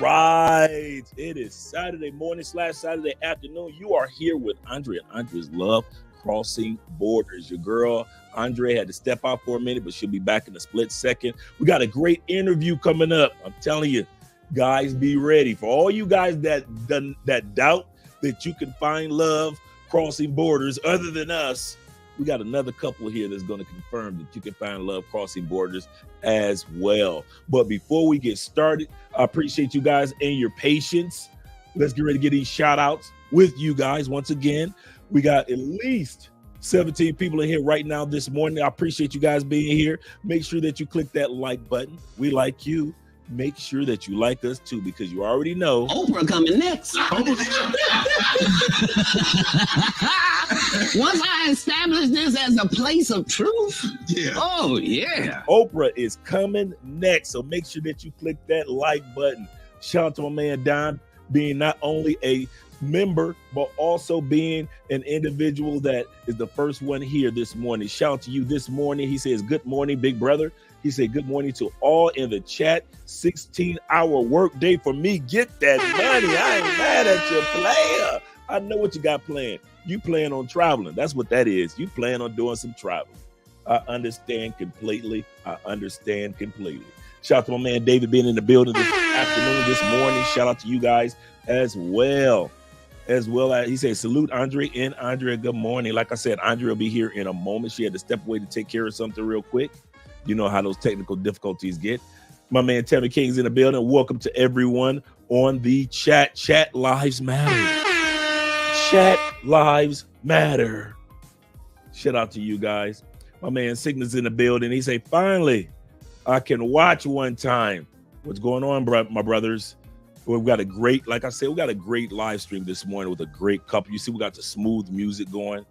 right. It is Saturday morning / Saturday afternoon. You are here with Andre and Andre's Love Crossing Borders. Your girl, Andre, had to step out for a minute, but she'll be back in a split second. We got a great interview coming up. I'm telling you, guys, be ready. For all you guys that doubt that you can find love crossing borders other than us, we got another couple here that's going to confirm that you can find love crossing borders as well. But before we get started, I appreciate you guys and your patience. Let's get ready to get these shout outs with you guys. Once again, we got at least 17 people in here right now this morning. I appreciate you guys being here. Make sure that you click that like button. We like you. Make sure that you like us too, because you already know Oprah coming next. Once I establish this as a place of truth, oh yeah, Oprah is coming next. So make sure that you click that like button. Shout out to my man Don, being not only a member but also being an individual that is the first one here this morning. Shout out to you this morning. He says, good morning, big brother. He said, good morning to all in the chat. 16-hour work day for me. Get that money. I ain't mad at you, player. I know what you got planned. You plan on traveling. That's what that is. You plan on doing some traveling. I understand completely. Shout out to my man David being in the building this afternoon, this morning. Shout out to you guys as well. He says, salute Andre and Andrea. Good morning. Like I said, Andrea will be here in a moment. She had to step away to take care of something real quick. You know how those technical difficulties get. My man Tammy King's in the building. Welcome to everyone on the chat. Chat lives matter. Chat lives matter. Shout out to you guys. My man Cygnus in the building. He say, finally, I can watch one time. What's going on, my brothers? We've got a great, like I said, we got a great live stream this morning with a great couple. You see, we got the smooth music going,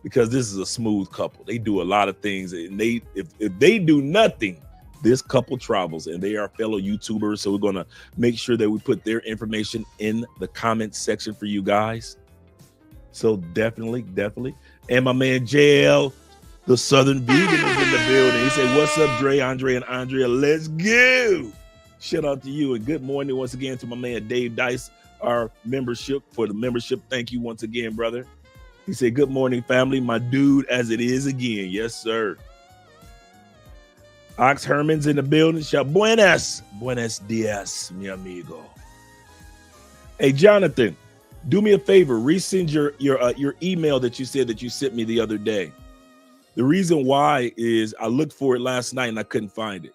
because this is a smooth couple. They do a lot of things, and if they do nothing, this couple travels, and they are fellow YouTubers. So we're gonna make sure that we put their information in the comment section for you guys. So definitely. And my man JL, the Southern Vegan, is in the building. He said, what's up, Dre, Andre, and Andrea? Let's go. Shout out to you, and good morning once again to my man Dave Dice, our membership. For the membership, thank you once again, brother. He said, good morning, family. My dude, as it is again. Yes, sir. Ox Herman's in the building. Shout, buenos dias, mi amigo. Hey, Jonathan, do me a favor. Resend your email that you said that you sent me the other day. The reason why is I looked for it last night and I couldn't find it.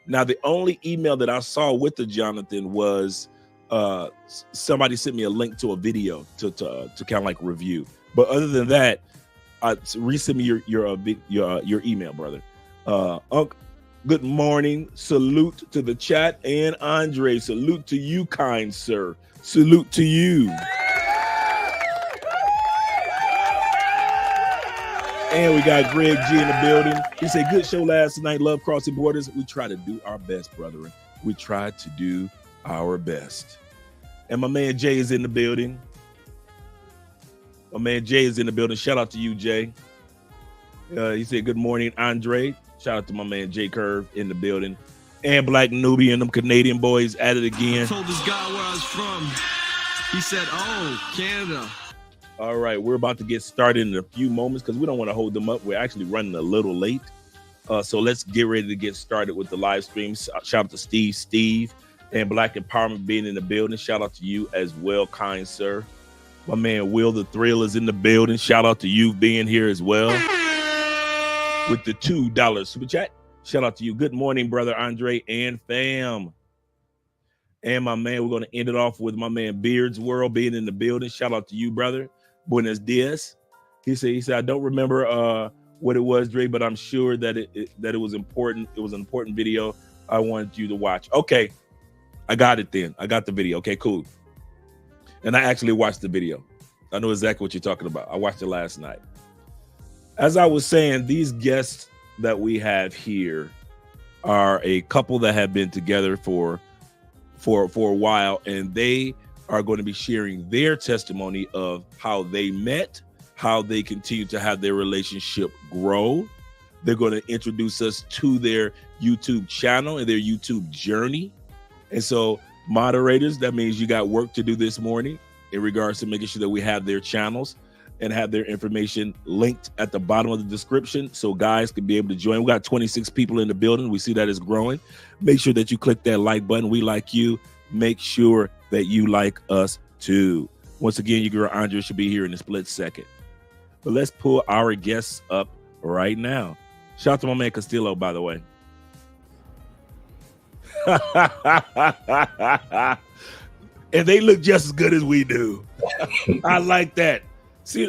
Now, the only email that I saw with the Jonathan was somebody sent me a link to a video to kind of like review. But other than that, resend me your email, brother. Good morning. Salute to the chat. And Andre, salute to you, kind sir. Salute to you. And we got Greg G in the building. He said, good show last night. Love crossing borders. We try to do our best, brethren. We try to do our best. And my man Jay is in the building. Shout out to you, Jay. He said, good morning, Andre. Shout out to my man Jay Curve in the building. And Black Nubian, them Canadian boys at it again. I told this guy where I was from. He said, oh, Canada. All right, we're about to get started in a few moments because we don't want to hold them up. We're actually running a little late. So let's get ready to get started with the live stream. Shout out to Steve, and Black Empowerment being in the building. Shout out to you as well, kind sir. My man Will the Thrill is in the building. Shout out to you being here as well with the $2 super chat. Shout out to you. Good morning, brother Andre and fam. And my man, we're going to end it off with my man Beards World being in the building. Shout out to you, brother. Buenos dias. He said, I don't remember what it was, Dre, but I'm sure that it was important. It was an important video I wanted you to watch. Okay, I got it then. I got the video. Okay, cool. And I actually watched the video. I know exactly what you're talking about. I watched it last night. As I was saying, these guests that we have here are a couple that have been together for a while, and they are going to be sharing their testimony of how they met, how they continue to have their relationship grow, They're going to introduce us to their YouTube channel and their YouTube journey. And so moderators, that means you got work to do this morning in regards to making sure that we have their channels and have their information linked at the bottom of the description so guys can be able to join. We got 26 people in the building. We see that is growing. Make sure that you click that like button. We like you. Make sure that you like us too. Once again, your girl Andrea should be here in a split second. But let's pull our guests up right now. Shout out to my man Castillo, by the way. And they look just as good as we do. I like that. See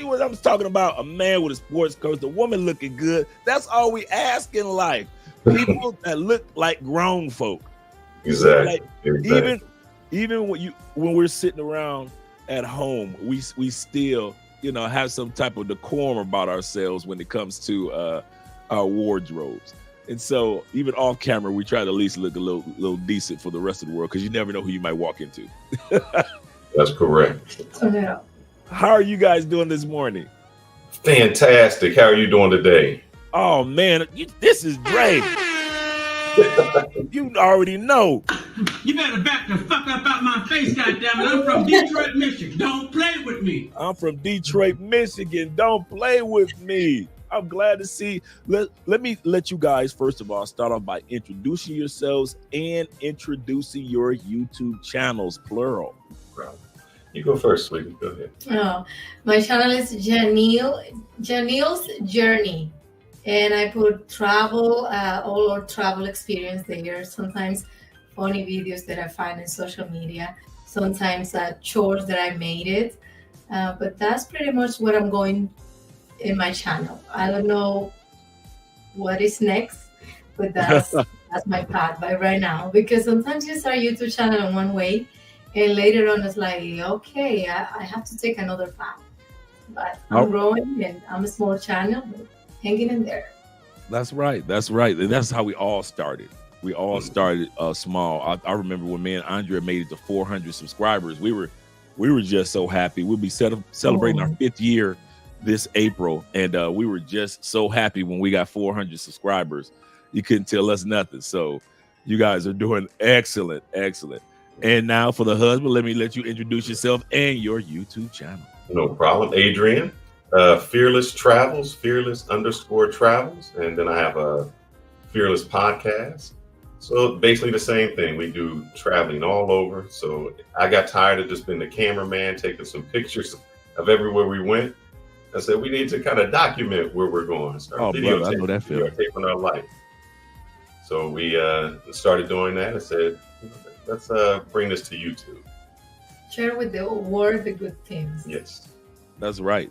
what I'm talking about? A man with a sports coat, the woman looking good. That's all we ask in life. People that look like grown folk. Exactly. Like, even when we're sitting around at home, we still, have some type of decorum about ourselves when it comes to our wardrobes. And so even off camera, we try to at least look a little decent for the rest of the world, because you never know who you might walk into. That's correct. How are you guys doing this morning? Fantastic. How are you doing today? Oh, man, this is great. You already know. You better back the fuck up out my face, goddammit. I'm from Detroit, Michigan. Don't play with me. I'm from Detroit, Michigan. Don't play with me. I'm glad to see. Let me let you guys, first of all, start off by introducing yourselves and introducing your YouTube channels, plural. You go first, sweetie. Go ahead. Oh, my channel is Yanil's Journey. And I put travel, all our travel experience there. Sometimes funny videos that I find in social media. Sometimes chores that I made it. But that's pretty much what I'm going in my channel. I don't know what is next, but that's my path by right now. Because sometimes you start a YouTube channel in one way, and later on it's like, okay, I have to take another path. But I'm growing, and I'm a small channel, but hanging in there. That's right. And that's how we all started. We all started small. I remember when me and Andrea made it to 400 subscribers. We were just so happy. We'll be celebrating our 5th year this April, and we were just so happy when we got 400 subscribers. You couldn't tell us nothing. So you guys are doing excellent. And now for the husband, let me let you introduce yourself and your YouTube channel. No problem. Adrian, Fearless Travels, Fearless_Travels. And then I have a Fearless podcast. So basically the same thing. We do traveling all over. So I got tired of just being the cameraman, taking some pictures of everywhere we went. I said, we need to kind of document where we're going. Brother, I know that feeling. Videotaping our life. So we started doing that. I said, let's bring this to YouTube. Share with the world the good things. Yes. That's right.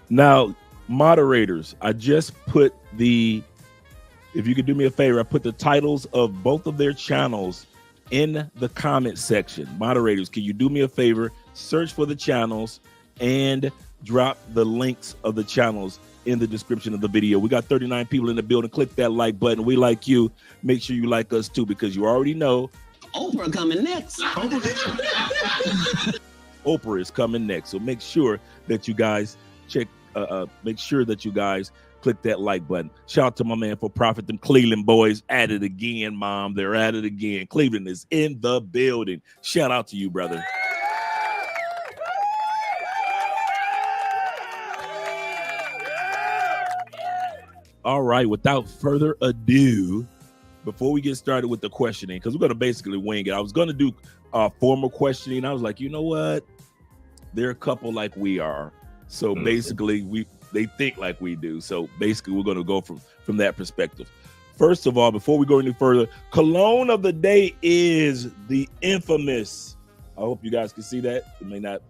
Now, moderators, I just put if you could do me a favor, I put the titles of both of their channels in the comment section. Moderators, can you do me a favor? Search for the channels and drop the links of the channels in the description of the video. We got 39 people in the building. Click that like button. We like you. Make sure you like us too, because you already know Oprah coming next. Oprah is coming next. So make sure that you guys make sure that you guys click that like button. Shout out to my man For Profit, them Cleveland boys at it again, Mom. They're at it again. Cleveland is in the building. Shout out to you, brother. All right, without further ado, before we get started with the questioning, because we're going to basically wing it. I was going to do formal questioning. I was like, you know what? They're a couple like we are. So basically, they think like we do. So basically, we're going to go from that perspective. First of all, before we go any further, cologne of the day is the infamous. I hope you guys can see that. It may not.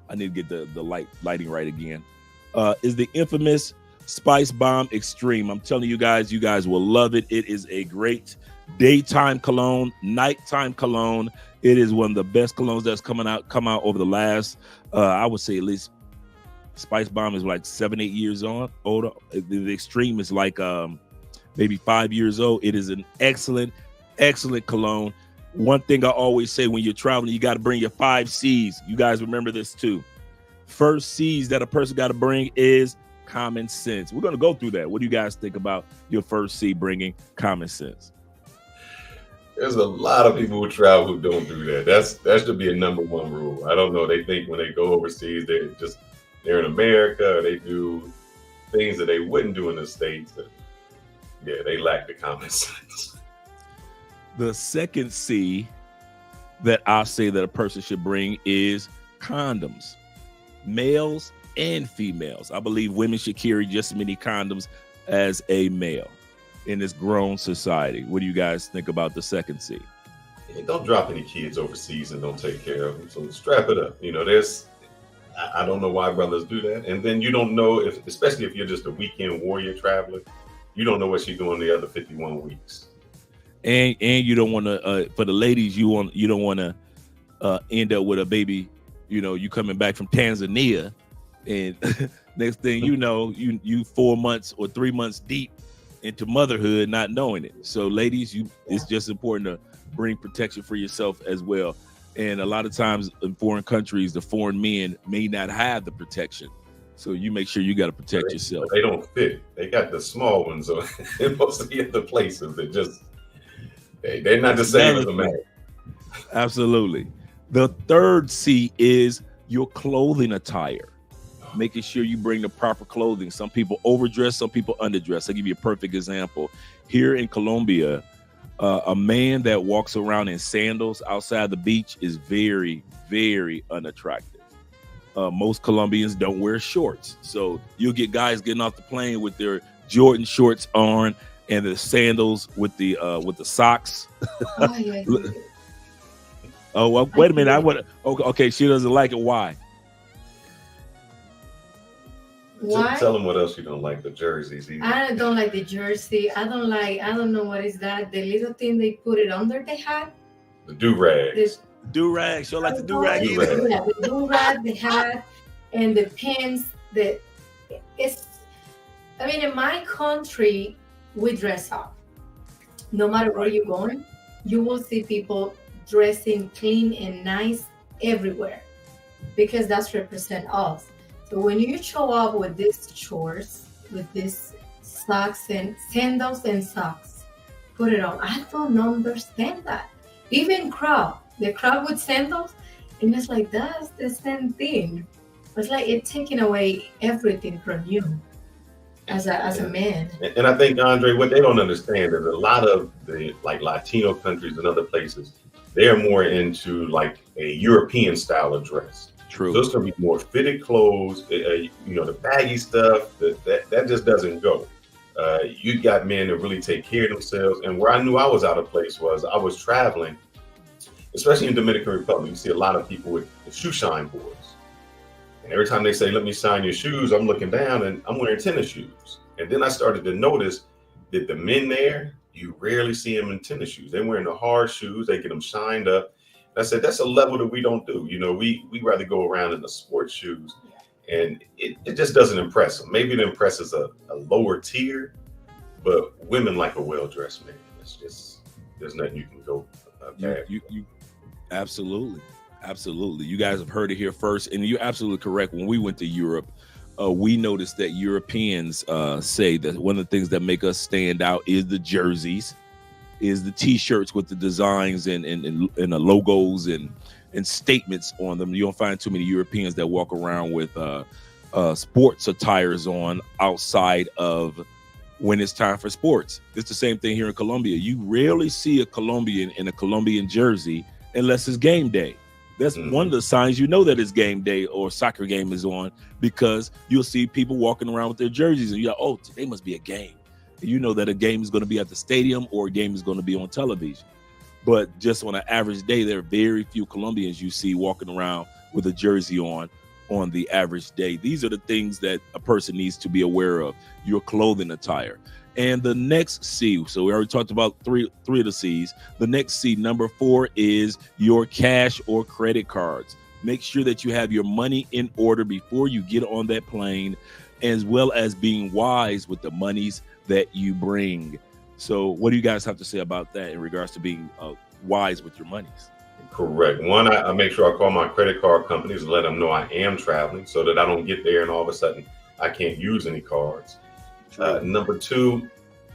I need to get the lighting right again. Is the infamous Spice Bomb Extreme. I'm telling you guys will love it. It is a great daytime cologne, nighttime cologne. It is one of the best colognes that's come out over the last, I would say at least Spice Bomb is like 7-8 years older. The Extreme is like maybe 5 years old. It is an excellent cologne. One thing I always say when you're traveling, you got to bring your 5 C's. You guys remember this too. First C's that a person got to bring is common sense. We're going to go through that. What do you guys think about your first C, bringing common sense? There's a lot of people who travel who don't do that. That should be a number one rule. I don't know. They think when they go overseas, they're in America, or they do things that they wouldn't do in the States. Yeah, they lack the common sense. The second C that I'll say that a person should bring is condoms, males and females. I believe women should carry just as many condoms as a male in this grown society. What do you guys think about the second C? Yeah, don't drop any kids overseas and don't take care of them. So strap it up. I don't know why brothers do that. And then you don't know, especially if you're just a weekend warrior traveler, you don't know what she's doing the other 51 weeks. And you don't want to, for the ladies, you don't want to end up with a baby. You coming back from Tanzania, and next thing you know, you 4 months or 3 months deep into motherhood, not knowing it. So, ladies, it's just important to bring protection for yourself as well. And a lot of times in foreign countries, the foreign men may not have the protection. So you make sure you got to protect yourself. They don't fit. They got the small ones in most of the other places. They're not the same as a man. Absolutely. The third C is your clothing attire. Making sure you bring the proper clothing. Some people overdress, some people underdress. I'll give you a perfect example. Here in Colombia, a man that walks around in sandals outside the beach is very, very unattractive. Most Colombians don't wear shorts. So you'll get guys getting off the plane with their Jordan shorts on and the sandals with the socks. Oh, yeah. Oh, well, wait a minute. Okay, she doesn't like it. Why? Why? Tell them what else you don't like. The jerseys. I don't like the jersey. I don't know what is that. The little thing they put it under the hat. The do-rags. Do-rag. She don't like the do-rag Yeah, either. the do-rag, the hat, and the pins. In my country, we dress up. No matter where you're going, you will see people dressing clean and nice everywhere because that's represent us. So when you show up with these shorts, with these socks and sandals and socks, put it on. I don't understand that. Even the crowd with sandals, and it's like, that's the same thing. It's like it's taking away everything from you as a man. And I think, Andre, what they don't understand is a lot of the Latino countries and other places, they're more into like a European style of dress. True. Those can be more fitted clothes, the baggy stuff, that just doesn't go. You got men that really take care of themselves. And where I knew I was out of place was I was traveling, especially in Dominican Republic. You see a lot of people with shoe shine boards. And every time they say, let me shine your shoes, I'm looking down and I'm wearing tennis shoes. And then I started to notice that the men there, you rarely see them in tennis shoes. They're wearing the hard shoes. They get them shined up. I said, that's a level that we don't do. We rather go around in the sports shoes, and it just doesn't impress them. Maybe it impresses a lower tier, but women like a well-dressed man. It's just, there's nothing you can go bad. You absolutely. You guys have heard it here first, and you're absolutely correct. When we went to Europe, we noticed that Europeans say that one of the things that make us stand out is the jerseys, is the T-shirts with the designs and the logos and statements on them. You don't find too many Europeans that walk around with sports attires on outside of when it's time for sports. It's the same thing here in Colombia. You rarely see a Colombian in a Colombian jersey unless it's game day. That's one of the signs you know that it's game day or soccer game is on, because you'll see people walking around with their jerseys and you're like, oh, today must be a game. You know that a game is going to be at the stadium or a game is going to be on television. But just on an average day, there are very few Colombians you see walking around with a jersey on the average day. These are the things that a person needs to be aware of, your clothing attire. And the next C, so we already talked about three of the C's. The next C, number 4, is your cash or credit cards. Make sure that you have your money in order before you get on that plane, as well as being wise with the monies that you bring. So what do you guys have to say about that in regards to being wise with your monies? Correct. One, I make sure I call my credit card companies and let them know I am traveling so that I don't get there and all of a sudden I can't use any cards. Number two,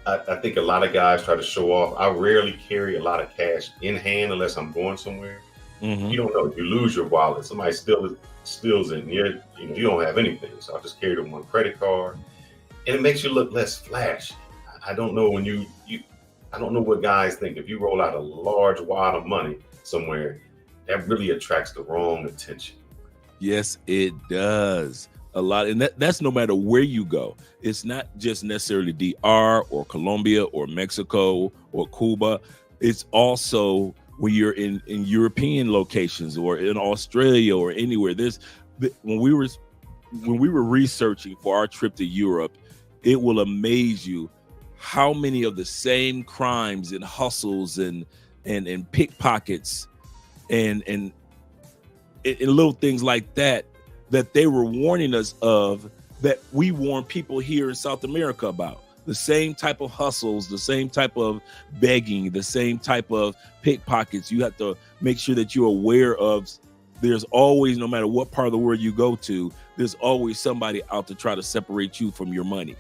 I think a lot of guys try to show off. I rarely carry a lot of cash in hand unless I'm going somewhere. You don't know. You lose your wallet. Somebody steals it, and you don't have anything. So I just carry the one credit card, and it makes you look less flashy. I don't know when I don't know what guys think. If you roll out a large wad of money somewhere, that really attracts the wrong attention. Yes, it does. A lot, and that's no matter where you go. It's not just necessarily DR or Colombia or Mexico or Cuba. It's also when you're in European locations or in Australia or anywhere. When we were researching for our trip to Europe, it will amaze you how many of the same crimes and hustles and pickpockets and little things like that they were warning us of, that we warn people here in South America about. The same type of hustles, the same type of begging, the same type of pickpockets. You have to make sure that you're aware of. There's always, no matter what part of the world you go to, there's always somebody out to try to separate you from your money,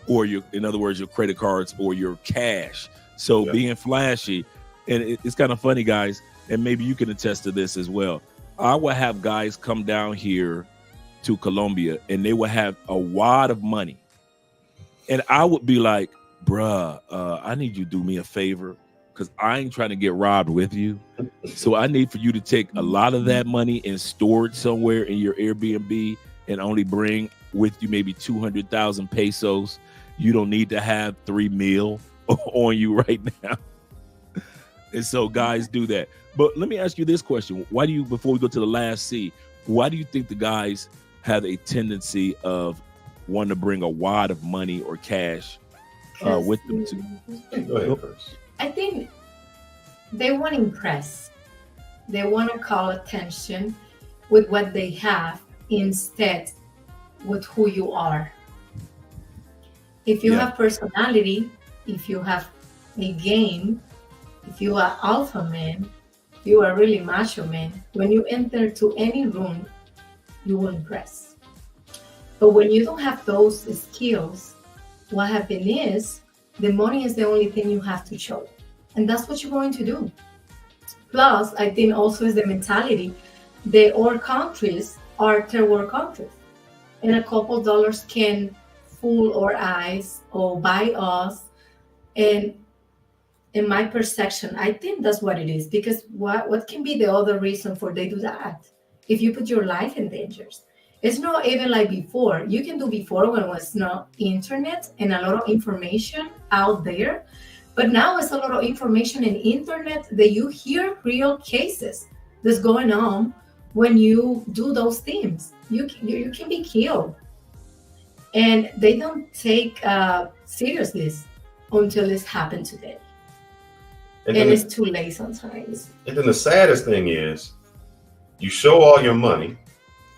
or in other words, your credit cards or your cash. So being flashy, and it's kind of funny, guys, and maybe you can attest to this as well. I would have guys come down here to Colombia, and they would have a wad of money. And I would be like, bruh, I need you to do me a favor, because I ain't trying to get robbed with you. So I need for you to take a lot of that money and store it somewhere in your Airbnb, and only bring with you maybe 200,000 pesos. You don't need to have 3 mil on you right now. And so guys do that. But let me ask you this question. Why do you, before we go to the last C, why do you think the guys have a tendency of wanting to bring a wad of money or cash with them too? Go ahead first. I think they want to impress. They want to call attention with what they have instead with who you are. If you have personality, if you have a game, if you are alpha man, you are really macho man, when you enter to any room, you will impress. But when you don't have those skills, what happens is the money is the only thing you have to show. And that's what you're going to do. Plus, I think also is the mentality that all countries are third world countries. And a couple dollars can fool our eyes or buy us. And in my perception, I think that's what it is. Because what can be the other reason for they do that? If you put your life in danger. It's not even like before. You can do before when it was not internet and a lot of information out there. But now it's a lot of information in internet that you hear real cases that's going on when you do those things. You can be killed. And they don't take seriously until it's happened today. And it's too late sometimes. And then the saddest thing is, you show all your money,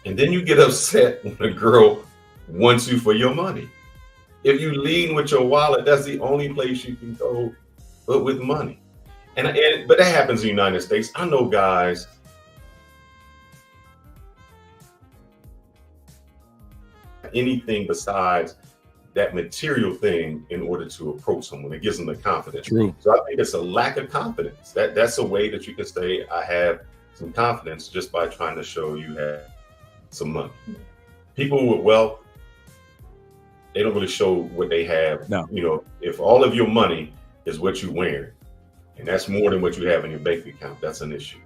and then you get upset when a girl wants you for your money. If you lead with your wallet, that's the only place you can go, but with money. But that happens in the United States. I know guys anything besides that material thing in order to approach someone. It gives them the confidence. True. So I think it's a lack of confidence. That's a way that you can say, I have some confidence, just by trying to show you have some money. People with wealth, they don't really show what they have. No. You know, if all of your money is what you're wearing, and that's more than what you have in your bank account, that's an issue.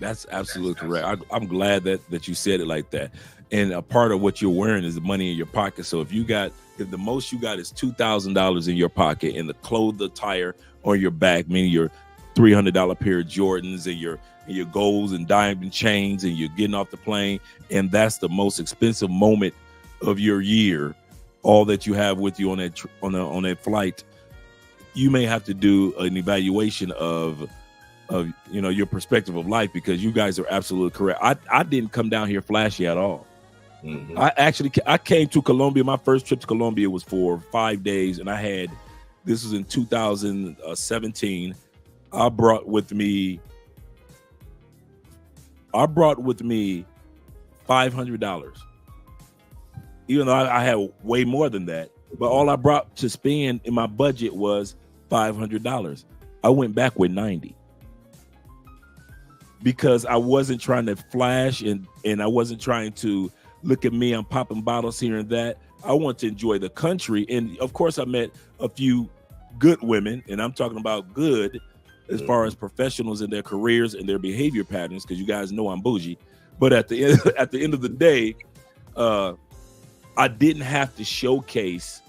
That's absolutely correct. I'm glad that you said it like that. And a part of what you're wearing is the money in your pocket. So if the most you got is $2,000 in your pocket, and the clothes, attire on your back, meaning your $300 pair of Jordans and your golds and diamond chains, and you're getting off the plane, and that's the most expensive moment of your year, all that you have with you on that flight, you may have to do an evaluation of your perspective of life, because you guys are absolutely correct. I didn't come down here flashy at all. Mm-hmm. I came to Colombia. My first trip to Colombia was for 5 days, and this was in 2017. I brought with me $500. even though I had way more than that. But all I brought to spend in my budget was $500. I went back with 90 because I wasn't trying to flash and I wasn't trying to look at me. I'm popping bottles here and that. I want to enjoy the country. And of course, I met a few good women, and I'm talking about good as far as professionals in their careers and their behavior patterns, because you guys know I'm bougie. But at the end of the day, I didn't have to showcase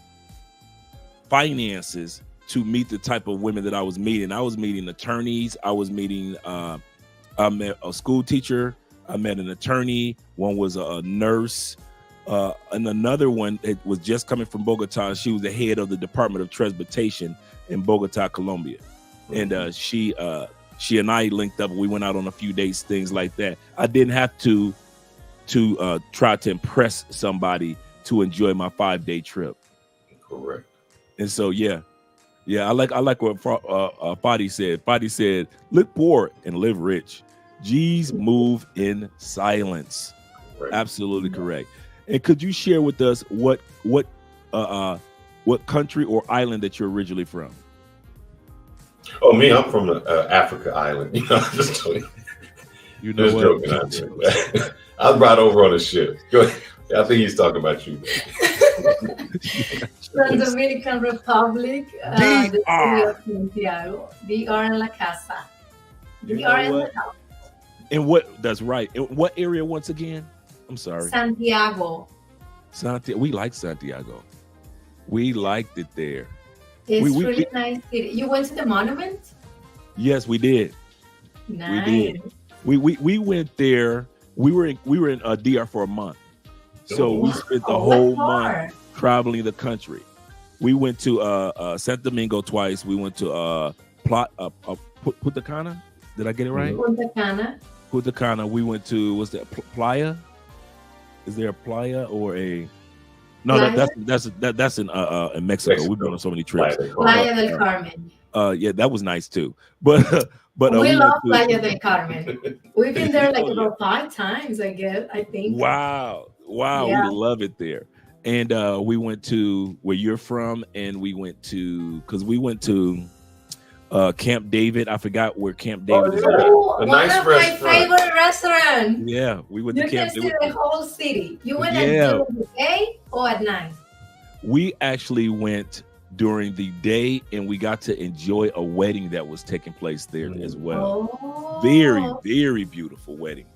finances to meet the type of women that I was meeting. I was meeting attorneys. I was meeting, I met a school teacher. I met an attorney. One was a nurse. And another one that was just coming from Bogota. She was the head of the Department of Transportation in Bogota, Colombia. And she and I linked up. We went out on a few dates, things like that. I didn't have to try to impress somebody to enjoy my 5-day trip. Correct. And so, yeah, I like what Fadi said. Fadi said, "Look poor and live rich. G's move in silence." Correct. Absolutely correct. And could you share with us what country or island that you're originally from? Oh, me, I'm from Africa Island. You know, I'm just joking. You know what? Joking. I was brought over on a ship. Go ahead. I think he's talking about you. From Dominican Republic, the city of Santiago. DR en la casa. DR en the house. And what? That's right. In what area once again? I'm sorry. Santiago. We like Santiago. We liked it there. It's really nice city. You went to the monument? Yes, we did. Nice. We did. We went there. We were in DR for a month, so we spent the whole month traveling the country. We went to Santo Domingo twice. We went to Punta Cana. Did I get it right? Punta Cana. We went to, what's that? Playa? Is there a playa or a? No, that's in Mexico. We've been on so many trips. Playa del Carmen. Yeah, that was nice too. But we love Playa del Carmen. We've been there like about 5 times, I think. Wow, yeah. We love it there. And we went to where you're from, and we went to Camp David. I forgot where Camp David is. One of my favorite restaurants. Yeah, we went to Camp David. You can see the whole city. You went during the day or at night? We actually went during the day, and we got to enjoy a wedding that was taking place there as well. Oh. Very, very beautiful wedding.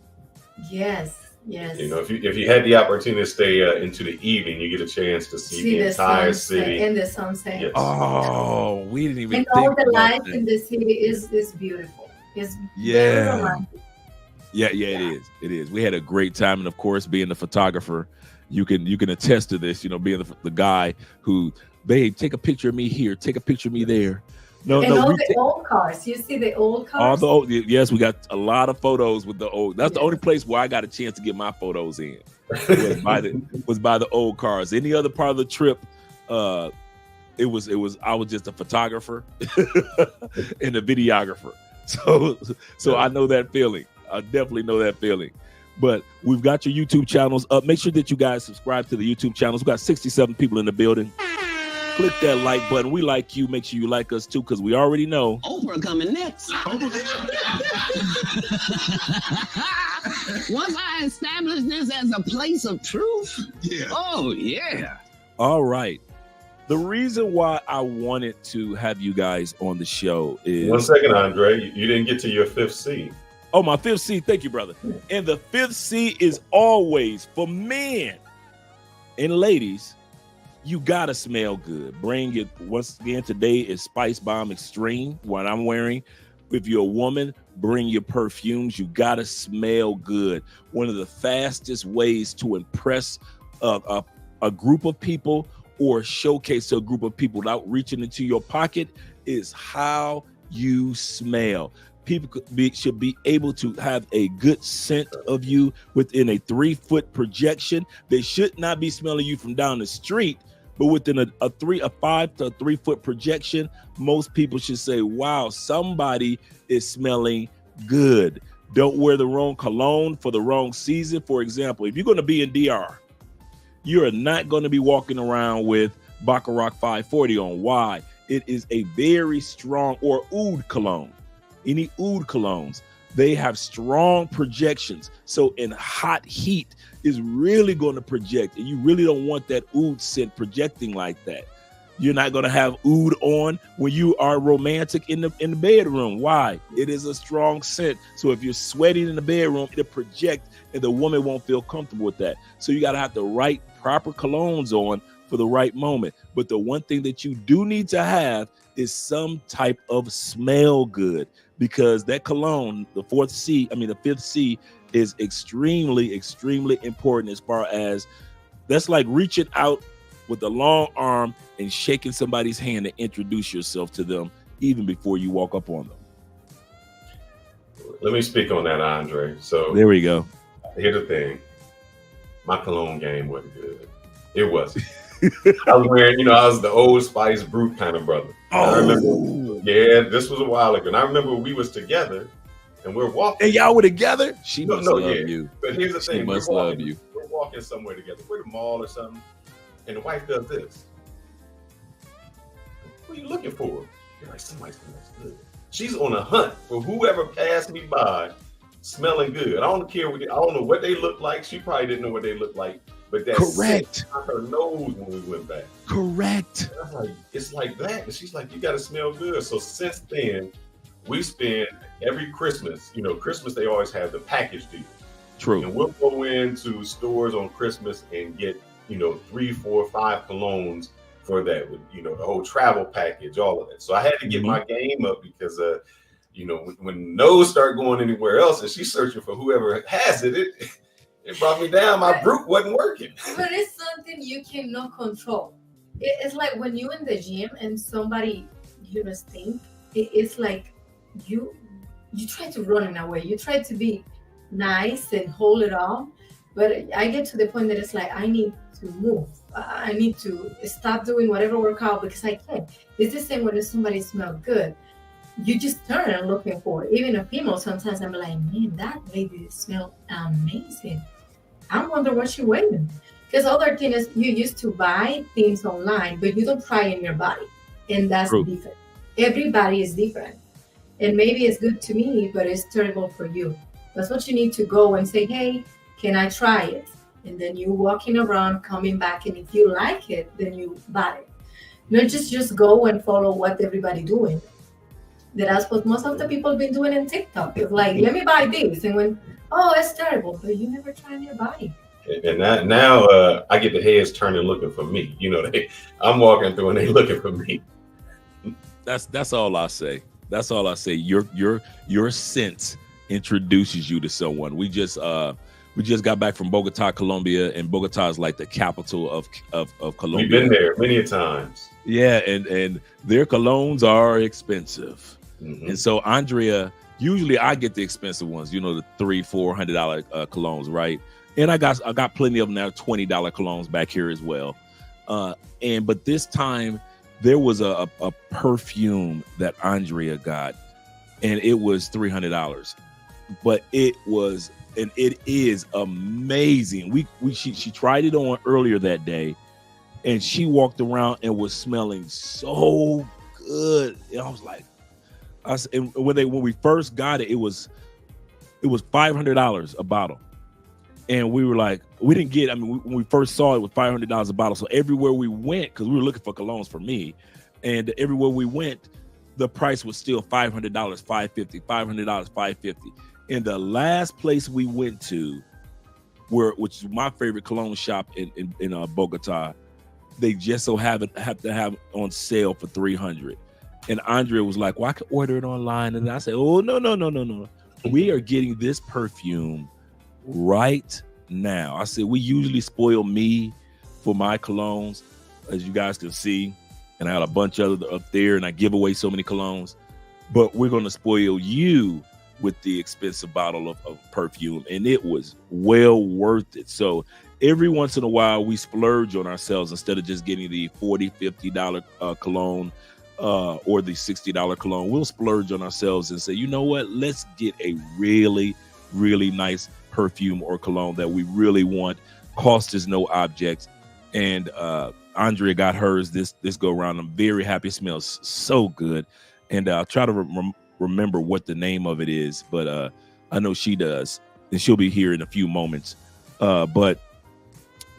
Yes. You know, if you had the opportunity to stay into the evening, you get a chance to see the entire city and the sunset. Yes. Oh, we didn't even. And all the lights in the city is beautiful. It's very romantic. Yeah, it is. We had a great time, and of course, being the photographer, you can attest to this. You know, being the guy who, babe, take a picture of me here, take a picture of me there. The old cars. You see the old cars? Yes, we got a lot of photos with the old. That's the only place where I got a chance to get my photos in. was by the old cars. Any other part of the trip, it was I was just a photographer and a videographer. So I know that feeling. I definitely know that feeling. But we've got your YouTube channels up. Make sure that you guys subscribe to the YouTube channels. We've got 67 people in the building. Click that like button. We like you. Make sure you like us too, because we already know Oprah coming next. Once I establish this as a place of truth, oh yeah. All right. The reason why I wanted to have you guys on the show is 1 second, Andre. You didn't get to your 5th C. Oh, my 5th C. Thank you, brother. And the 5th C is always for men and ladies. You gotta smell good. Bring it. Once again, today is Spice Bomb Extreme, what I'm wearing. If you're a woman, bring your perfumes. You gotta smell good. One of the fastest ways to impress a group of people or showcase to a group of people without reaching into your pocket is how you smell. People should be able to have a good scent of you within a 3-foot projection. They should not be smelling you from down the street, but within a 5 to 3 foot projection, most people should say, wow, somebody is smelling good. Don't wear the wrong cologne for the wrong season. For example, if you're going to be in DR You are not going to be walking around with Baccarat 540 on. Why? It is a very strong, or oud cologne. Any oud colognes, they have strong projections. So in hot heat is really going to project, and you really don't want that oud scent projecting like that. You're not going to have oud on when you are romantic in the bedroom. Why? It is a strong scent. So if you're sweating in the bedroom, it'll project, and the woman won't feel comfortable with that. So you got to have the right proper colognes on for the right moment. But the one thing that you do need to have is some type of smell good, because that cologne, the fifth C is extremely, extremely important, as far as that's like reaching out with a long arm and shaking somebody's hand to introduce yourself to them even before you walk up on them. Let me speak on that, Andre. So there we go. Here's the thing. My cologne game wasn't good. It wasn't. I was wearing, I was the Old Spice Brute kind of brother. Oh. I remember, this was a while ago. And I remember we was together and we're walking. And y'all were together? She must love you. But here's the thing. She must love you. We're walking somewhere together. We're at the mall or something. And the wife does this. What are you looking for? You're like, somebody smells good. She's on a hunt for whoever passed me by smelling good. I don't care. I don't know what they look like. She probably didn't know what they looked like. But that's correct. On her nose when we went back. Correct. And I was like, it's like that. And she's like, you got to smell good. So since then, we spend every Christmas, Christmas, they always have the package deal. True. And we'll go into stores on Christmas and get, 3, 4, 5 colognes for that, with, the whole travel package, all of that. So I had to get my game up because, when nose start going anywhere else and she's searching for whoever has it, it brought me down. My Brute wasn't working. But it's something you cannot control. It's like when you're in the gym and somebody, stink. It's like you try to run in a way. You try to be nice and hold it off. But I get to the point that it's like, I need to move. I need to stop doing whatever workout because I can't. It's the same when somebody smells good. You just turn and looking for it. Even a female, sometimes I'm like, man, that lady smells amazing. I wonder what she's wearing. Because other thing is, you used to buy things online, but you don't try in your body. And that's different. Everybody is different. And maybe it's good to me, but it's terrible for you. That's what you need to go and say, hey, can I try it? And then you walking around, coming back, and if you like it, then you buy it. Not just go and follow what everybody doing. That's what most of the people been doing in TikTok. It's like, let me buy this. And when, it's terrible, but you never try in your body. And now I get the heads turning looking for me. I'm walking through and they looking for me. That's all I say. That's all I say. Your sense introduces you to someone. We just got back from Bogota, Colombia, and Bogota is like the capital of Colombia. We've been there many a times. Yeah, and their colognes are expensive. Mm-hmm. And so Andrea, usually I get the expensive ones, the $300-$400 colognes, right? And I got plenty of them now, $20 colognes back here as well. But this time there was a perfume that Andrea got, and it was $300. But it was, and it is amazing. She tried it on earlier that day, and she walked around and was smelling so good. And I was like, and when we first got it, it was $500 a bottle. And we were like, we didn't get, when we first saw it was $500 a bottle. So everywhere we went, because we were looking for colognes for me, and everywhere we went, the price was still $500, $550, $500, $550. And the last place we went to, which is my favorite cologne shop in Bogota, they just so have to have on sale for $300. And Andrea was like, well, I could order it online. And I said, oh, no. We are getting this perfume right now. I said, we usually spoil me for my colognes, as you guys can see. And I had a bunch of them up there, and I give away so many colognes. But we're going to spoil you with the expensive bottle of perfume. And it was well worth it. So every once in a while, we splurge on ourselves instead of just getting the $40, $50 cologne or the $60 cologne. We'll splurge on ourselves and say, you know what? Let's get a really, really nice perfume or cologne that we really want. Cost is no object. And Andrea got hers this go around. I'm very happy. It smells so good. And I'll try to remember what the name of it is, but I know she does, and she'll be here in a few moments. But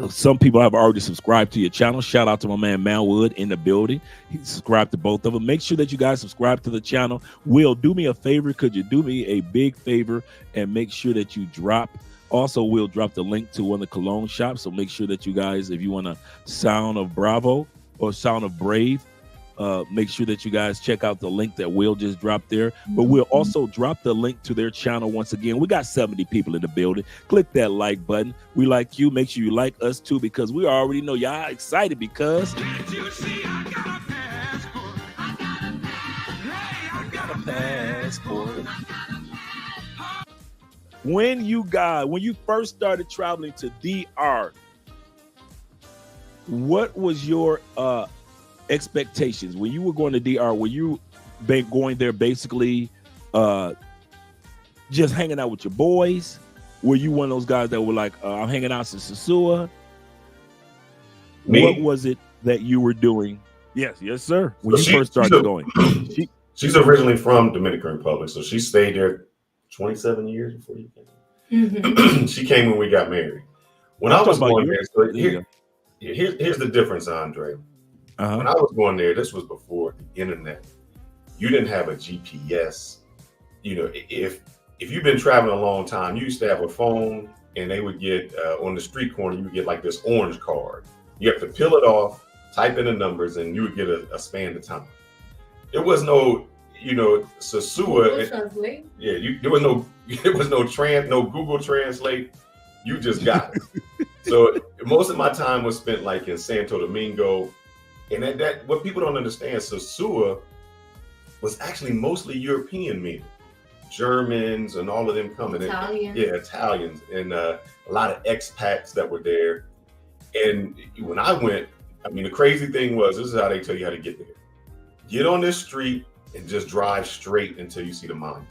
some people have already subscribed to your channel. Shout out to my man Malwood in the building. He subscribed to both of them. Make sure that you guys subscribe to the channel. Will, do me a favor. Could you do me a big favor and make sure that you drop? Also, we'll drop the link to one of the cologne shops. So make sure that you guys, if you want a Sound of Bravo or Sound of Brave, make sure that you guys check out the link that Will just dropped there. But we'll also drop the link to their channel once again. We got 70 people in the building. Click that like button. We like you. Make sure you like us too, because we already know y'all excited because can't you see I got a passport? I got a passport. When you first started traveling to DR, what was your expectations when you were going to DR? Were you going there basically just hanging out with your boys? Were you one of those guys that were like, I'm hanging out in Sosua? What was it that you were doing? Yes, sir. When you first started going. She's originally from Dominican Republic, so she stayed there 27 years before you came. Mm-hmm. She came when we got married. When I was going there, so here's the difference, Andre. When I was going there, this was before the internet. You didn't have a GPS. You know, if you've been traveling a long time, you used to have a phone, and they would get on the street corner, you would get like this orange card. You have to peel it off, type in the numbers, and you would get a span of time. There was no, Sosua. Translate. Yeah, there was no Google Translate. You just got it. So most of my time was spent like in Santo Domingo. And that what people don't understand, Sosua was actually mostly European men, Germans and all of them coming Italians. in. Yeah, Italians and a lot of expats that were there. And when I went, I mean, the crazy thing was, this is how they tell you how to get there. Get on this street and just drive straight until you see the monument.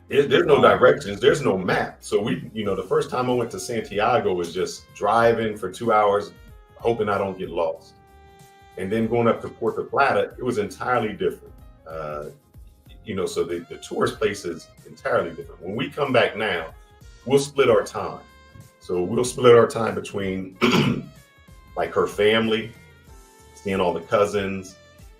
There's no directions. There's no map. So the first time I went to Santiago was just driving for 2 hours, hoping I don't get lost. And then going up to Puerto Plata, it was entirely different. So the tourist place is entirely different. When we come back now, we'll split our time. So we'll split our time between like her family, seeing all the cousins,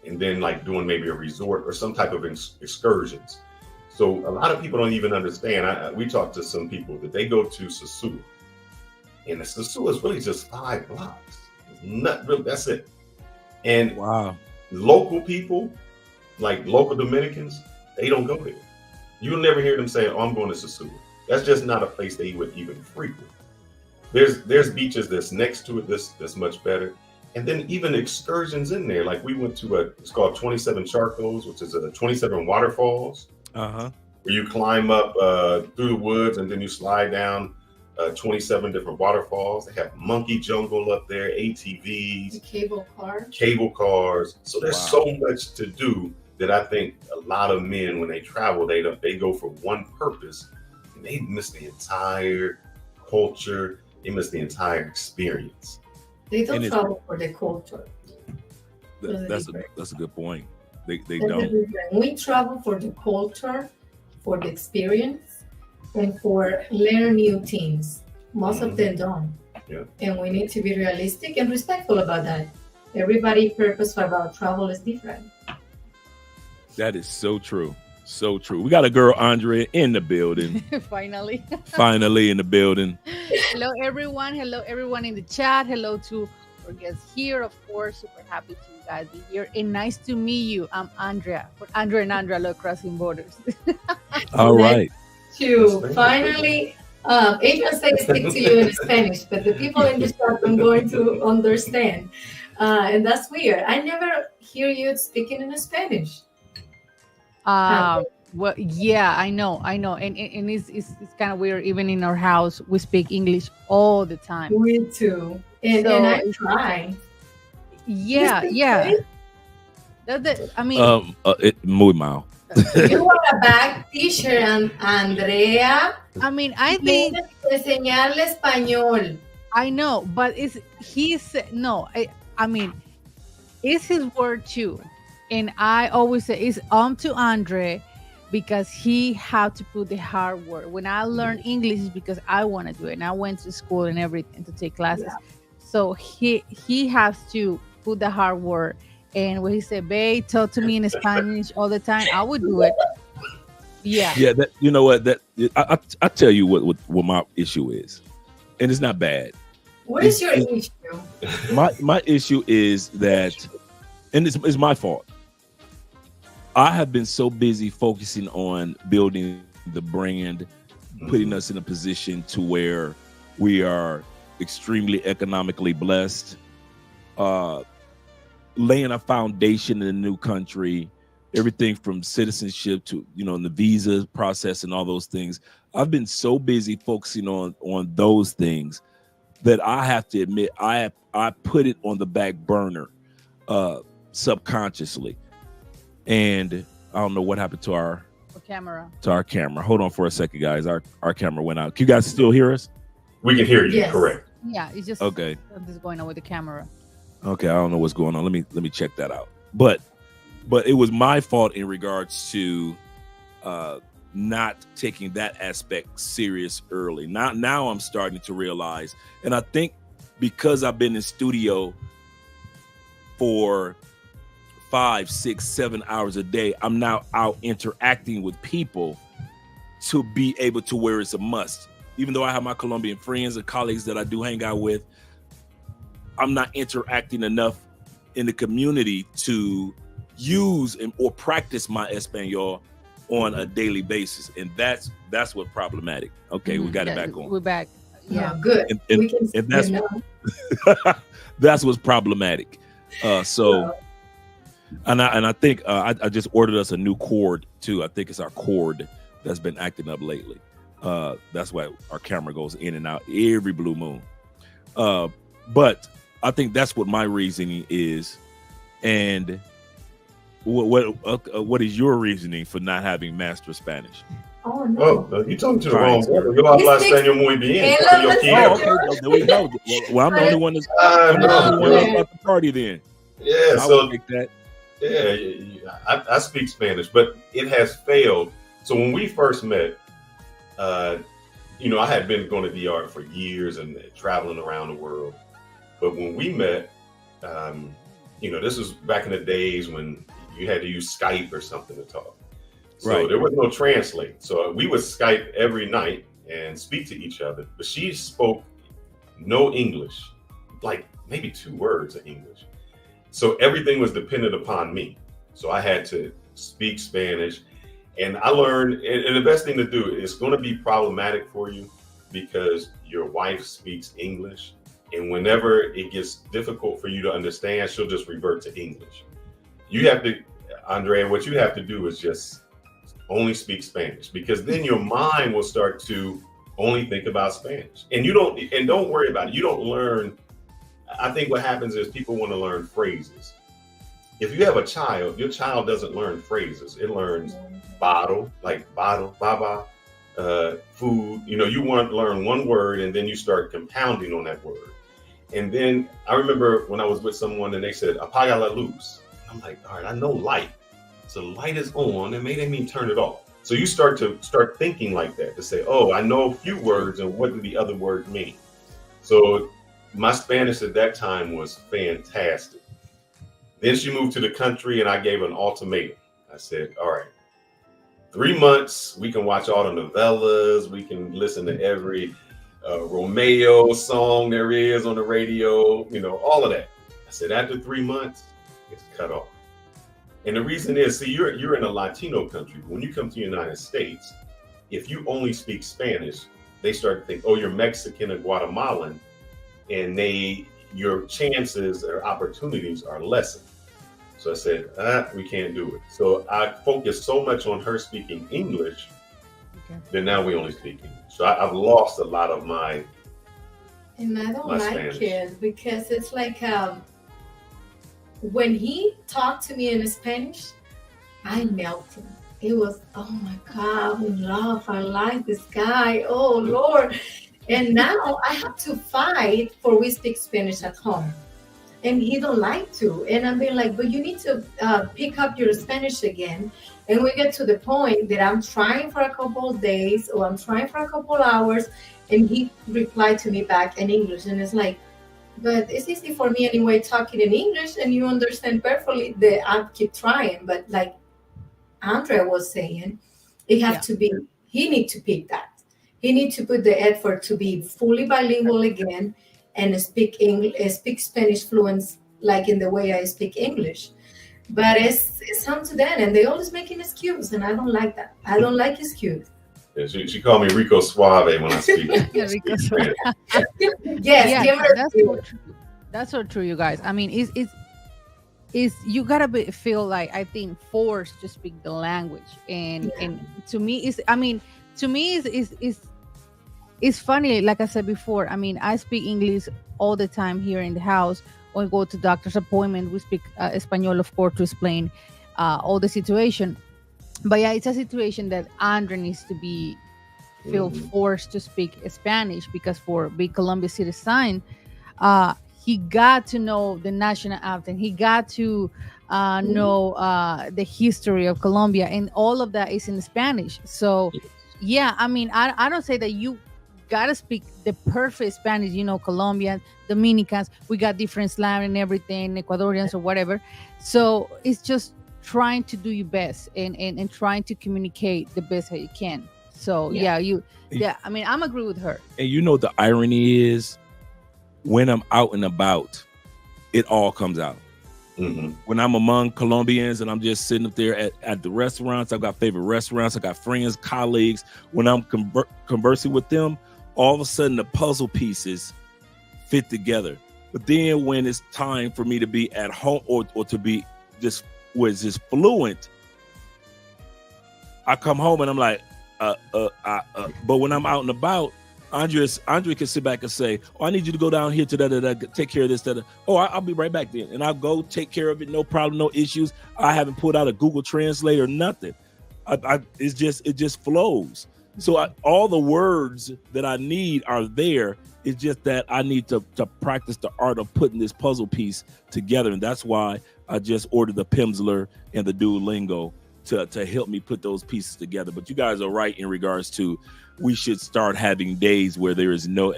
and then like doing maybe a resort or some type of excursions. So a lot of people don't even understand. We talked to some people that they go to Sosua, and the Sosua is really just 5 blocks. It's not really, that's it. And local people, like local Dominicans, they don't go there. You'll never hear them say, "Oh, I'm going to Sosua." That's just not a place they would even frequent. There's beaches that's next to it that's much better. And then even excursions in there. Like we went to it's called 27 Charcos, which is 27 waterfalls. Where you climb up through the woods and then you slide down 27 different waterfalls. They have monkey jungle up there, ATVs, cable cars. So there's so much to do that I think a lot of men, when they travel, they go for one purpose, and they miss the entire culture. They miss the entire experience. They don't travel for the culture. That's a good point. They don't. We travel for the culture, for the experience, and for learn new things. Most of them don't. Yeah. And we need to be realistic and respectful about that. Everybody's purpose about travel is different. That is so true. So true. We got a girl, Andrea, in the building. Finally. Finally in the building. Hello, everyone. Hello, everyone in the chat. Hello to our guests here. Of course, super happy to you guys be here. And nice to meet you. I'm Andrea. For Andrea and Andrea Love Crossing Borders. All right. Finally, Adrian said speak to you in Spanish, but the people in the chat are going to understand. And that's weird. I never hear you speaking in Spanish. Well, yeah, I know, and it's kind of weird. Even in our house, we speak English all the time. We too, and I try. Yeah. I mean, muy mal. You are a bad teacher, and Andrea I mean, I think enseñarle español. I know, but it's I mean, it's his word too, and I always say it's to Andre because he had to put the hard work. When I learned English, is because I want to do it, and I went to school and everything to take classes. Yeah. So he has to put the hard work. And when he said, "Babe, talk to me in Spanish all the time," I would do it. Yeah. Yeah. That, you know what? That I tell you what my issue is, and it's not bad. What is your issue? My issue is that, and it's my fault. I have been so busy focusing on building the brand, putting us in a position to where we are extremely economically blessed, laying a foundation in a new country, everything from citizenship to, in the visa process and all those things. I've been so busy focusing on those things that I have to admit I put it on the back burner subconsciously. And I don't know what happened to our camera. Hold on for a second, guys. Our camera went out. Can you guys still hear us? We can hear you. Yes. Correct. Yeah, it's just okay. Something's going on with the camera. Okay, I don't know what's going on. Let me check that out. But it was my fault in regards to not taking that aspect serious early. Now I'm starting to realize, and I think because I've been in studio for 5, 6, 7 hours a day, I'm now out interacting with people to be able to where it's a must. Even though I have my Colombian friends and colleagues that I do hang out with, I'm not interacting enough in the community to use or practice my Espanol on a daily basis, and that's what's problematic. Okay, we got it back on. We're back. Yeah, good. And that's that's what's problematic. And I think I just ordered us a new cord too. I think it's our cord that's been acting up lately. That's why our camera goes in and out every blue moon. But I think that's what my reasoning is. And what is your reasoning for not having master Spanish? Oh, no. Oh, you talking to the wrong one. Yo hablo español muy bien. Okay. There we go. Well, I'm the only one that's about the party then. Yeah, so take that. Yeah, I speak Spanish, but it has failed. So when we first met, I had been going to DR for years and traveling around the world. But when we met, this was back in the days when you had to use Skype or something to talk. So there was no translate. So we would Skype every night and speak to each other. But she spoke no English, like maybe 2 words of English. So everything was dependent upon me. So I had to speak Spanish. And I learned, and the best thing to do is going to be problematic for you because your wife speaks English. And whenever it gets difficult for you to understand, she'll just revert to English. You have to, Andrea, what you have to do is just only speak Spanish, because then your mind will start to only think about Spanish. And don't worry about it. You don't learn. I think what happens is people want to learn phrases. If you have a child, your child doesn't learn phrases. It learns bottle, like bottle, baba, food. You want to learn one word and then you start compounding on that word. And then I remember when I was with someone and they said, apaga la luz. I'm like, all right, I know light. So light is on, and maybe they mean turn it off. So you start thinking like that to say, oh, I know a few words and what do the other words mean? So my Spanish at that time was fantastic. Then she moved to the country and I gave an ultimatum. I said, all right, 3 months, we can watch all the novellas. We can listen to every Romeo song there is on the radio, all of that. I said, after 3 months, it's cut off. And the reason is, see, you're in a Latino country. When you come to the United States, if you only speak Spanish, they start to think, oh, you're Mexican or Guatemalan, and your chances or opportunities are lessened. So I said, we can't do it. So I focused so much on her speaking English, then now we only speak English. So I've lost a lot of my And I don't like Spanish. it because it's like when he talked to me in Spanish, I melt him. it was, oh my God, I'm in love. I like this guy. Oh Lord. And now I have to fight for we speak Spanish at home. And he don't like to. And I'm being like, but you need to pick up your Spanish again. And we get to the point that I'm trying for a couple of days or I'm trying for a couple of hours. And he replied to me back in English. And it's like, but it's easy for me anyway, talking in English, and you understand perfectly that I keep trying. But like Andrea was saying, it has to be, he need to pick that. He need to put the effort to be fully bilingual again and speak English, speak Spanish fluent, like in the way I speak English. But it's up to them, and they always make an excuse, and I don't like that. I don't like excuse. Yeah, she called me Rico Suave when I speak. Rico Suave. That's so true, you guys. I mean, it's you gotta feel like, I think, forced to speak the language, and to me it's funny. Like I said before, I mean, I speak English all the time here in the house. When we go to doctor's appointment, we speak Espanol, of course, to explain all the situation. But yeah, it's a situation that Andre needs to feel forced to speak Spanish, because for being Colombia citizen, he got to know the national anthem. He got to know the history of Colombia, and all of that is in Spanish. So yeah, I mean, I don't say that you gotta speak the perfect Spanish. You know, Colombians, Dominicans, we got different slang and everything, Ecuadorians or whatever. So it's just trying to do your best and trying to communicate the best that you can. So I mean, I'm agree with her. And you know, the irony is, when I'm out and about, it all comes out. Mm-hmm. When I'm among Colombians and I'm just sitting up there at the restaurants, I've got favorite restaurants, I got friends, colleagues. When I'm conversing with them, all of a sudden the puzzle pieces fit together. But then when it's time for me to be at home or to be just fluent, I come home and I'm like, but when I'm out and about, Andre can sit back and say, "Oh, I need you to go down here to that, take care of this, that." Oh, I'll be right back then, and I'll go take care of it. No problem, no issues. I haven't pulled out a Google Translate or nothing. It just flows. So all the words that I need are there. It's just that I need to practice the art of putting this puzzle piece together, and that's why I just ordered the Pimsleur and the Duolingo to help me put those pieces together. But you guys are right in regards to, we should start having days where there is no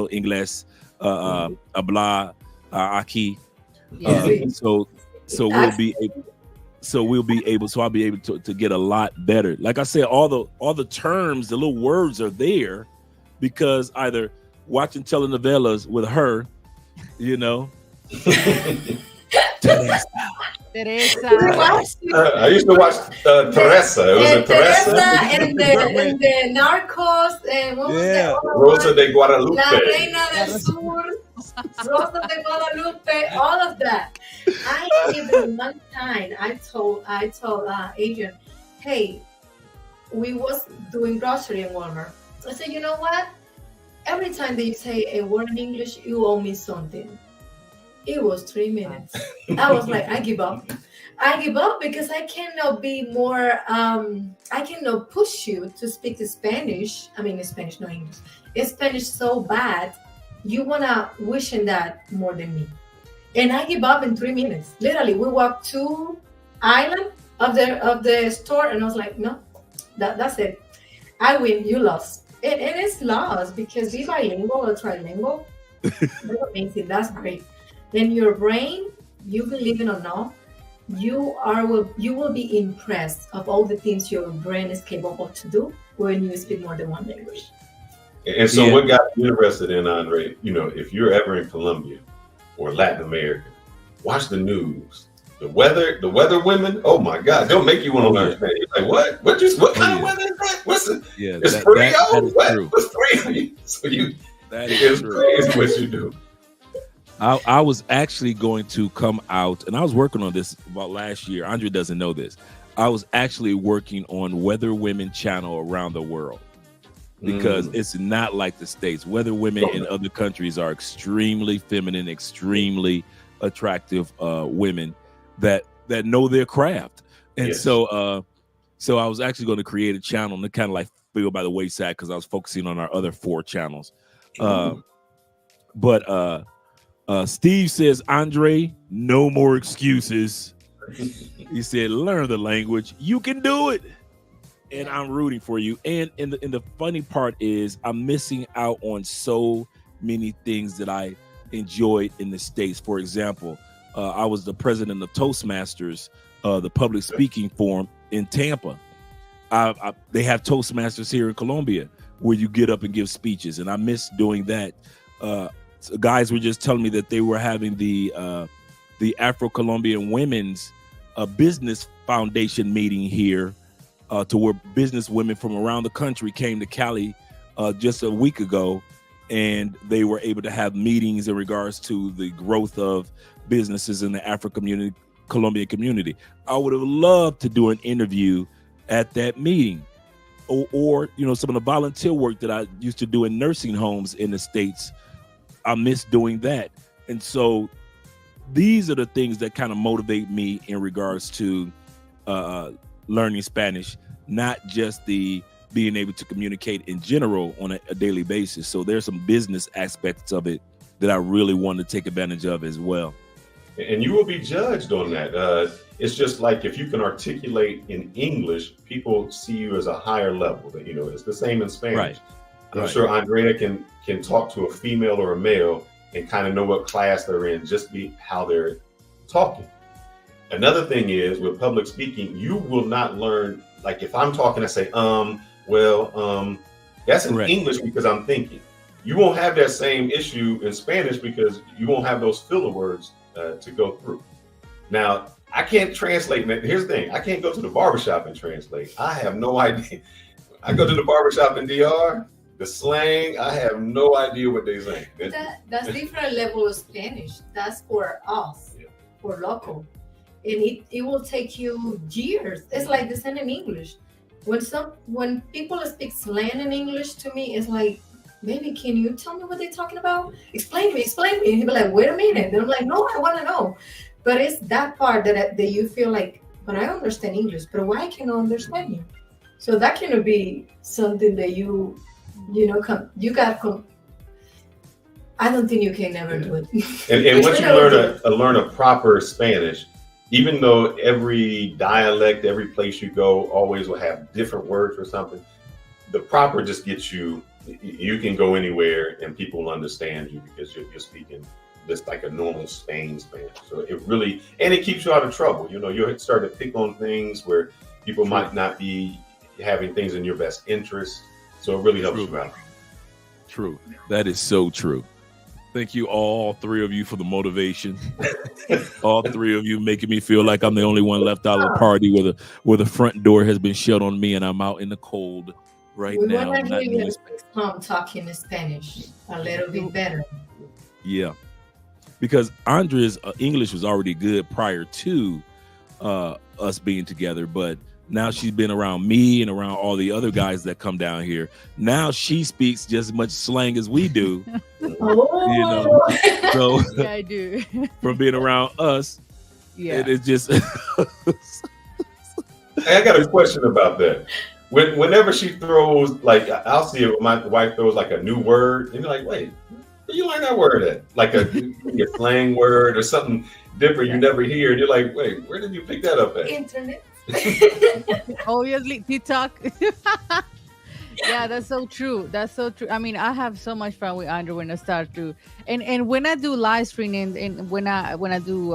English habla aquí. So I'll be able to get a lot better. Like I said, all the terms, the little words are there, because either watching telenovelas with her, you know. Teresa. I used to watch Teresa. It was a Teresa and the Narcos, and what was that? Rosa de Guadalupe. La Reina del Sur, Rosa de Guadalupe, all of that. I even one time I told Adrian, hey, we was doing grocery in Walmart. I said, you know what? Every time that you say a word in English, you owe me something. It was 3 minutes. I was like, I give up. I give up because I cannot be more, I cannot push you to speak Spanish. I mean, Spanish, no English. It's Spanish so bad. You want to wish in that more than me. And I give up in 3 minutes. Literally, we walked 2 islands of the store, and I was like, no, that's it. I win, you lost. And it's lost because be bilingual or trilingual. That's amazing. That's great. Then your brain, you believe it or not, you will be impressed of all the things your brain is capable to do when you speak more than one language. And so what got you interested in, Andre, you know, if you're ever in Colombia or Latin America, watch the news. The weather women, oh my God, they'll make you want to learn Spanish. Like, what kind of weather is that? It's Frio? What's Frio? So it's crazy what you do. I was actually going to come out, and I was working on this about last year. Andre doesn't know this. I was actually working on Weather Women channel around the world, because it's not like the States. Weather women in other countries are extremely feminine, extremely attractive women that know their craft. And so So I was actually going to create a channel and it kind of like fell by the wayside because I was focusing on our other 4 channels. But Steve says, Andre, no more excuses. He said, learn the language. You can do it. And I'm rooting for you. And the funny part is I'm missing out on so many things that I enjoyed in the States. For example, I was the president of Toastmasters, the public speaking forum in Tampa. They have Toastmasters here in Colombia where you get up and give speeches. And I miss doing that. So guys were just telling me that they were having the Afro-Colombian Women's Business Foundation meeting here to where business women from around the country came to Cali just a week ago, and they were able to have meetings in regards to the growth of businesses in the Afro-Colombian community. I would have loved to do an interview at that meeting, or some of the volunteer work that I used to do in nursing homes in the States. I miss doing that. And so these are the things that kind of motivate me in regards to learning Spanish, not just the being able to communicate in general on a daily basis. So there's some business aspects of it that I really want to take advantage of as well. And you will be judged on that. It's just like if you can articulate in English, people see you as a higher level. It's the same in Spanish. Right. I'm sure Andrea can talk to a female or a male and kind of know what class they're in, just how they're talking. Another thing is with public speaking, you will not learn, like if I'm talking, I say, that's in English because I'm thinking. You won't have that same issue in Spanish because you won't have those filler words to go through. Now, I can't translate. Here's the thing. I can't go to the barbershop and translate. I have no idea. I go to the barbershop in DR, the slang, I have no idea what they're saying. That's different level of Spanish. That's for us, for local. And it will take you years. It's like the same in English. When people speak slang in English to me, it's like, baby, can you tell me what they're talking about? Explain me. And he'll be like, wait a minute. They're like, no, I want to know. But it's that part that you feel like, but I understand English, but why can't I understand you? So that can be something that I don't think you can never do it. And once you learn a proper Spanish, even though every dialect, every place you go always will have different words for something, the proper just gets you can go anywhere and people will understand you because you're speaking just like a normal Spanish. So it keeps you out of trouble. You'll start to pick on things where people might not be having things in your best interest. So it really helps you out. True. That is so true. Thank you, all 3 of you, for the motivation. All 3 of you making me feel like I'm the only one left out of the party where the front door has been shut on me and I'm out in the cold right now. We want to hear you talking Spanish a little bit better. Yeah. Because Andrea's English was already good prior to us being together, but now she's been around me and around all the other guys that come down here. Now she speaks just as much slang as we do. So yeah, I do. From being around us, it's just. Hey, I got a question about that. Whenever she throws, like, I'll see it when my wife throws like a new word, and you're like, wait, where you learn that word at? Like a slang word or something different you never hear, and you're like, wait, where did you pick that up at? Internet. Obviously, TikTok. Yeah, that's so true. I mean, I have so much fun with Andrew when I start to, and when I do live streaming and when I do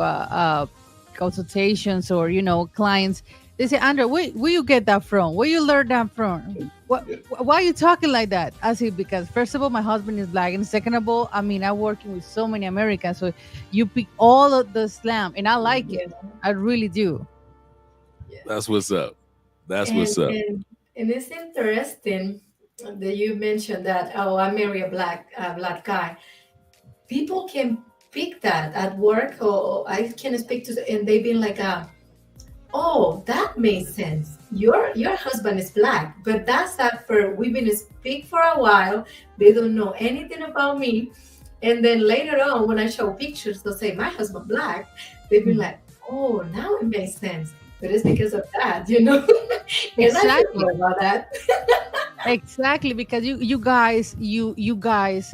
consultations or clients, they say, Andrew, where you get that from? Where you learn that from? Why are you talking like that? I say, because first of all, my husband is black, and second of all, I mean, I'm working with so many Americans, so you pick all of the slang, and I like it. I really do. That's what's up. What's up. And it's interesting that you mentioned that, I marry a black guy. People can pick that at work, or I can speak to, and they've been like, oh, that makes sense. Your husband is black, but that's not for, we've been speak for a while. They don't know anything about me. And then later on, when I show pictures, they'll say, my husband black. They've been like, oh, now it makes sense. But it's because of that, you know. And Exactly. I feel about that. Exactly, because you guys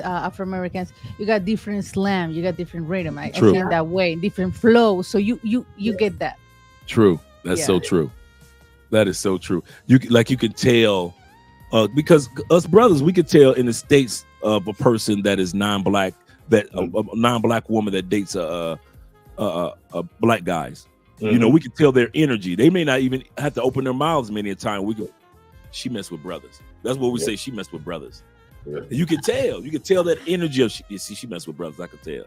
Afro Americans, you got different slam, you got different rhythm. I True. think that way, different flow. So you get that. True. That's so true. That is so true. You could tell, because us brothers, we could tell in the States of a person that is non-black, that a non-black woman that dates a black guys. You know, we can tell their energy. They may not even have to open their mouths many a time. We go, she messed with brothers. That's what we say. She messed with brothers. Yeah. You can tell. You can tell that energy of she messed with brothers. I could tell.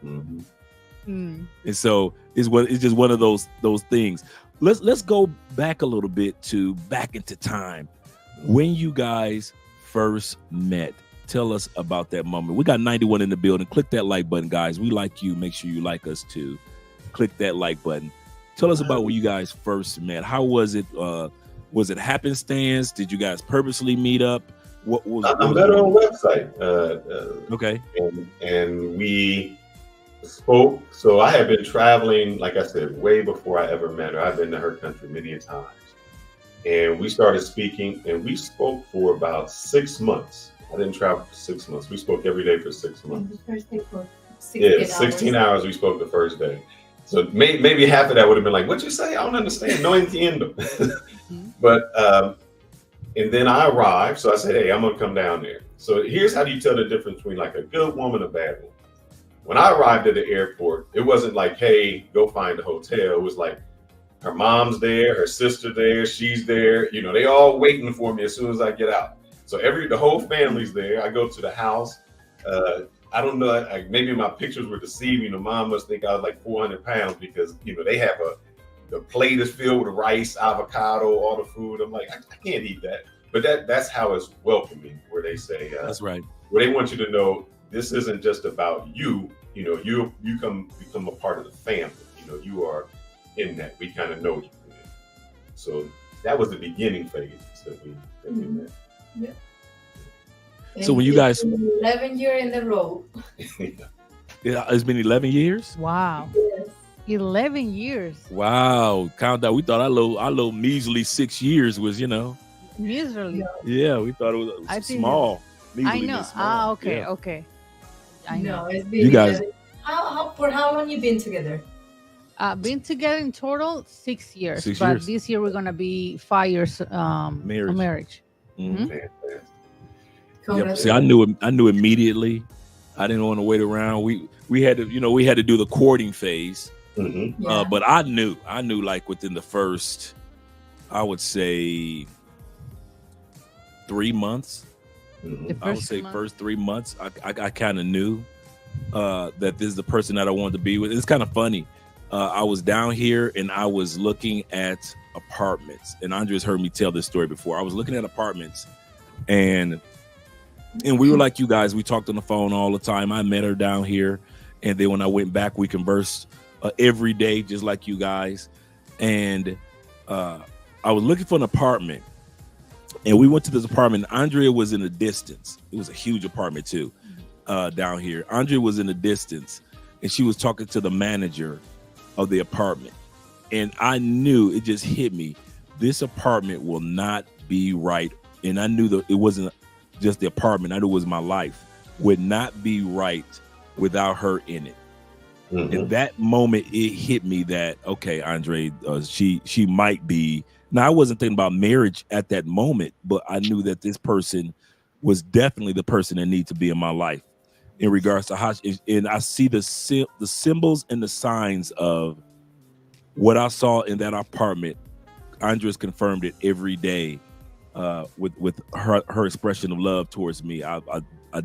And so it's just one of those things. Let's go back a little bit to back into time when you guys first met. Tell us about that moment. We got 91 in the building. Click that like button, guys. We like you. Make sure you like us too. Click that like button. Tell us about when you guys first met. How was it? Was it happenstance? Did you guys purposely meet up? What was? I met her on a website. Okay. And we spoke. So I had been traveling, like I said, way before I ever met her. I've been to her country many a times. And we started speaking, and we spoke for about 6 months. I didn't travel for 6 months. We spoke every day for 6 months. The first day for 16 hours we spoke the first day. So maybe half of that would have been like, "What'd you say? I don't understand. No entiendo." But and then I arrived, so I said, "Hey, I'm gonna come down there." So here's how you tell the difference between like a good woman and a bad woman. When I arrived at the airport, it wasn't like, "Hey, go find a hotel." It was like, her mom's there, her sister there, she's there. You know, they all waiting for me as soon as I get out. So the whole family's there. I go to the house. I don't know, maybe my pictures were deceiving. The mom must think I was like 400 pounds because, you know, they have the plate is filled with rice, avocado, all the food. I'm like, I can't eat that. But that's how it's welcoming, where they say, that's right. Where they want you to know this isn't just about you. You know, you become a part of the family. You know, you are in that. We kind of know you. So that was the beginning phase that we met. Yeah. So when you guys 11 years in the row. Yeah, it's been 11 years. Wow. Yes. 11 years. Wow. Count that. We thought our little measly 6 years was, you know. Miserably. Yeah, we thought it was small. I know. Small. Okay, yeah. okay. I know. No, it's been You guys. For how long you been together? Been together in total 6 years. 6 but years. this year we're gonna be 5 years marriage. Mm-hmm. Yep. See, I knew immediately. I didn't want to wait around. We had to do the courting phase. Mm-hmm. Yeah. But I knew like within the first, I would say 3 months. Mm-hmm. I would say first 3 months, I kind of knew that this is the person that I wanted to be with. It's kind of funny. I was down here and I was looking at apartments, and Andrea's heard me tell this story before. I was looking at apartments, and we were like you guys. We talked on the phone all the time. I met her down here, and then when I went back, we conversed every day, just like you guys. And I was looking for an apartment, and we went to this apartment. Andrea was in the distance. It was a huge apartment too, down here. Andrea was in the distance, and she was talking to the manager of the apartment. And I knew, it just hit me, this apartment will not be right. And I knew that it wasn't just the apartment. I knew it was my life. Would not be right without her in it. Mm-hmm. In that moment, it hit me that, okay, Andre, she might be. Now, I wasn't thinking about marriage at that moment, but I knew that this person was definitely the person that needed to be in my life in regards to how, and I see the symbols and the signs of what I saw in that apartment. Andres confirmed it every day with her expression of love towards me. I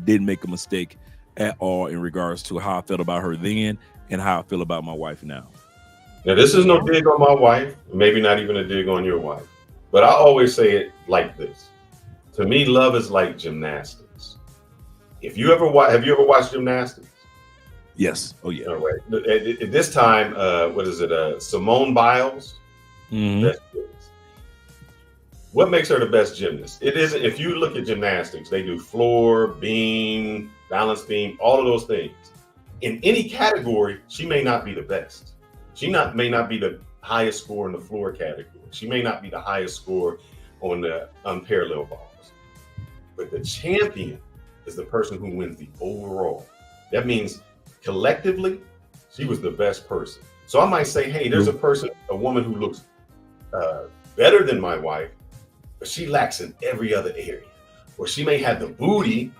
didn't make a mistake at all in regards to how I felt about her then and how I feel about my wife now. Now, this is no dig on my wife, maybe not even a dig on your wife, but I always say it like this. To me, love is like gymnastics. Have you ever watched gymnastics? Yes. Oh, yeah. All right. At this time, what is it? Simone Biles. Mm-hmm. What makes her the best gymnast? It isn't. If you look at gymnastics, they do floor, beam, balance beam, all of those things. In any category, she may not be the best. She may not be the highest score in the floor category. She may not be the highest score on the unparalleled balls, but the champion is the person who wins the overall. That means collectively, she was the best person. So I might say, hey, there's a woman who looks better than my wife, but she lacks in every other area. Or she may have the booty,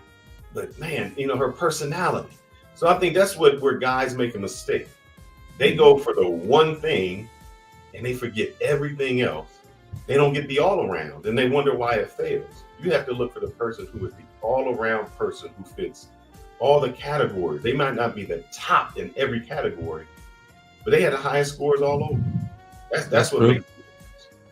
but man, her personality. So I think that's where guys make a mistake. They go for the one thing and they forget everything else. They don't get the all around and they wonder why it fails. You have to look for the person who is the all around person who fits all the categories. They might not be the top in every category, but they had the highest scores all over. That's what makes it.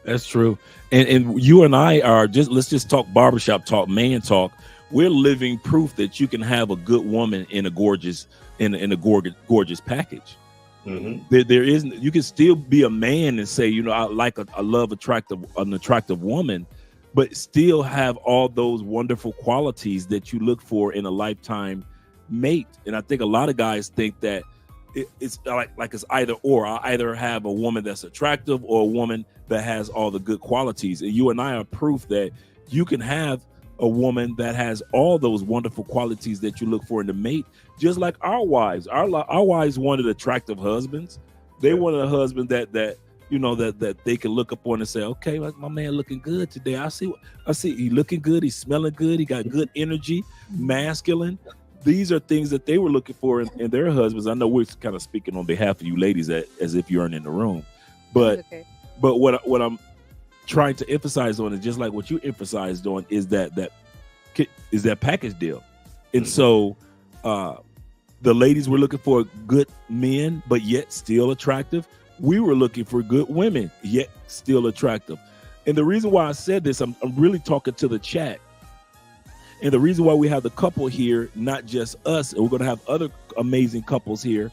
That's true. And you and I are let's just talk barbershop talk, man talk. We're living proof that you can have a good woman in a gorgeous package. Mm-hmm. There isn't. You can still be a man and say, I love an attractive woman, but still have all those wonderful qualities that you look for in a lifetime mate. And I think a lot of guys think that it's like it's either or. I either have a woman that's attractive or a woman that has all the good qualities. And you and I are proof that you can have a woman that has all those wonderful qualities that you look for in the mate, just like our wives. Our wives wanted attractive husbands. They wanted a husband that they can look up on and say, okay, my man looking good today. I see he looking good. He's smelling good. He got good energy, masculine. These are things that they were looking for in their husbands. I know we're kind of speaking on behalf of you ladies as if you aren't in the room, but what I'm trying to emphasize on is just like what you emphasized on is that package deal. And so the ladies were looking for good men, but yet still attractive. We were looking for good women, yet still attractive. And the reason why I said this, I'm really talking to the chat. And the reason why we have the couple here, not just us, and we're going to have other amazing couples here,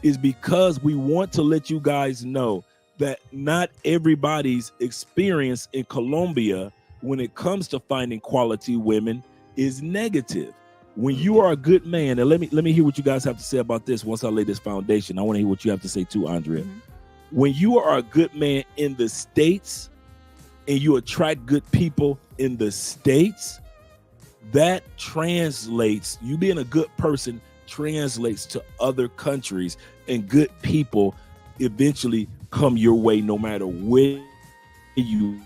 is because we want to let you guys know that not everybody's experience in Colombia when it comes to finding quality women is negative. When you are a good man, and let me hear what you guys have to say about this once I lay this foundation. I want to hear what you have to say too, Andrea. Mm-hmm. When you are a good man in the States and you attract good people in the States, that translates, you being a good person translates to other countries, and good people eventually come your way no matter where you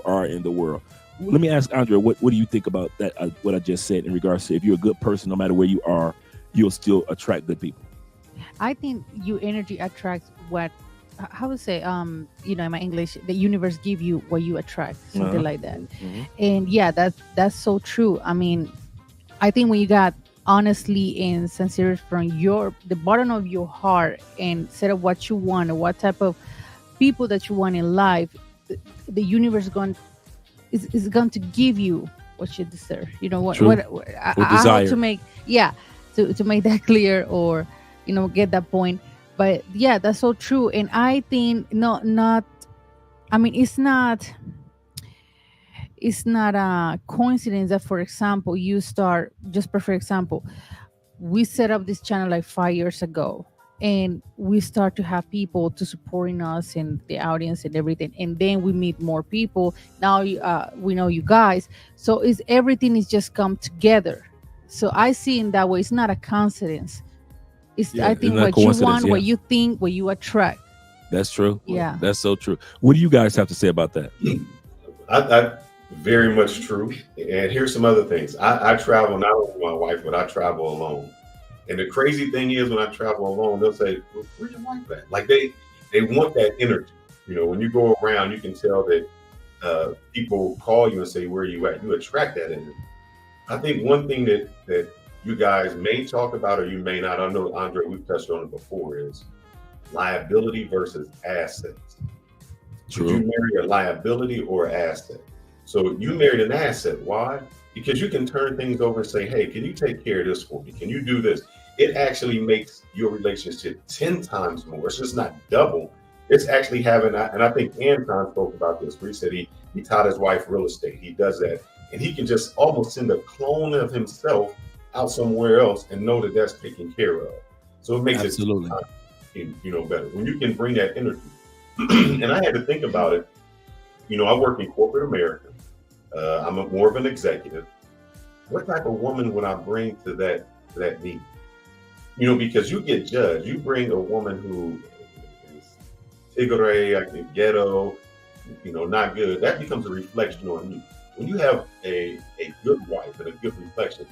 are in the world. Let me ask Andrea, what do you think about that? What I just said in regards to if you're a good person, no matter where you are, you'll still attract good people. I think your energy attracts what, how would say, in my English, the universe give you what you attract, something like that. Mm-hmm. And yeah, that's so true. I mean, I think when you got honestly and sincere from the bottom of your heart and set up what you want or what type of people that you want in life, the universe is going to give you what you deserve. You know what I have to make to make that clear, or get that point. But yeah, that's so true. And I think it's not a coincidence that, for example, you start, just for example, we set up this channel like 5 years ago, and we start to have people to supporting us and the audience and everything. And then we meet more people. Now we know you guys. So everything is just come together. So I see in that way, it's not a coincidence. I think what you want, what you think, what you attract. That's true. Yeah. That's so true. What do you guys have to say about that? I very much true. And here's some other things. I travel not only with my wife, but I travel alone. And the crazy thing is, when I travel alone, they'll say, well, where's your wife at? Like they want that energy. When you go around, you can tell that people call you and say, where are you at? You attract that energy. I think one thing that you guys may talk about, or you may not, I know, Andre, we've touched on it before, is liability versus assets. True. Should you marry a liability or asset? So you married an asset. Why? Because you can turn things over and say, hey, can you take care of this for me? Can you do this? It actually makes your relationship 10 times more. It's just not double. It's actually having, and I think Anton spoke about this, where he said he taught his wife real estate. He does that. And he can just almost send a clone of himself out somewhere else and know that that's taken care of. So it makes it better when you can bring that energy. And I had to think about it. You know, I work in corporate America. I'm more of an executive. What type of woman would I bring to that meeting? You know, because you get judged. You bring a woman who is tigre, ghetto, you know, not good. That becomes a reflection on you. When you have a good wife and a good reflection,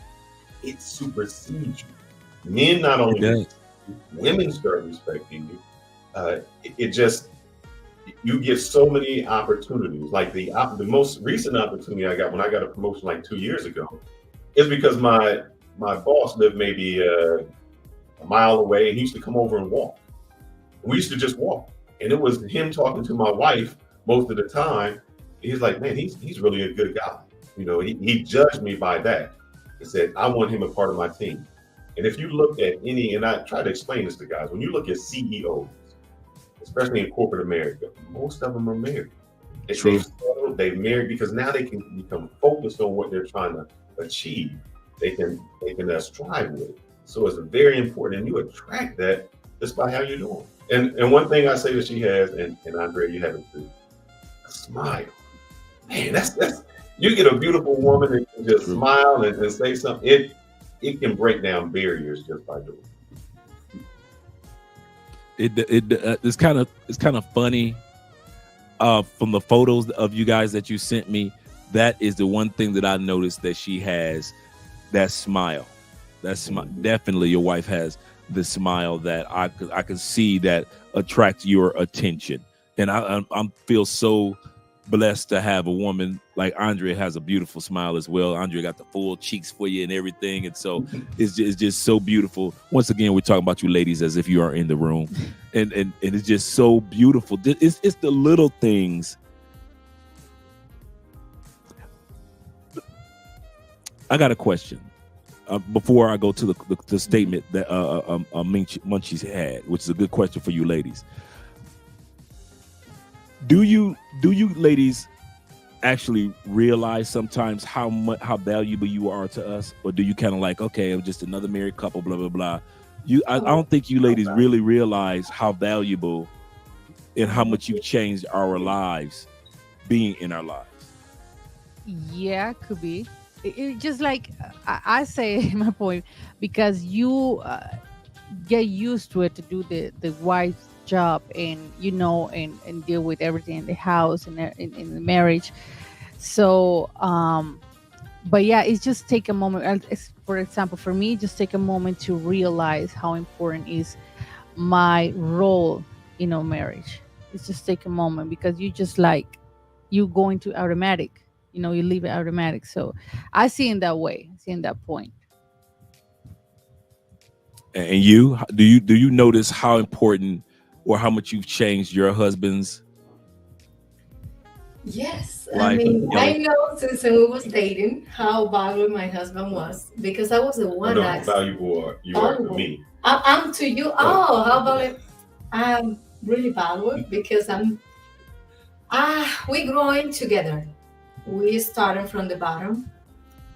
it supersedes you. Men not only, women start respecting you. It just, you get so many opportunities. Like the most recent opportunity I got when I got a promotion like 2 years ago is because my boss lived maybe a mile away, and he used to come over and walk. We used to just walk, and it was him talking to my wife most of the time. He's like, man, he's really a good guy. You know, he judged me by that. He said, I want him a part of my team. And if you look at and I try to explain this to guys, when you look at CEOs, especially in corporate America, most of them are married. They've married because now they can become focused on what they're trying to achieve. They can strive with it. So it's very important, and you attract that just by how you're doing. And one thing I say that she has, and Andrea, you have it too, a smile. Man, that's you get a beautiful woman and can just smile and say something. It can break down barriers just by doing it. It's kind of funny. From the photos of you guys that you sent me, that is the one thing that I noticed that she has, that smile. Definitely your wife has the smile that I could see that attracts your attention. And I feel so blessed to have a woman like Andrea has a beautiful smile as well. Andrea got the full cheeks for you and everything. And so it's just so beautiful. Once again, we're talking about you ladies as if you are in the room. And it's just so beautiful. It's the little things. I got a question before I go to the statement that Munchie's had, which is a good question for you ladies. Do you ladies actually realize sometimes how valuable you are to us, or do you kind of like, okay, I'm just another married couple, blah blah blah? I don't think you ladies really realize how valuable and how much you've changed our lives, being in our lives. Yeah, could be. It just like I say my point, because you get used to it to do the wife's job, and you know, and deal with everything in the house and in the marriage. So but yeah, it's just take a moment. For example, for me, just take a moment to realize how important is my role in a marriage. It's just take a moment, because you just like, you go into automatic, you know, you leave it automatic. So I see in that way, see in that point. And you, do you notice how important or how much you've changed your husband's? Yes, life? I mean, I know since we was dating how valuable my husband was, because I was the one that valuable you are to me. I'm to you. Oh, how valuable! I'm really valuable because we growing together. We started from the bottom,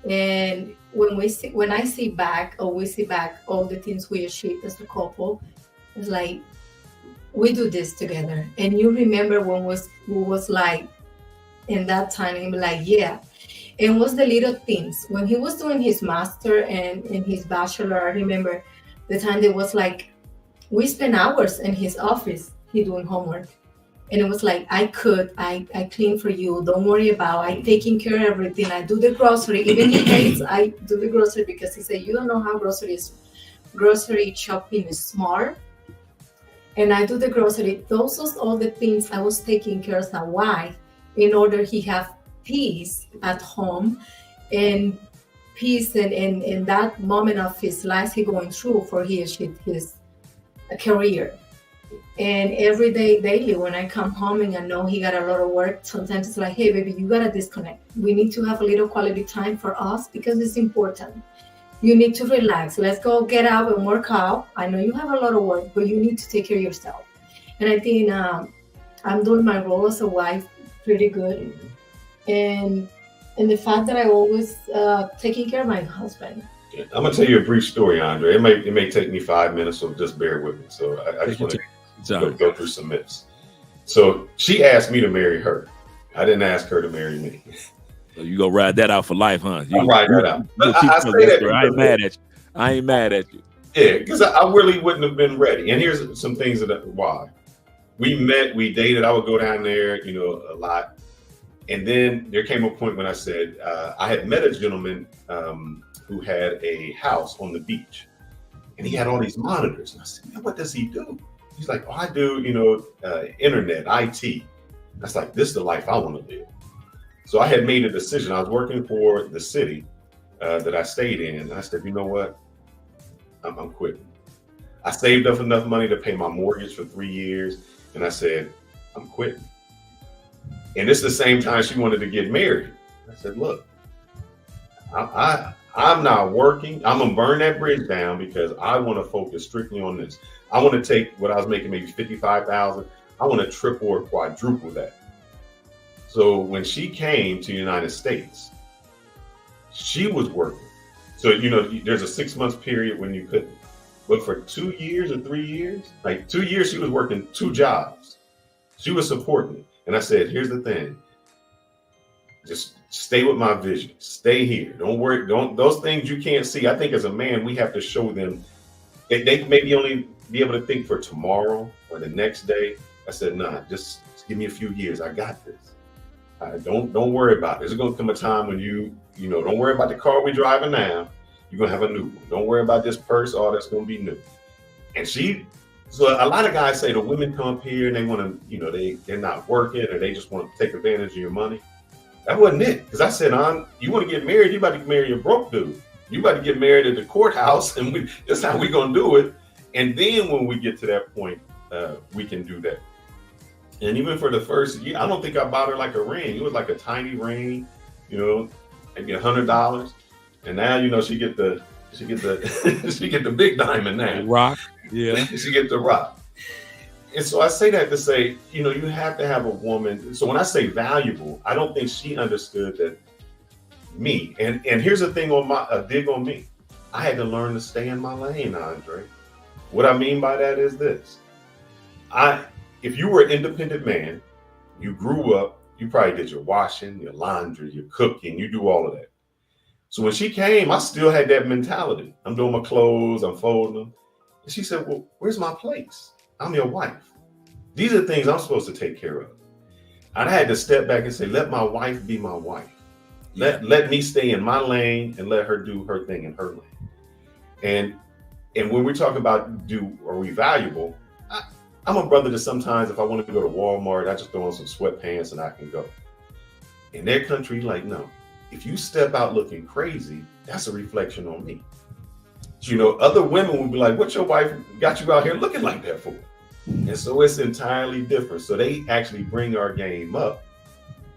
and when I see back, or we see back all the things we achieved as a couple, it's like we do this together. And you remember when we was like in that time, and be like, yeah. And was the little things when he was doing his master and his bachelor. I remember the time there was like we spent hours in his office, he doing homework. And it was like, I clean for you. Don't worry about, I taking care of everything. I do the grocery. Even he hates, I do the grocery, because he said, you don't know how grocery shopping is smart. And I do the grocery. Those are all the things I was taking care of a wife, in order he have peace at home, and peace in that moment of his life he going through for he achieved his career. And every day, daily, when I come home and I know he got a lot of work, sometimes it's like, hey, baby, you got to disconnect. We need to have a little quality time for us, because it's important. You need to relax. Let's go get out and work out. I know you have a lot of work, but you need to take care of yourself. And I think I'm doing my role as a wife pretty good. And the fact that I always taking care of my husband. I'm going to tell you a brief story, Andre. It may take me 5 minutes, so just bear with me. So I just want to go through some myths. So she asked me to marry her. I didn't ask her to marry me. So you go ride that out for life, huh? I'm riding that out. But I say that I ain't mad at you. I ain't mad at you. Yeah, because I really wouldn't have been ready. And here's some things why. We met, we dated. I would go down there, a lot. And then there came a point when I said, I had met a gentleman who had a house on the beach. And he had all these monitors. And I said, man, what does he do? He's like, oh, I do, internet, IT. That's like, this is the life I want to live. So I had made a decision. I was working for the city that I stayed in. And I said, you know what? I'm quitting. I saved up enough money to pay my mortgage for 3 years. And I said, I'm quitting. And it's the same time she wanted to get married. I said, look, I'm not working. I'm going to burn that bridge down because I want to focus strictly on this. I want to take what I was making, maybe $55,000. I want to triple or quadruple that. So when she came to the United States, she was working. So, there's a 6 month period when you couldn't. But for 2 years or 3 years, like 2 years, she was working 2 jobs. She was supporting me. And I said, here's the thing. Just stay with my vision. Stay here. Don't worry. Those things you can't see. I think as a man, we have to show them. They maybe only be able to think for tomorrow or the next day. I said, nah, just give me a few years. I got this. Don't worry about it. There's going to come a time when don't worry about the car we're driving now. You're going to have a new one. Don't worry about this purse. All that's going to be new. And so a lot of guys say the women come up here and they want to, they're not working or they just want to take advantage of your money. That wasn't it. Because I said, you want to get married, you about to marry a broke dude. You about to get married at the courthouse and that's how we're going to do it. And then when we get to that point, we can do that. And even for the first year, I don't think I bought her like a ring. It was like a tiny ring, maybe $100. And now, she get the she get the big diamond now. Rock. Yeah. She get the rock. And so I say that to say, you have to have a woman. So when I say valuable, I don't think she understood that me. And here's the thing on a dig on me. I had to learn to stay in my lane, Andre. What I mean by that is this. If you were an independent man, you grew up, you probably did your washing, your laundry, your cooking, you do all of that. So when she came, I still had that mentality. I'm doing my clothes, I'm folding them. And she said, well, where's my place? I'm your wife. These are things I'm supposed to take care of. I had to step back and say, let my wife be my wife. Let me stay in my lane and let her do her thing in her lane. And when we talk about are we valuable, I'm a brother that sometimes if I want to go to Walmart, I just throw on some sweatpants and I can go. In their country, like, no. If you step out looking crazy, that's a reflection on me. Other women will be like, what's your wife got you out here looking like that for? And so it's entirely different. So they actually bring our game up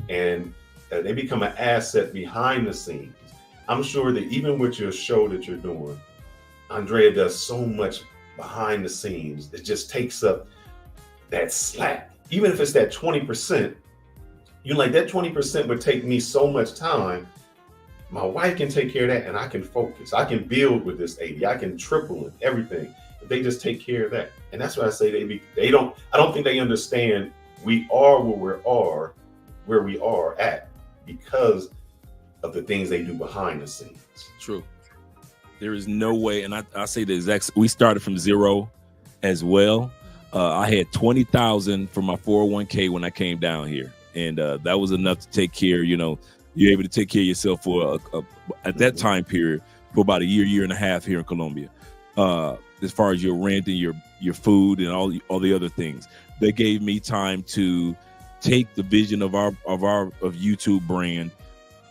and they become an asset behind the scenes. I'm sure that even with your show that you're doing, Andrea does so much behind the scenes. It just takes up that slack. Even if it's that 20%, that 20% would take me so much time. My wife can take care of that and I can focus. I can build with this 80. I can triple it, everything. If they just take care of that. And that's why I say I don't think they understand we are where we are at because of the things they do behind the scenes. True. There is no way, and I say the exact. We started from zero, as well. I had $20,000 for my 401k when I came down here, and that was enough to take care. You're able to take care of yourself for at that time period for about a year and a half here in Colombia. As far as your rent and your food and all the other things, they gave me time to take the vision of YouTube brand,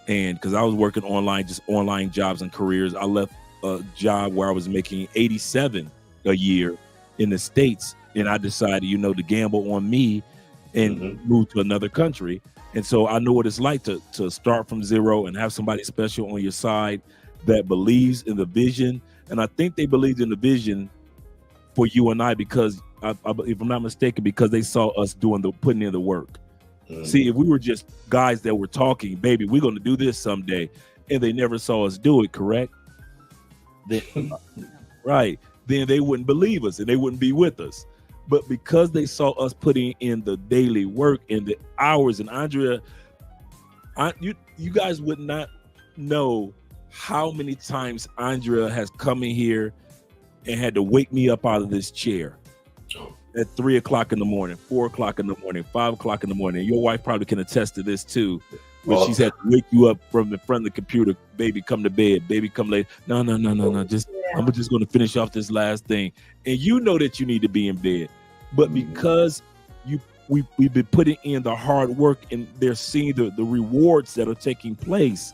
and because I was working online, just online jobs and careers, I left a job where I was making $87 a year in the States, and I decided, to gamble on me and move to another country. And so I know what it's like to start from zero and have somebody special on your side that believes in the vision. And I think they believed in the vision for you and I because, if I'm not mistaken, because they saw us putting in the work. See, if we were just guys that were talking, baby, we're going to do this someday, and they never saw us do it, correct? Right. Then they wouldn't believe us and they wouldn't be with us. But because they saw us putting in the daily work and the hours, and Andrea, you guys would not know how many times Andrea has come in here and had to wake me up out of this chair at 3 o'clock in the morning, 4 o'clock in the morning, 5 o'clock in the morning. Your wife probably can attest to this too. When she's had to wake you up from the front of the computer, baby, come to bed, baby, come late. No. I'm just going to finish off this last thing. And you know that you need to be in bed. But because we've been putting in the hard work and they're seeing the rewards that are taking place,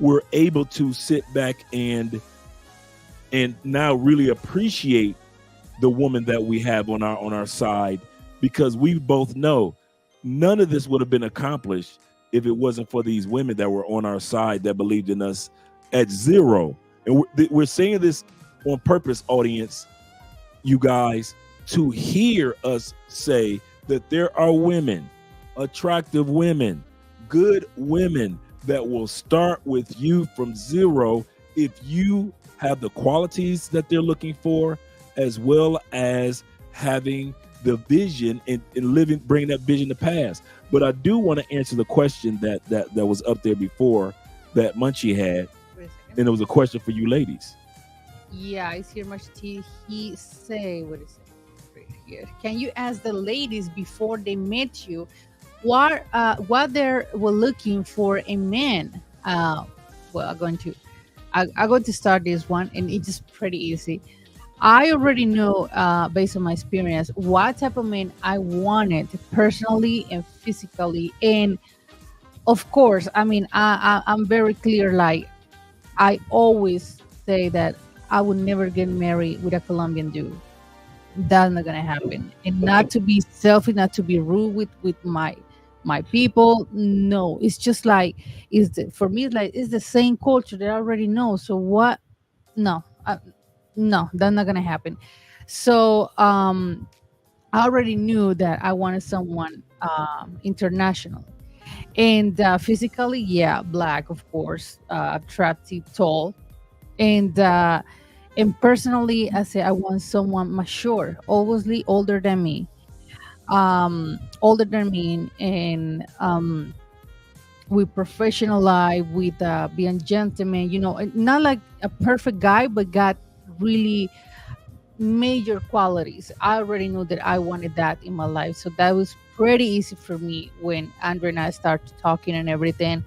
we're able to sit back and now really appreciate the woman that we have on our side, because we both know none of this would have been accomplished if it wasn't for these women that were on our side that believed in us at zero. And we're saying this on purpose, audience, you guys, to hear us say that there are women, attractive women, good women that will start with you from zero if you have the qualities that they're looking for, as well as having the vision and living, bringing that vision to pass. But I do want to answer the question that was up there before that Munchie had, and it was a question for you ladies. Yeah, I see much he say, what is it right here? Can you ask the ladies before they met you what they were looking for in men? Well, I'm going to start this one, and it's just pretty easy. I already know, based on my experience, what type of man I wanted personally and physically. And of course, I mean, I'm very clear. Like, I always say that I would never get married with a Colombian dude. That's not gonna happen. And not to be selfish, not to be rude with my people. No, it's just like for me. It's like it's the same culture that I already know. So what? No. No, that's not gonna happen. So I already knew that I wanted someone international, and physically, yeah, black, of course, attractive, tall, and personally, I say I want someone mature, obviously older than me, and with professional life, with being gentleman, not like a perfect guy, but got really major qualities. I already knew that I wanted that in my life, so that was pretty easy for me when Andrea and I started talking and everything,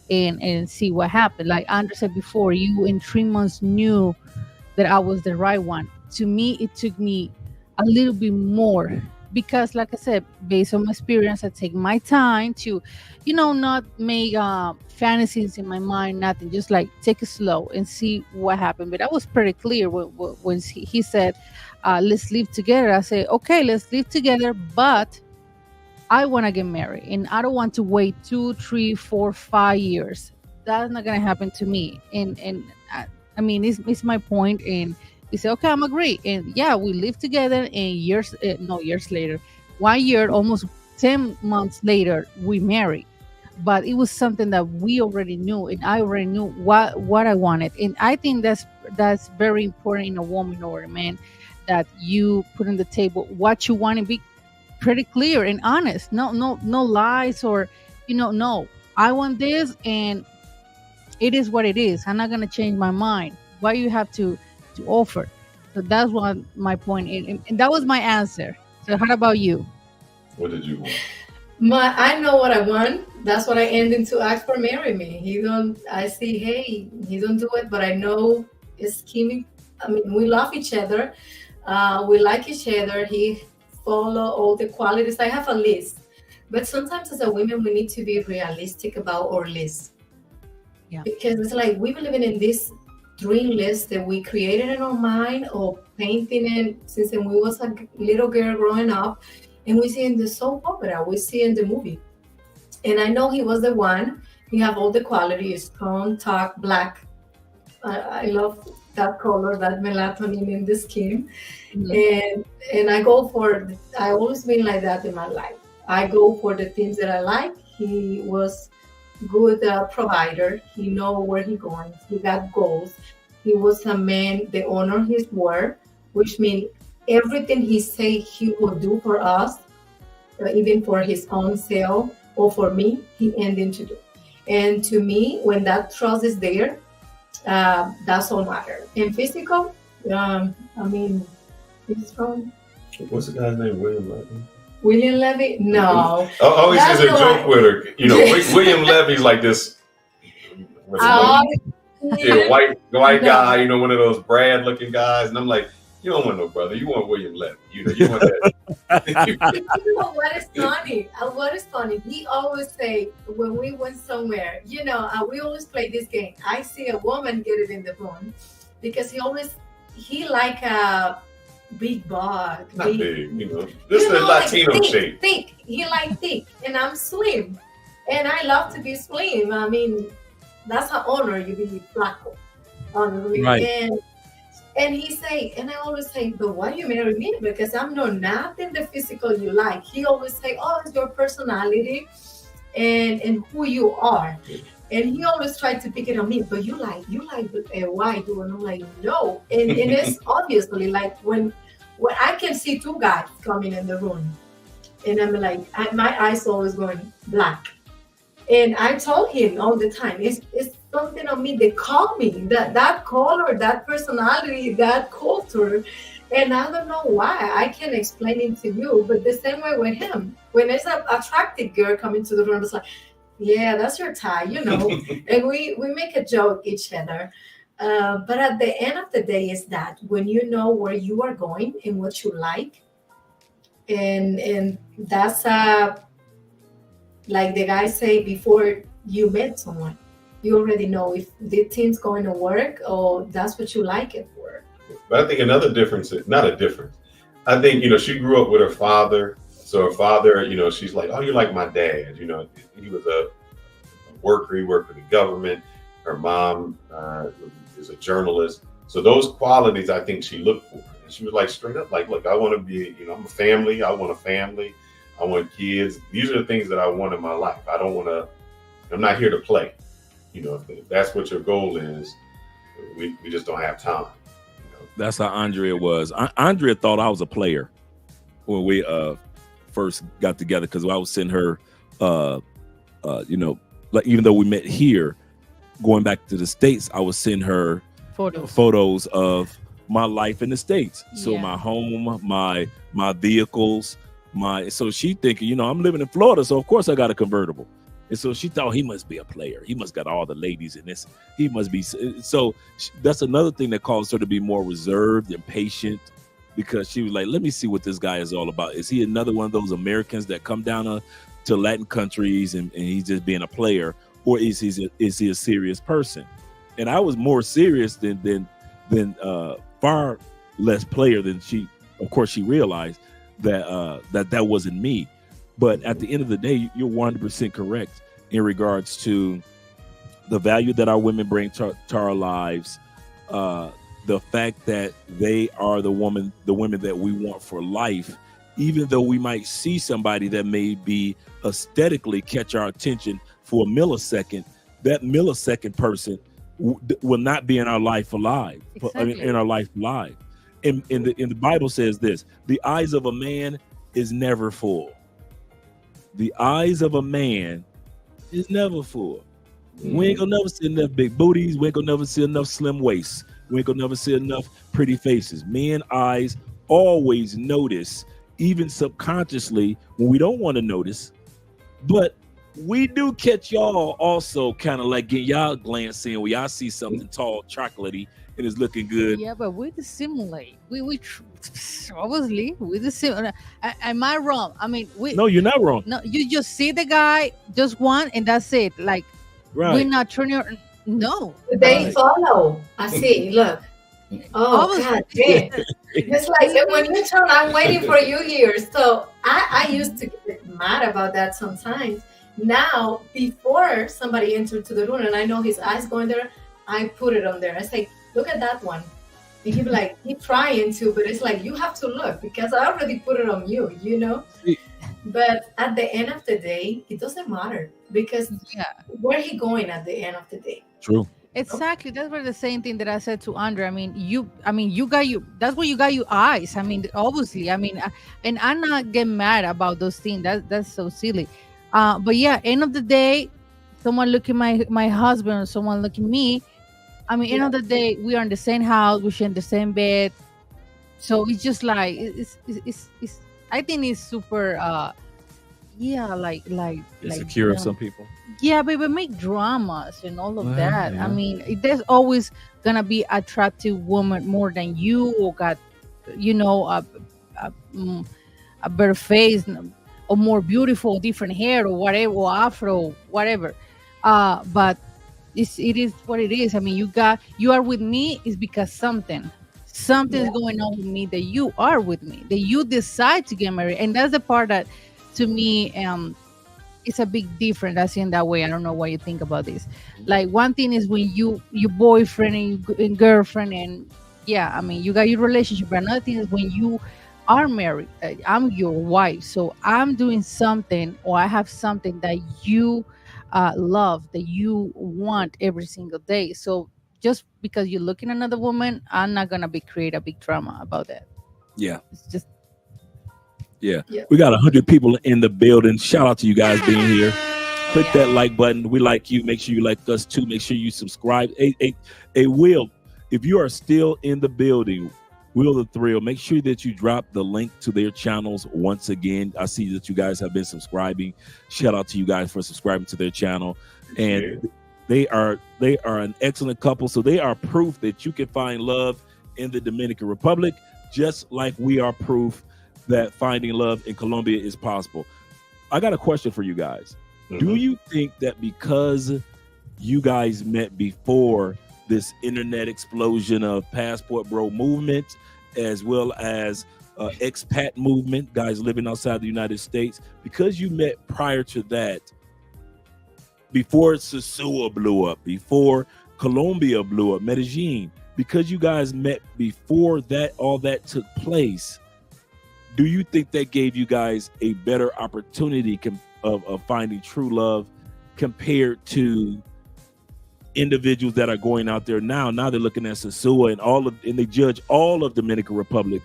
and see what happened. Like Andrea said before, you in 3 months knew that I was the right one. To me, it took me a little bit more, because like I said, based on my experience, I take my time to not make fantasies in my mind, nothing, just like take it slow and see what happened. But I was pretty clear when he said, let's live together. I said, okay, let's live together, but I want to get married, and I don't want to wait 2, 3, 4, 5 years. That's not gonna happen to me. And I mean, it's my point. And he said, okay, I'm agree. And yeah, we lived together, and years later, 1 year, almost 10 months later, we married. But it was something that we already knew, and I already knew what I wanted. And I think that's very important in a woman or a man, that you put on the table what you want, and be pretty clear and honest. No lies, or no, I want this, and it is what it is. I'm not gonna change my mind. Why you have to offer? So that's what my point is, and that was my answer. So how about you? What did you want? I know what I want. That's what I ended to ask for marry me. I see, hey, he don't do it, but I know it's him. I mean, we love each other. We like each other. He follow all the qualities. I have a list. But sometimes as a woman, we need to be realistic about our list. Yeah. Because it's like we believe in this dream list that we created in our mind, or painting it since we was a little girl growing up. And we see in the soap opera, we see in the movie. And I know he was the one. He have all the qualities, strong, dark, black. I love that color, that melatonin in the skin. Mm-hmm. And I always been like that in my life. I go for the things that I like. He was good provider. He know where he going. He got goals. He was a man that honor his word, which means everything he say he will do for us, even for his own self or for me, he ending to do. And to me, when that trust is there, that's all matter. And physical, I mean, he's from. What's the guy's name? William Levy? William Levy? No. I always use a joke with her. You know, William Levy's like this. White guy, you know, one of those Brad looking guys. And I'm like, you don't want no brother. You want William Levy. You know, you want that. You know what is funny? What is funny? He always say when we went somewhere, you know, we always play this game. I see a woman get it in the room because he like a big bug. Not big, you know. This is a Latino like shape. Thick. He like thick, and I'm slim, and I love to be slim. I mean, that's an honor. You be flaco, honestly. Right. And he say, and I always say, but why do you marry me? Because I'm not in the physical you like. He always say, oh, it's your personality and who you are. And he always tried to pick it on me, but you like white, and I'm like, no. And it's obviously like when I can see two guys coming in the room, and I'm like, my eyes always going black. And I told him all the time, it's something on me, they call me that color, that personality, that culture. And I don't know why. I can't explain it to you, but the same way with him. When there's an attractive girl coming to the room, it's like, yeah, that's your tie, you know. And we make a joke each other. But at the end of the day is that when you know where you are going and what you like, and that's like the guy say before you met someone, you already know if the team's going to work or that's what you like it for. But I think another difference, not a difference. I think, you know, she grew up with her father. So her father, you know, she's like, oh, you're like my dad. You know, he was a worker. He worked for the government. Her mom is a journalist. So those qualities, I think she looked for. And she was like straight up, like, look, I want to be, you know, I'm a family. I want a family. I want kids. These are the things that I want in my life. I'm not here to play. You know, if that's what your goal is, we just don't have time. You know? That's how Andrea was. Andrea thought I was a player when we first got together, because I was sending her, you know, like even though we met here, going back to the States, I was sending her photos of my life in the States. So my home, my vehicles, so she thinking, you know, I'm living in Florida, so of course I got a convertible. And so she thought he must be a player. He must got all the ladies in this. He must be. So that's another thing that caused her to be more reserved and patient, because she was like, let me see what this guy is all about. Is he another one of those Americans that come down to Latin countries and he's just being a player, or is he a serious person? And I was more serious than far less player than she. Of course, she realized that wasn't me. But at the end of the day, you're 100% correct in regards to the value that our women bring to our lives, the fact that they are the women that we want for life, even though we might see somebody that may be aesthetically catch our attention for a millisecond, that millisecond person will not be in our life alive. Exactly. In our life alive. And the Bible says this: the eyes of a man is never full. The eyes of a man is never full. We ain't gonna never see enough big booties. We ain't gonna never see enough slim waists. We ain't gonna never see enough pretty faces. Men eyes always notice, even subconsciously when we don't want to notice. But we do catch y'all also kind of like getting y'all glance in where y'all see something tall, chocolatey, and it's looking good. Yeah, but we dissimulate. We obviously we dissimulate. Am I wrong? I mean, No, you're not wrong. No, you just see the guy, just one, and that's it. Like, Right. we're not turning. No, They follow. I see. Look. Oh, God damn. It's like when you turn, I'm waiting for you here. So I used to get mad about that sometimes. Now, before somebody entered to the room and I know his eyes going there, I put it on there. I say, look at that one. And he'd be like, he's trying to, but it's like, you have to look because I already put it on you, you know? But at the end of the day, it doesn't matter because where he going at the end of the day? True. Exactly. That's what the same thing that I said to Andre. You got you. That's what you got your eyes. I mean, obviously. And I'm not getting mad about those things. That's so silly. But yeah, end of the day, someone look at my husband or someone look at me. End of the day, we are in the same house. We share in the same bed. So it's just like it's I think it's super. Yeah, like Insecure of some people. yeah, but we make dramas and all of Well, that. yeah. There's always gonna be attractive woman more than you, or got, a, mm, a better face, or more beautiful, different hair, or whatever, or afro, whatever. But it is what it is. You are with me is because something's going on with me, that you are with me, that you decide to get married, and that's the part that, to me, it's a big difference. I see in that way. I don't know what you think about this. Like, one thing is when your boyfriend and girlfriend, and yeah, you got your relationship. But another thing is when you are married. I'm your wife, so I'm doing something, or I have something that you love, that you want every single day. So just because you're looking at another woman, I'm not gonna create a big drama about that. Yeah. It's just Yeah. We got 100 people in the building. Shout out to you guys being here. Click that like button. We like you. Make sure you like us too. Make sure you subscribe. Hey, Will, if you are still in the building, Will the Thrill, make sure that you drop the link to their channels once again. I see that you guys have been subscribing. Shout out to you guys for subscribing to their channel. And they are an excellent couple. So they are proof that you can find love in the Dominican Republic, just like we are proof that finding love in Colombia is possible. I got a question for you guys. Mm-hmm. Do you think that because you guys met before this internet explosion of passport bro movement, as well as expat movement, guys living outside the United States, because you met prior to that, before Sosúa blew up, before Colombia blew up, Medellin, because you guys met before that, all that took place, do you think that gave you guys a better opportunity of finding true love compared to individuals that are going out there now? Now they're looking at Sosúa and they judge all of Dominican Republic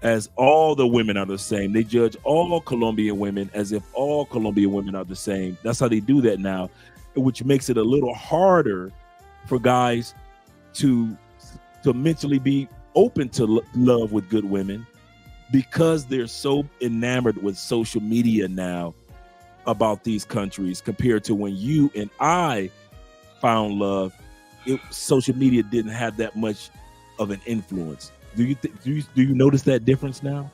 as all the women are the same. They judge all Colombian women as if all Colombian women are the same. That's how they do that now, which makes it a little harder for guys to mentally be open to love with good women, because they're so enamored with social media now about these countries, compared to when you and I found love. Social media didn't have that much of an influence. Do you notice that difference now,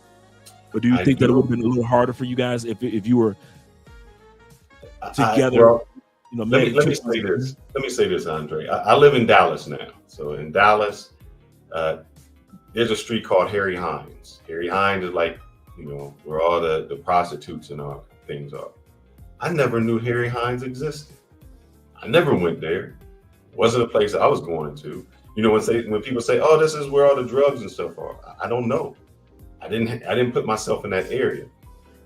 or do you think that it would have been a little harder for you guys if you were together? Let me say this. Let me say this, Andre. I live in Dallas now. So in Dallas, there's a street called Harry Hines. Harry Hines is like, where all the prostitutes and all things are. I never knew Harry Hines existed. I never went there. It wasn't a place I was going to. When people say, "Oh, this is where all the drugs and stuff are," I don't know. I didn't put myself in that area.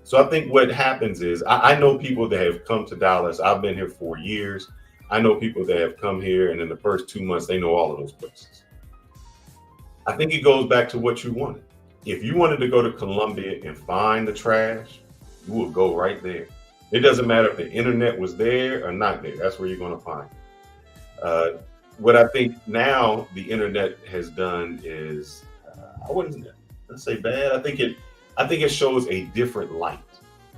So I think what happens is I know people that have come to Dallas. I've been here 4 years. I know people that have come here, and in the first 2 months, they know all of those places. I think it goes back to what you wanted. If you wanted to go to Colombia and find the trash, you will go right there. It doesn't matter if the internet was there or not there. That's where you're going to find it. What I think now the internet has done is, I wouldn't say bad. I think it shows a different light.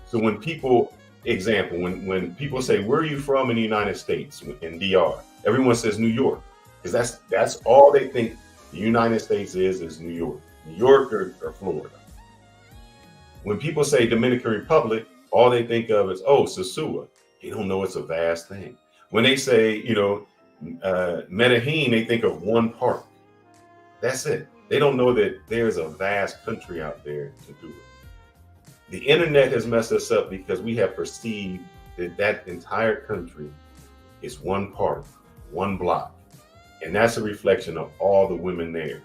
So when people, example, when people say, "Where are you from in the United States?" in DR, everyone says New York, because that's all they think the United States is New York or Florida. When people say Dominican Republic, all they think of is, oh, Sosúa. They don't know it's a vast thing. When they say, Medellin, they think of one park. That's it. They don't know that there's a vast country out there to do it. The internet has messed us up because we have perceived that entire country is one park, one block. And that's a reflection of all the women there.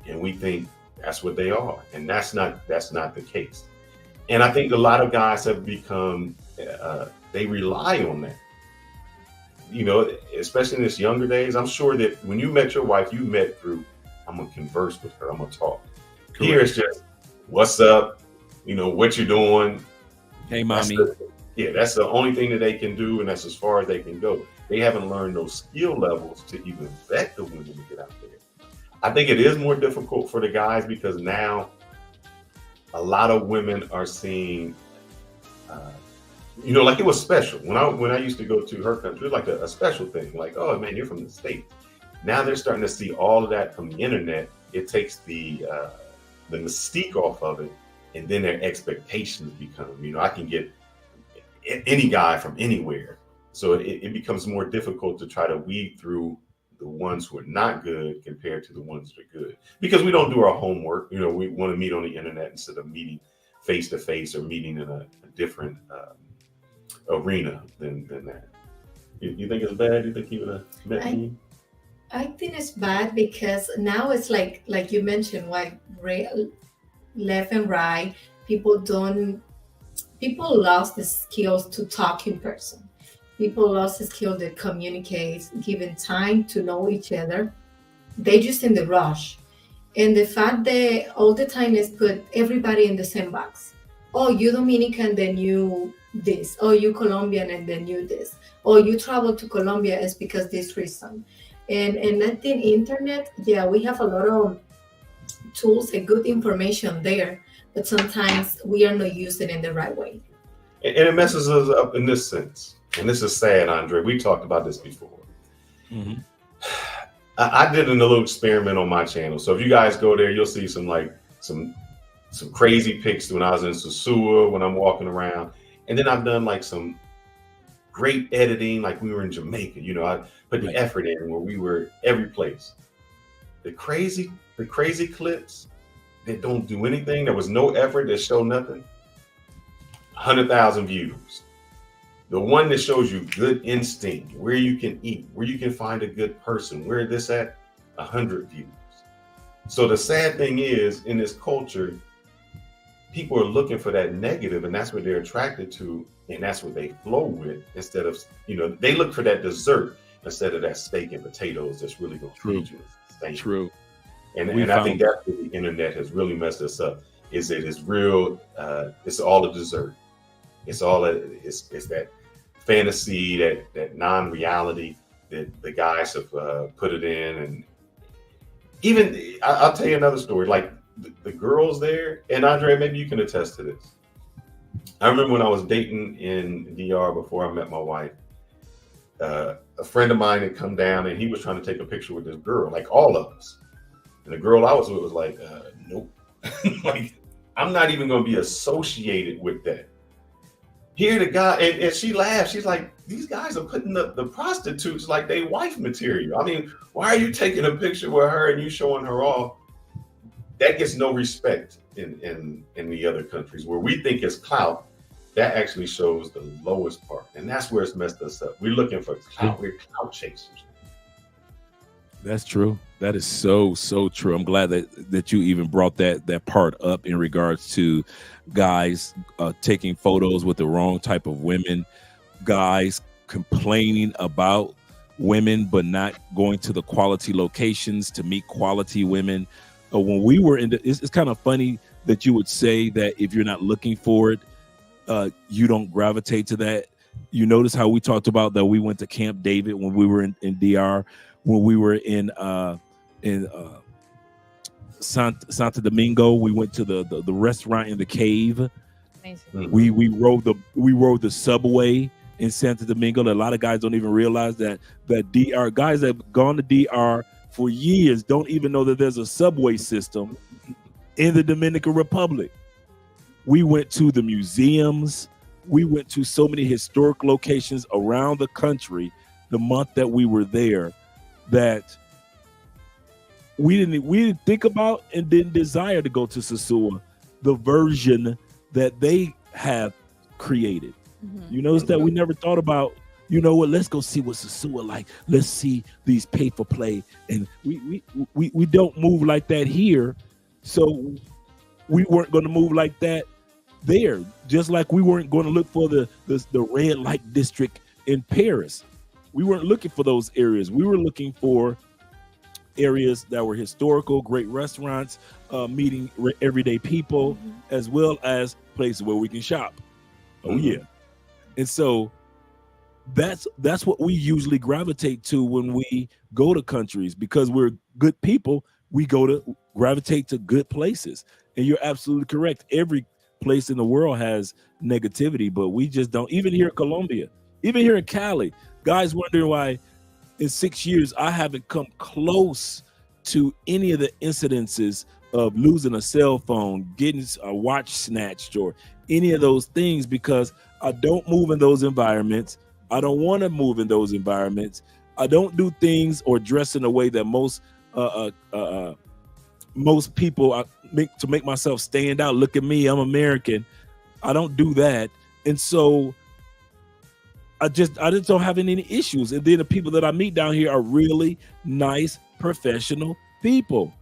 And we think that's what they are. And that's not the case. And I think a lot of guys have become, they rely on that. you know, especially in this younger days, I'm sure that when you met your wife, you met through, I'm going to converse with her, I'm going to talk. Correct. Here it's just, what's up? You know, what you doing? Hey, mommy. That's the only thing that they can do, and that's as far as they can go. They haven't learned those skill levels to even vet the women to get out there. I think it is more difficult for the guys because now a lot of women are seeing, you know, like it was special. When I used to go to her country, it was like a special thing. Like, oh man, you're from the States. Now they're starting to see all of that from the internet. It takes the mystique off of it, and then their expectations become, you know, I can get any guy from anywhere. So it becomes more difficult to try to weed through the ones who are not good compared to the ones that are good, because we don't do our homework. You know, we want to meet on the internet instead of meeting face to face or meeting in a different arena than that. You think it's bad? You think he would have met me? I think it's bad because now it's like you mentioned, like left and right. People lost the skills to talk in person. People lost the skill to communicate, given time to know each other. They just in the rush. And the fact that all the time is put everybody in the same box. Oh, you Dominican, then you this. Oh, you Colombian, and then you this. Oh, you travel to Colombia is because this reason. And I think internet, we have a lot of tools and good information there, but sometimes we are not using it in the right way. And it messes us up in this sense. And this is sad, Andre. We talked about this before. Mm-hmm. I did a little experiment on my channel. So if you guys go there, you'll see some crazy pics when I was in Secert, when I'm walking around. And then I've done like some great editing, like we were in Jamaica. You know, I put the effort in where we were every place. The crazy clips that don't do anything, there was no effort, that show nothing, 100,000 views. The one that shows you good instinct, where you can eat, where you can find a good person, where this at, 100 views. So the sad thing is, in this culture, people are looking for that negative, and that's what they're attracted to, and that's what they flow with, instead of, you know, they look for that dessert instead of that steak and potatoes that's really going to feed you. True. And I think that's what the internet has really messed us up, is that it's real, it's all a dessert. It's all it's that fantasy, that non-reality that the guys have put it in. And even I'll tell you another story. Like the girls there, and Andre, maybe you can attest to this. I remember when I was dating in DR before I met my wife. A friend of mine had come down and he was trying to take a picture with this girl, like all of us. And the girl I was with was like, nope. Like, I'm not even going to be associated with that. Here the guy, and she laughed. She's like, these guys are putting the prostitutes like they wife material. I mean, why are you taking a picture with her and you showing her off? That gets no respect in the other countries. Where we think it's clout, that actually shows the lowest part. And that's where it's messed us up. We're looking for clout. We're clout chasers. That's true. That is so true. I'm glad that you even brought that part up in regards to guys taking photos with the wrong type of women, guys complaining about women but not going to the quality locations to meet quality women. When we were it's kind of funny that you would say that if you're not looking for it, you don't gravitate to that. You notice how we talked about that we went to Camp David when we were in DR. When we were in Santo Domingo, we went to the restaurant in the cave. Amazing. We rode the subway in Santo Domingo. A lot of guys don't even realize that DR guys that have gone to DR for years don't even know that there's a subway system in the Dominican Republic. We went to the museums. We went to so many historic locations around the country the month that we were there, that we didn't think about and didn't desire to go to Secert, the version that they have created. Mm-hmm. You notice that we never thought about, you know what, let's go see what Secert like. Let's see these pay for play. And we don't move like that here. So we weren't going to move like that there. Just like we weren't going to look for the red light district in Paris. we weren't looking for those areas. We were looking for areas that were historical, great restaurants, meeting everyday people, as well as places where we can shop. Oh yeah. And so that's what we usually gravitate to when we go to countries, because we're good people. We go to gravitate to good places. And you're absolutely correct. Every place in the world has negativity, but we just don't. Even here in Colombia, even here in Cali, guys wondering why in 6 years I haven't come close to any of the incidences of losing a cell phone, getting a watch snatched, or any of those things, because I don't move in those environments. I don't want to move in those environments. I don't do things or dress in a way that most people to make myself stand out. Look at me, I'm American. I don't do that. And so I just don't have any issues. And then the people that I meet down here are really nice, professional people.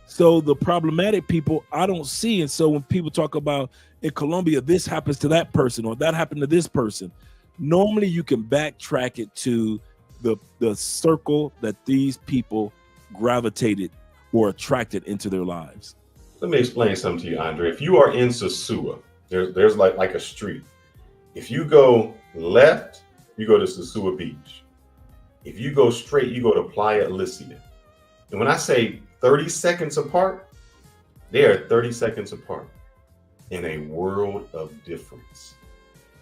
So the problematic people I don't see. And so when people talk about in Colombia, this happens to that person or that happened to this person, normally you can backtrack it to the circle that these people gravitated or attracted into their lives. Let me explain something to you, Andre. If you are in Sosua, there's like a street. If you go left, you go to Sosua Beach. If you go straight, you go to Playa Alicia. And when I say 30 seconds apart, they are 30 seconds apart in a world of difference,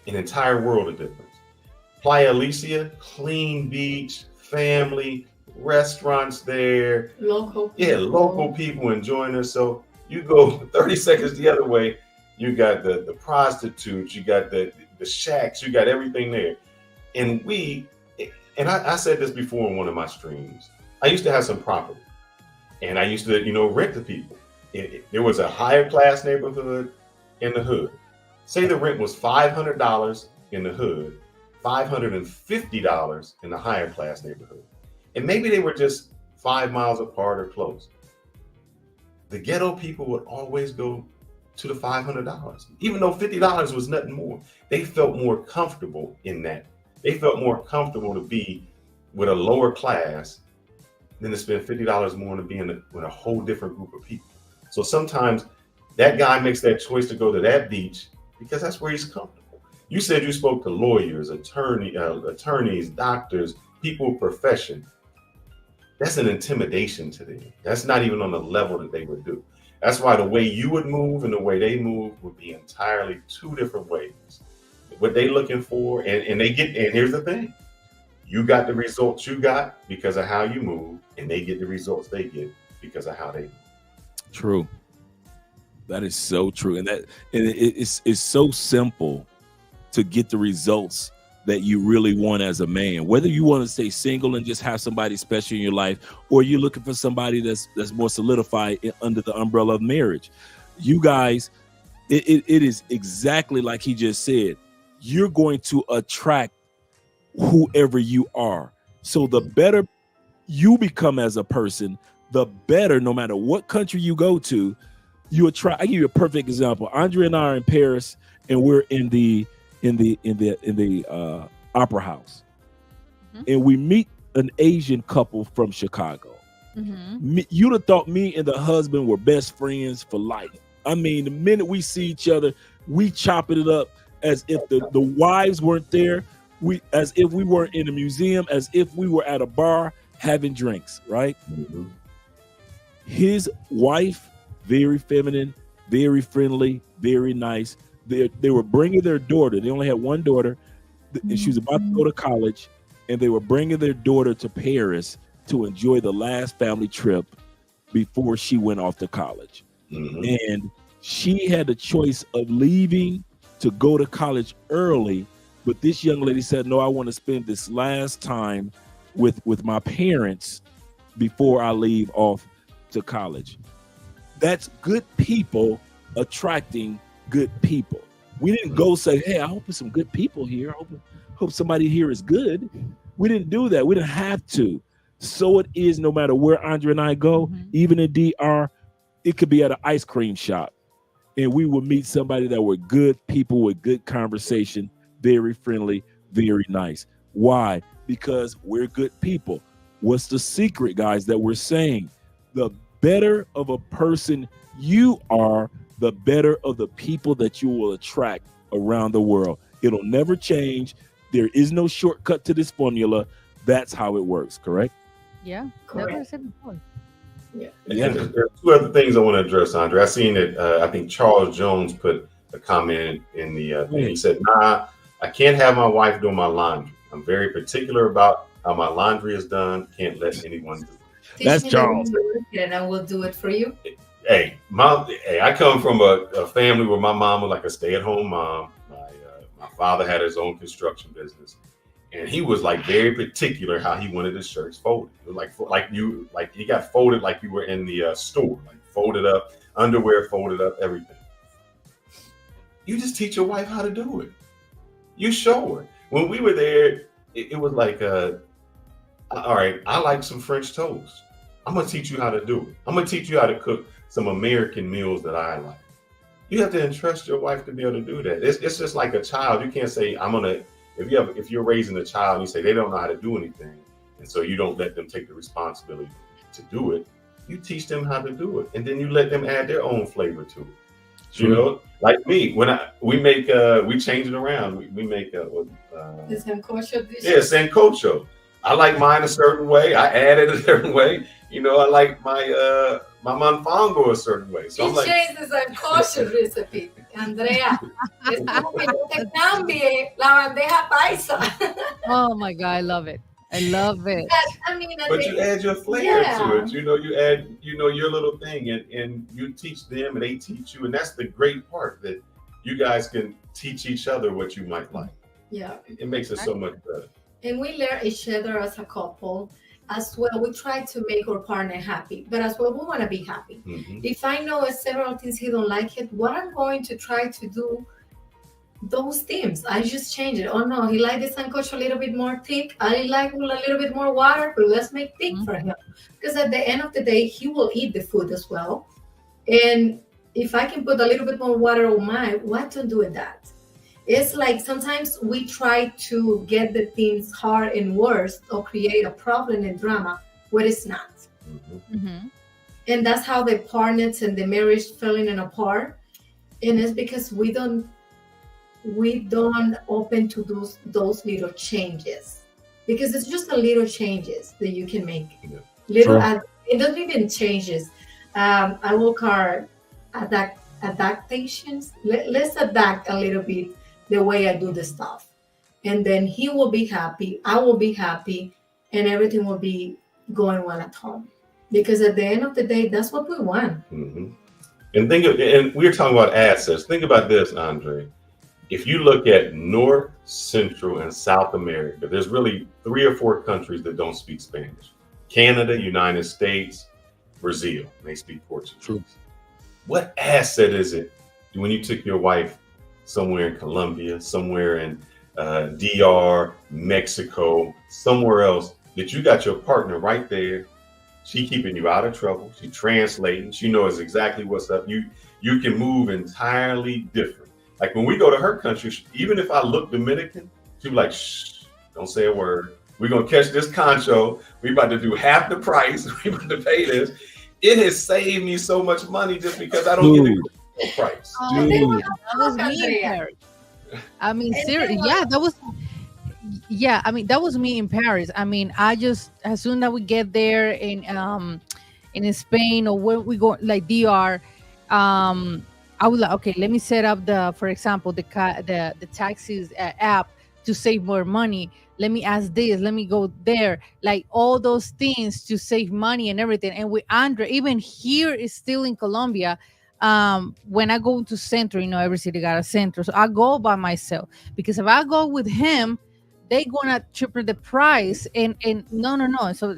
an entire world of difference. Playa Alicia, clean beach, family, restaurants there. Local people. Yeah, local people enjoying themselves. You go 30 seconds the other way, you got the prostitutes, you got the shacks, you got everything there. And I said this before in one of my streams, I used to have some property and I used to, rent to people. There was a higher class neighborhood in the hood. Say the rent was $500 in the hood, $550 in the higher class neighborhood. And maybe they were just 5 miles apart or close. The ghetto people would always go to the $500, even though $50 was nothing more. They felt more comfortable in that. They felt more comfortable to be with a lower class than to spend $50 more to be with a whole different group of people. So sometimes that guy makes that choice to go to that beach because that's where he's comfortable. You said you spoke to lawyers, attorneys, doctors, people of profession. That's an intimidation to them. That's not even on the level that they would do. That's why the way you would move and the way they move would be entirely two different ways. What they looking for, and here's the thing. You got the results you got because of how you move, and they get the results they get because of how they move. True. That is so true. And it's so simple to get the results that you really want as a man, whether you want to stay single and just have somebody special in your life, or you're looking for somebody that's more solidified under the umbrella of marriage. You guys, it is exactly like he just said. You're going to attract whoever you are. So the better you become as a person, the better, no matter what country you go to, you attract. I give you a perfect example. Andre and I are in Paris, and we're in the opera house, and we meet an Asian couple from Chicago. You'd have thought me and the husband were best friends for life. I mean, the minute we see each other, we chopping it up as if the wives weren't there. As if we weren't in a museum, as if we were at a bar having drinks, right? His wife, very feminine, very friendly, very nice. They were bringing their daughter. They only had one daughter, and she was about to go to college, and they were bringing their daughter to Paris to enjoy the last family trip before she went off to college. And she had the choice of leaving to go to college early, but this young lady said, no, I want to spend this last time with my parents before I leave off to college. That's good people attracting good people. We didn't go say, hey, I hope there's some good people here. I hope somebody here is good. We didn't do that. We didn't have to. So it is no matter where Andre and I go, even in DR, it could be at an ice cream shop. And we will meet somebody that were good people with good conversation, very friendly, very nice. Why? because we're good people. What's the secret, guys, that we're saying? The better of a person you are, the better of the people that you will attract around the world. It'll never change. There is no shortcut to this formula. That's how it works, correct? Yeah, Correct. never said before. Yeah. And there are two other things I want to address, Andre. I seen that. I think Charles Jones put a comment in the thing. He said, "Nah, I can't have my wife do my laundry. I'm very particular about how my laundry is done. Can't let anyone do it." That's Charles. And I will do it for you. Hey, I come from a family where my mom was like a stay-at-home mom. My father had his own construction business, and he was like very particular how he wanted his shirts folded. It was like he got folded like you were in the store, like folded up, underwear folded up, everything. You just teach your wife how to do it. You show her. When we were there, it was like, all right, I like some French toast. I'm gonna teach you how to do it. I'm gonna teach you how to cook some American meals that I like. You have to entrust your wife to be able to do that. It's just like a child. You can't say, I'm gonna, if you're raising a child and you say they don't know how to do anything, and so you don't let them take the responsibility to do it, you teach them how to do it, and then you let them add their own flavor to it. True. You know, like me, we change it around. We make The sancocho dish. yeah, sancocho. I like mine a certain way. I add it a certain way. You know, I like my my manfango a certain way. So He I'm like, changed the sancocho recipe. Andrea, es como que yo te cambie la bandeja paisa. Oh my God, I love it. I love it. I mean, but you add your flair to it. You know, you add, your little thing, and you teach them, and they teach you, and that's the great part, that you guys can teach each other what you might like. Yeah. It makes it so much better. And we learn each other as a couple as well. We try to make our partner happy, but as well, we want to be happy. Mm-hmm. If I know several things he don't like it, what I'm going to try to do those things, I just change it. Oh no, he liked the sancocho a little bit more thick. I like a little bit more water, but let's make thick for him. Because at the end of the day, he will eat the food as well. And if I can put a little bit more water on mine, why don't do it that? It's like sometimes we try to get the things hard and worse or create a problem and drama where it's not. Mm-hmm. And that's how the partners and the marriage falling apart. And it's because we don't open to those little changes, because it's just a little changes that you can make. Yeah. Little Sure. it doesn't even changes. I will call adaptations. Let's adapt a little bit the way I do the stuff, and then he will be happy, I will be happy, and everything will be going well at home. Because at the end of the day, that's what we want. Mm-hmm. And we're talking about assets. Think about this, Andre. If you look at North, Central, and South America, there's really 3 or 4 countries that don't speak Spanish. Canada, United States, Brazil, they speak Portuguese. True. What asset is it when you took your wife somewhere in Colombia, somewhere in DR, Mexico, somewhere else, that you got your partner right there? She keeping you out of trouble. She translating. She knows exactly what's up. You can move entirely different. Like when we go to her country, even if I look Dominican, she'll be like, shh, don't say a word. We're going to catch this concho. We about to do half the price. We about to pay this. It has saved me so much money just because I don't get the price. That was me in Paris. I mean, seriously, that was me in Paris. I mean, I just, as soon as we get there in Spain, or when we go like DR, I would like, okay, let me set up for example, the taxis app to save more money. Let me ask this, let me go there, like all those things to save money and everything. And with Andre, even here is still in Colombia. When I go to Centro, every city got a Centro, so I go by myself, because if I go with him, they gonna triple the price. And no. So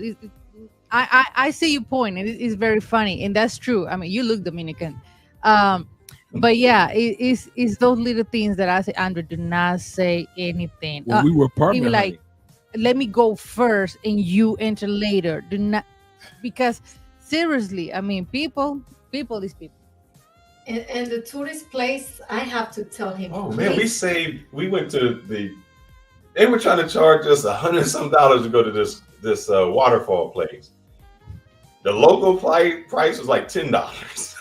I see your point, and it's very funny, and that's true. I mean, you look Dominican. But yeah, it's those little things that I say, Andrew, do not say anything. When we were partners, even like, let me go first and you enter later. Do not, because seriously, I mean, people is people. And the tourist place, I have to tell him. Oh man, we went to They were trying to charge us $100 some to go to this waterfall place. The local price was like $10.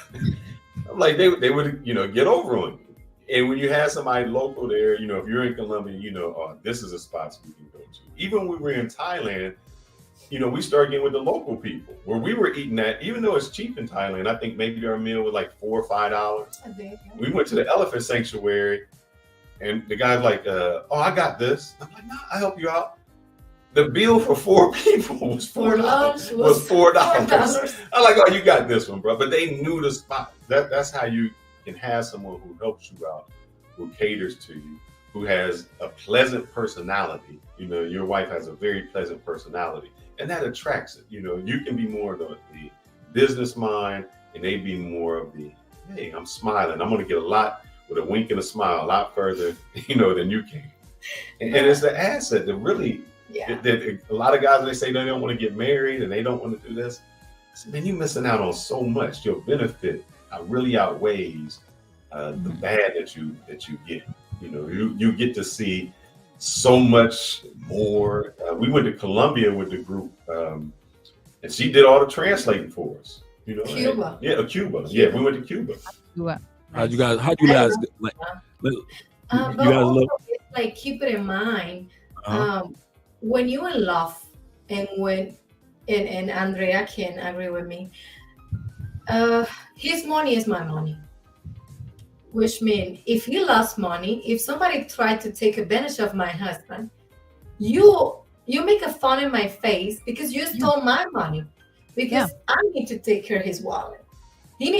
I'm like, they would, get over on you. And when you have somebody local there, if you're in Colombia, oh, this is a spot we can go to. Even when we were in Thailand, we started getting with the local people where we were eating at, even though it's cheap in Thailand. I think maybe our meal was like $4 or $5. We went to the elephant sanctuary and the guy's like, oh, I got this. I'm like, no, I'll help you out. The bill for 4 people was $4. Was $4. I'm like, oh, you got this one, bro. But they knew the spot. That's how you can have someone who helps you out, who caters to you, who has a pleasant personality. Your wife has a very pleasant personality, and that attracts it. You can be more of the business mind, and they be more of the, hey, I'm smiling. I'm going to get a lot with a wink and a smile, a lot further, than you can. And it's the asset that really. Yeah. That a lot of guys, they say they don't want to get married and they don't want to do this. I said, man, you're missing out on so much. Your benefit really outweighs the bad that you get. You get to see so much more. We went to Colombia with the group, and she did all the translating for us. Cuba. Cuba. Yeah, we went to Cuba. How'd you guys like? But also, it's like, keep it in mind. When you're in love, and and Andrea can agree with me, his money is my money. Which means if he lost money, if somebody tried to take advantage of my husband, you make a fun in my face because you stole my money. Because I need to take care of his wallet. He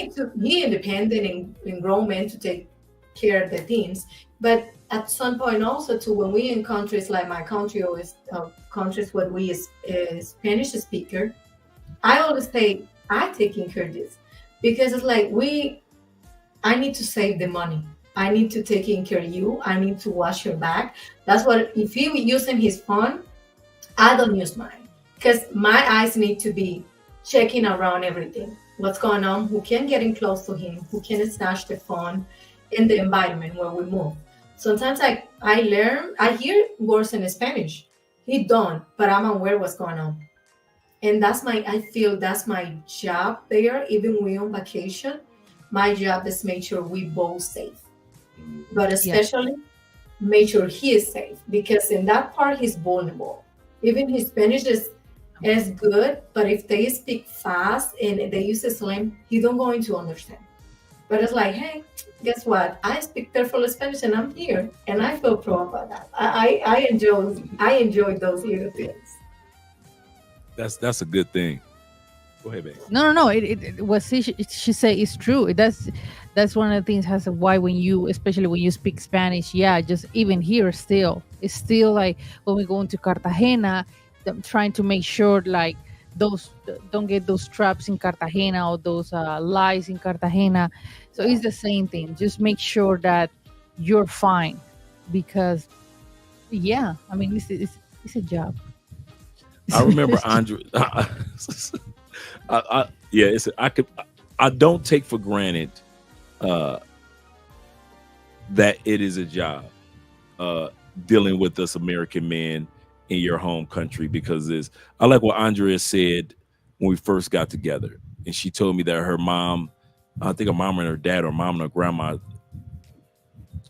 independent and grown man to take care of the things. But at some point also too, when we in countries like my country or countries where we is Spanish speaker, I always say I taking care of this because it's like I need to save the money. I need to take care of you. I need to wash your back. That's what, if he using his phone, I don't use mine because my eyes need to be checking around everything. What's going on? Who can get in close to him? Who can snatch the phone in the environment where we move? Sometimes I hear words in Spanish. He don't, but I'm aware what's going on. And I feel that's my job there. Even we on vacation, my job is make sure we both safe. But especially make sure he is safe because in that part he's vulnerable. Even his Spanish is good, but if they speak fast and they use a slang, he don't going to understand. But it's like, hey, guess what? I speak perfect Spanish and I'm here, and I feel proud about that. I enjoy those little things. That's a good thing. Go ahead, babe. No. It what she said is true. That's one of the things why especially when you speak Spanish, just even here it's still like when we go into Cartagena, I'm trying to make sure like those don't get those traps in Cartagena or those lies in Cartagena. So it's the same thing. Just make sure that you're fine because it's a job. I remember Andre. I don't take for granted that it is a job dealing with us American men in your home country because I like what Andrea said when we first got together, and she told me that her mom, I think her mom and her dad or mom and her grandma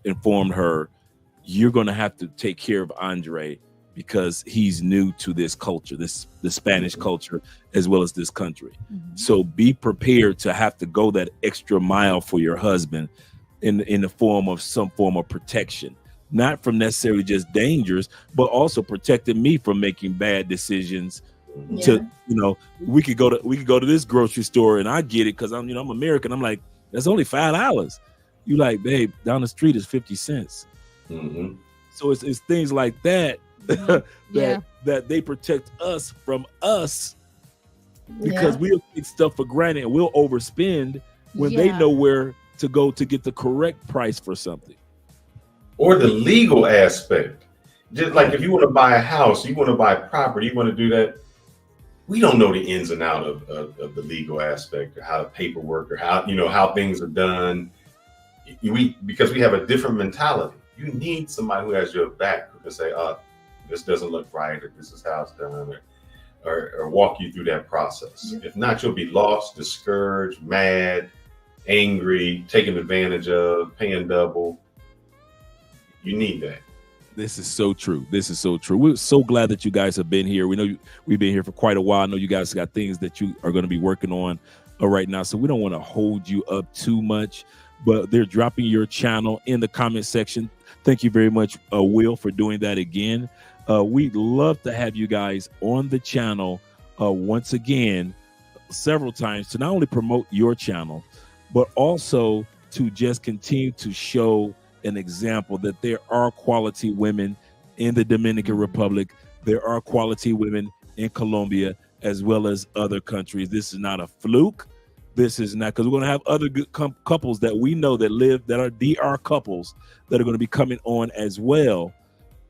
informed her, you're going to have to take care of Andre because he's new to this culture, the Spanish culture, as well as this country. Mm-hmm. So be prepared to have to go that extra mile for your husband in the form of some form of protection. Not from necessarily just dangers, but also protecting me from making bad decisions. Yeah. We could go to this grocery store and I get it because I'm American. I'm like, that's only $5. You like, babe, down the street is 50 cents. Mm-hmm. So it's things like that that they protect us from us because we'll take stuff for granted and we'll overspend when they know where to go to get the correct price for something. Or the legal aspect. Just like if you want to buy a house, you want to buy property, you want to do that. We don't know the ins and outs of the legal aspect or how the paperwork or how things are done. Because we have a different mentality. You need somebody who has your back who can say, this doesn't look right, or this is how it's done, or walk you through that process. If not, you'll be lost, discouraged, mad, angry, taken advantage of, paying double. You need that. This is so true. This is so true. We're so glad that you guys have been here. We know we've been here for quite a while. I know you guys got things that you are going to be working on right now, so we don't want to hold you up too much, but they're dropping your channel in the comment section. Thank you very much, Will, for doing that again. We'd love to have you guys on the channel once again, several times, to not only promote your channel, but also to just continue to show an example that there are quality women in the Dominican Republic. There are quality women in Colombia, as well as other countries. This is not a fluke. This is not, because we're going to have other good couples that we know that are DR couples that are going to be coming on as well,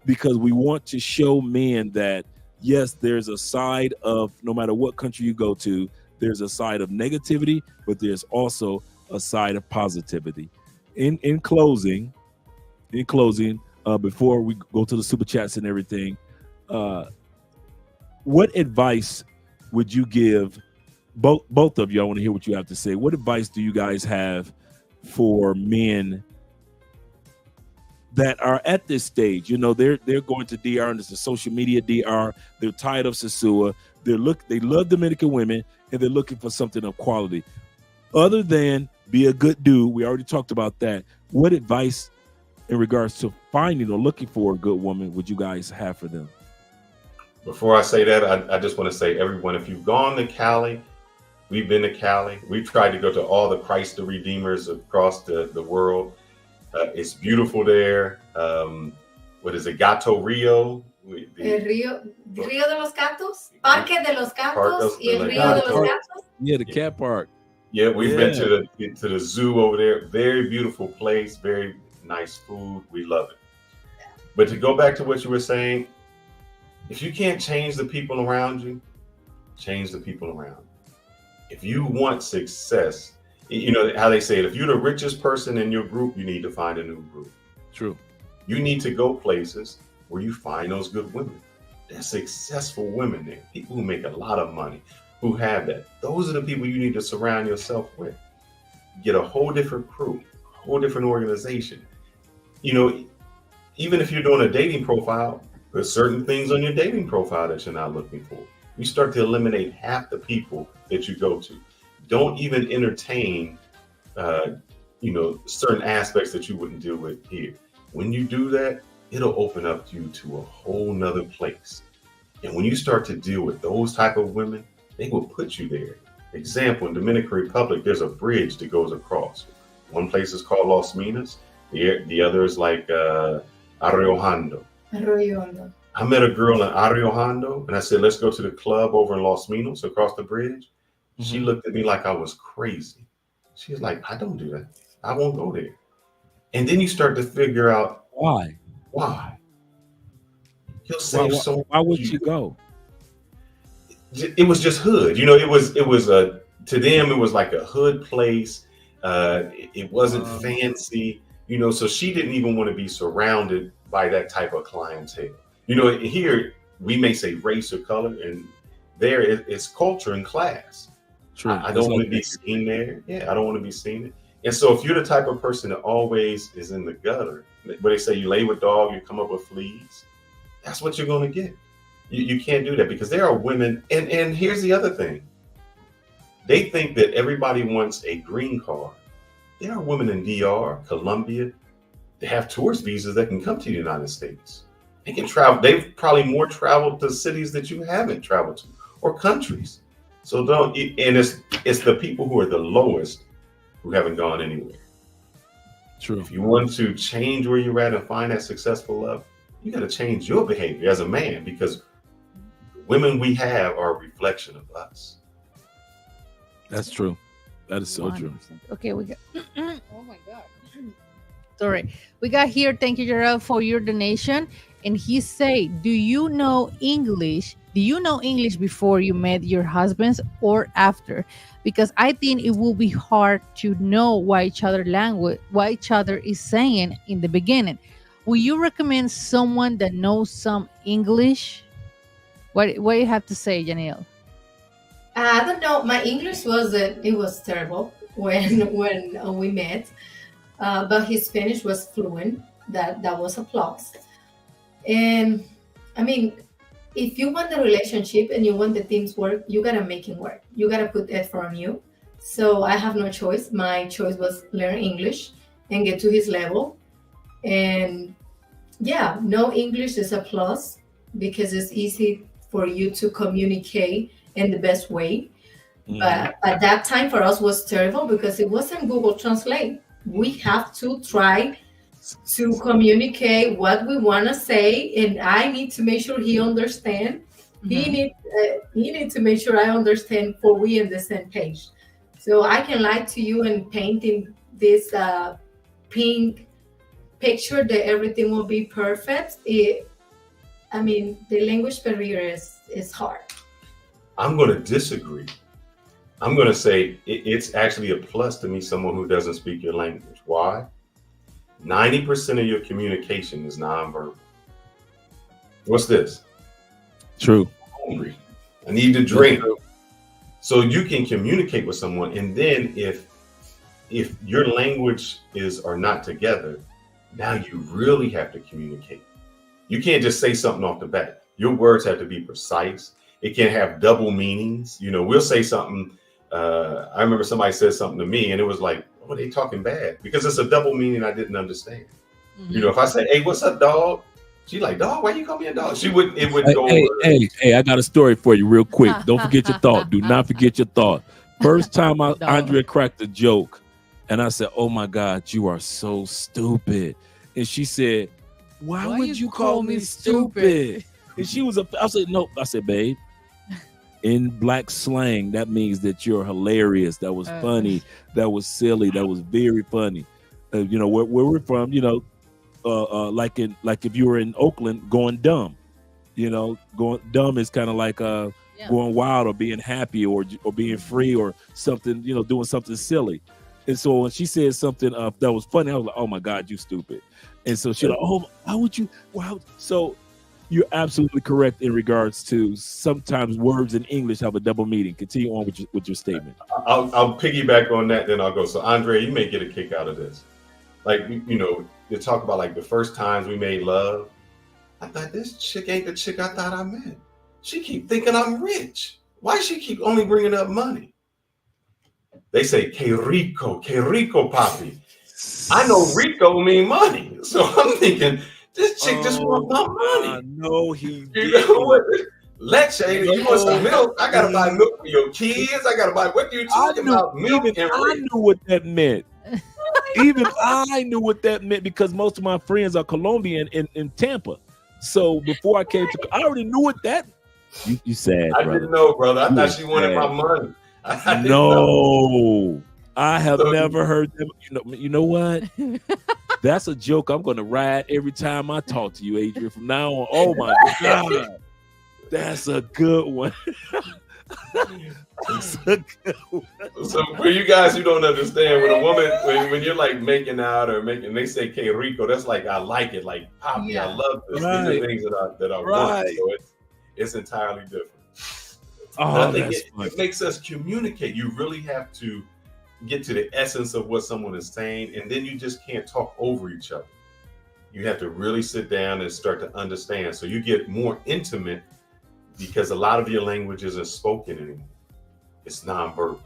because we want to show men that, yes, there's a side of, no matter what country you go to, there's a side of negativity, but there's also a side of positivity. In closing, before we go to the super chats and everything, what advice would you give both of you? I want to hear what you have to say. What advice do you guys have for men that are at this stage? You know, they're going to DR, and it's a social media DR. They're tired of Sosua. They love Dominican women, and they're looking for something of quality. Other than be a good dude, we already talked about that. What advice in regards to finding or looking for a good woman would you guys have for them? Before I say that, I just want to say, everyone, if you've gone to Cali, we've been to Cali. We've tried to go to all the Christ the Redeemers across the world. It's beautiful there. What is it? Gato Rio? Rio de los Gatos? Parque de los Gatos y el Rio de los Gatos? Yeah, the cat park. Yeah, we've been to the zoo over there. Very beautiful place, very nice food. We love it. But to go back to what you were saying, if you can't change the people around you, change the people around you. If you want success, you know how they say it, if you're the richest person in your group, you need to find a new group. True. You need to go places where you find those good women. There's successful women there, people who make a lot of money, who have that. Those are the people you need to surround yourself with. Get a whole different crew, a whole different organization. You know, even if you're doing a dating profile, there's certain things on your dating profile that you're not looking for. You start to eliminate half the people that you go to. Don't even entertain, certain aspects that you wouldn't deal with here. When you do that, it'll open up you to a whole nother place. And when you start to deal with those type of women, they will put you there. Example, in Dominican Republic, there's a bridge that goes across. One place is called Los Minas. The other is like Arroyo Hondo. I met a girl in Arroyo Hondo, and I said, let's go to the club over in Los Minas across the bridge. Mm-hmm. She looked at me like I was crazy. She was like, I don't do that. I won't go there. And then you start to figure out why. He'll save why would you go? It was just hood. You know, it was to them, it was like a hood place. It wasn't fancy, you know, so she didn't even want to be surrounded by that type of clientele. You know, here we may say race or color, and there it's culture and class. True. I don't want to be seen there. Yeah, I don't want to be seen. And so if you're the type of person that always is in the gutter, where they say you lay with dog, you come up with fleas, that's what you're going to get. You can't do that, because there are women. And here's the other thing. They think that everybody wants a green card. There are women in DR, Colombia, they have tourist visas that can come to the United States. They can travel. They've probably more traveled to cities that you haven't traveled to, or countries. So it's the people who are the lowest who haven't gone anywhere. True. If you want to change where you're at and find that successful love, you got to change your behavior as a man, because the women we have are a reflection of us. That's true. That is so 100%. True. Okay, we got. Oh my God. Sorry, we got here. Thank you, Gerald, for your donation. And he say, "Do you know English? Do you know English before you met your husbands or after? Because I think it will be hard to know what each other is saying in the beginning. Will you recommend someone that knows some English? What do you have to say, Yanil? I don't know. My English was terrible when we met, but his Spanish was fluent. That was a plus. And I mean, if you want the relationship and you want the things work, you gotta make it work. You gotta put effort on you. So I have no choice. My choice was learn English and get to his level. And yeah, no English is a plus because it's easy for you to communicate in the best way. But at that time for us was terrible because it wasn't Google Translate. We have to try to communicate what we want to say, and I need to make sure he understands. He need to make sure I understand for we in the same page. So I can lie to you and painting this pink picture that everything will be perfect. The language barrier is hard. I'm going to disagree. I'm going to say it's actually a plus to meet someone who doesn't speak your language. Why? 90% of your communication is nonverbal. What's this? True. I'm hungry. I need to drink. So you can communicate with someone, and then if your language are not together, now you really have to communicate. You can't just say something off the bat. Your words have to be precise. It can't have double meanings. We'll say something. I remember somebody said something to me and it was like, oh, they talking bad because it's a double meaning I didn't understand. If I say, hey, what's up, dog? She like, dog, why you call me a dog? It would go over. Hey, I got a story for you real quick. Don't forget your thought. Do not forget your thought. First time Andrea cracked a joke and I said, oh my God, you are so stupid. And she said, why would you call me stupid? And she was I said, no. I said, babe, in black slang, that means that you're hilarious. That was funny. That was silly. That was very funny. Where we're from, like if you were in Oakland, going dumb. Going dumb is kind of like going wild or being happy or being free or something. Doing something silly. And so when she said something that was funny, I was like, oh my God, you stupid. And so she's like, oh, how would you? Wow. So you're absolutely correct in regards to sometimes words in English have a double meaning. Continue on with your statement. I'll piggyback on that, then I'll go. So Andre, you may get a kick out of this. Like, you talk about like the first times we made love. I thought this chick ain't the chick I thought I met. She keep thinking I'm rich. Why she keep only bringing up money? They say, que rico, papi. I know rico mean money. So I'm thinking, this chick just wants my money. No, he didn't. You know what? Leche, you want some milk? I gotta buy milk for your kids. I gotta buy. What are you talking about? Milk and I knew what that meant. Even I knew what that meant because most of my friends are Colombian in Tampa. So before I came to, I already knew what that. You sad, I brother. Didn't know, brother. I thought she wanted my money. No, I have never heard them. You know what? That's a joke I'm going to ride every time I talk to you, Adrian. From now on, oh my God, that's a good one. That's a good one. So for you guys who don't understand, when a woman, when you're like making out or they say "que rico," that's like I like it, like Poppy, I love this. Right. These are things that I want. So it's entirely different. Oh, it makes us communicate. You really have to get to the essence of what someone is saying, and then you just can't talk over each other. You have to really sit down and start to understand. So you get more intimate because a lot of your language isn't spoken anymore. It's nonverbal.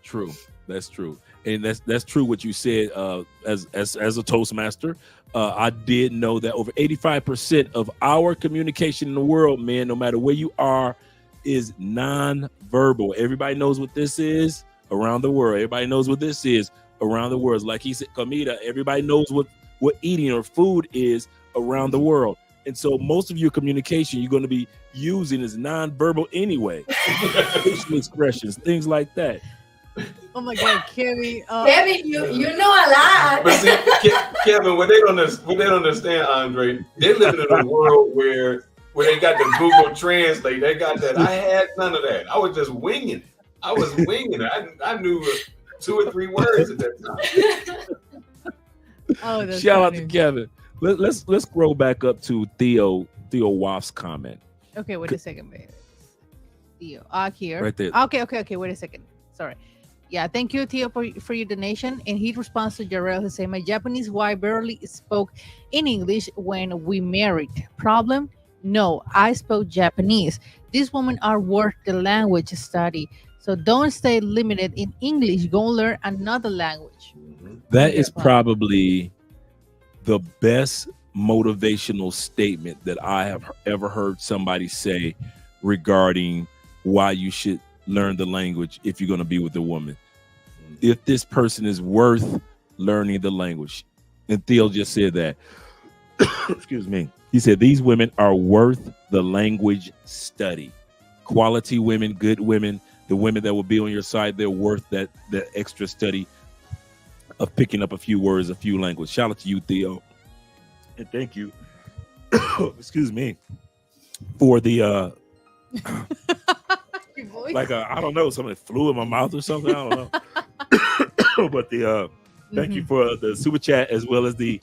True. That's true. And that's true what you said as a Toastmaster. I did know that over 85% of our communication in the world, man, no matter where you are, is nonverbal. Everybody knows what this is around the world. Everybody knows what this is around the world. Like he said, comida, everybody knows what eating or food is around the world. And so most of your communication you're going to be using is nonverbal anyway. Facial expressions, things like that. Oh my God, Kevin! Kevin, you know a lot. But see, Kevin, what they don't understand, Andre, they're living in a world where they got the Google Translate. They got that. I had none of that. I was just winging it. I knew 2 or 3 words at that time. Oh, that's Shout funny. out to Kevin. Let's scroll back up to Theo Woff's comment. Okay, wait a second, baby. Theo, here. Right there. Okay. Wait a second. Sorry. Yeah, thank you, Theo, for your donation. And he responds to Jarrell, who said, my Japanese wife barely spoke in English when we married. Problem? No, I spoke Japanese. These women are worth the language study. So don't stay limited in English. Go learn another language. That is probably the best motivational statement that I have ever heard somebody say regarding why you should learn the language if you're going to be with a woman. If this person is worth learning the language. And Theo just said that. Excuse me. He said these women are worth the language study. Quality women, good women, the women that will be on your side, they're worth that extra study of picking up a few words, a few language. Shout out to you, Theo. And thank you. Excuse me. For the like I don't know, something flew in my mouth or something. I don't know. But the thank you for the super chat as well as the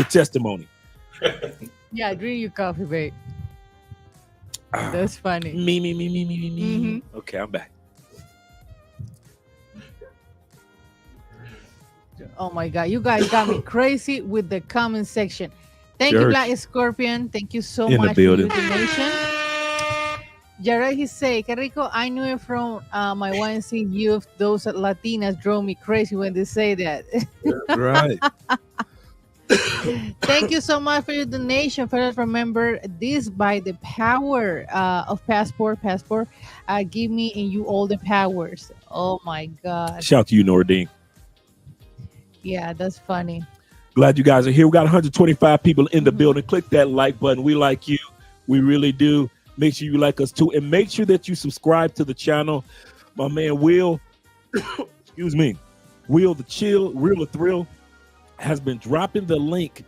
testimony. Yeah, drink your coffee, babe. That's funny. Me. Mm-hmm. Okay, I'm back. Oh my God, you guys got me crazy with the comment section. Thank you, Black Scorpion. Thank you so much for your donation. Jared, he say, "Qué rico." I knew it from my YNC youth. Those Latinas drove me crazy when they say that. Right. Thank you so much for your donation. Fellas, remember this by the power of passport. Give me and you all the powers. Oh my God. Shout out to you, Nordine. Yeah, that's funny. Glad you guys are here. We got 125 people in the building. Click that like button. We like you. We really do. Make sure you like us too. And make sure that you subscribe to the channel. My man Will, excuse me, Will the Chill, Real the Thrill, has been dropping the link,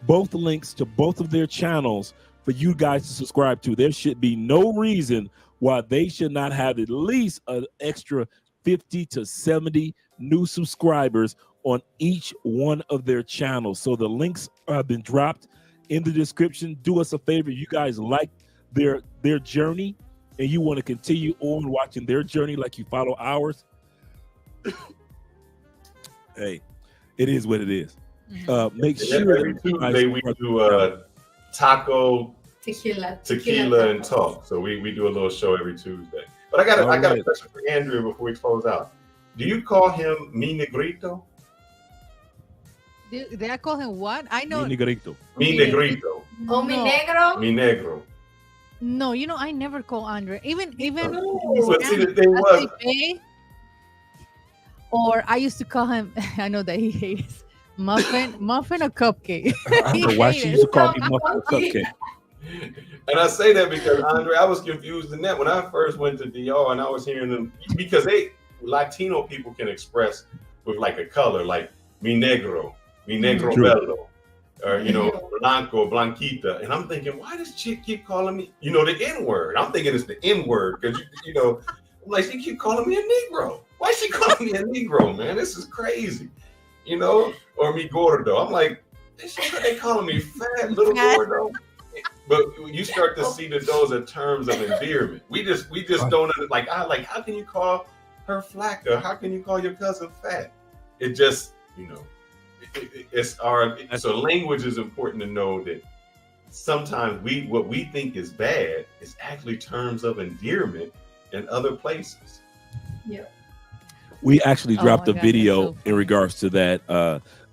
both links to both of their channels for you guys to subscribe to. There should be no reason why they should not have at least an extra 50 to 70 new subscribers on each one of their channels. So the links have been dropped in the description. Do us a favor. You guys like their journey and you want to continue on watching their journey like you follow ours. Hey, it is what it is. Make sure every Tuesday we do taco, tequila and talk. So we do a little show every Tuesday. But I got a question for Andrea before we close out. Do you call him mi negrito? Did I call him what? I know. Mi negrito. Mi negrito. Oh, mi negro. Mi negro. No, I never call Andre. Even But see, the thing was, or I used to call him. I know that he hates muffin or cupcake. I don't know why she used to call me muffin or cupcake. And I say that because Andre, I was confused in that when I first went to DR and I was hearing them because Latino people can express with like a color, like mi negro bello, or blanco, blanquita. And I'm thinking, why does chick keep calling me, the N-word? I'm thinking it's the N-word because I'm like, she keep calling me a Negro. Why is she calling me a Negro, man? This is crazy, or mi gordo. I'm like, they calling me fat, little gordo. But you start to see that those are terms of endearment. We just don't how can you call her flaca? How can you call your cousin fat? It just, so language is important to know that sometimes what we think is bad is actually terms of endearment in other places. Yeah. We actually dropped a video in regards to that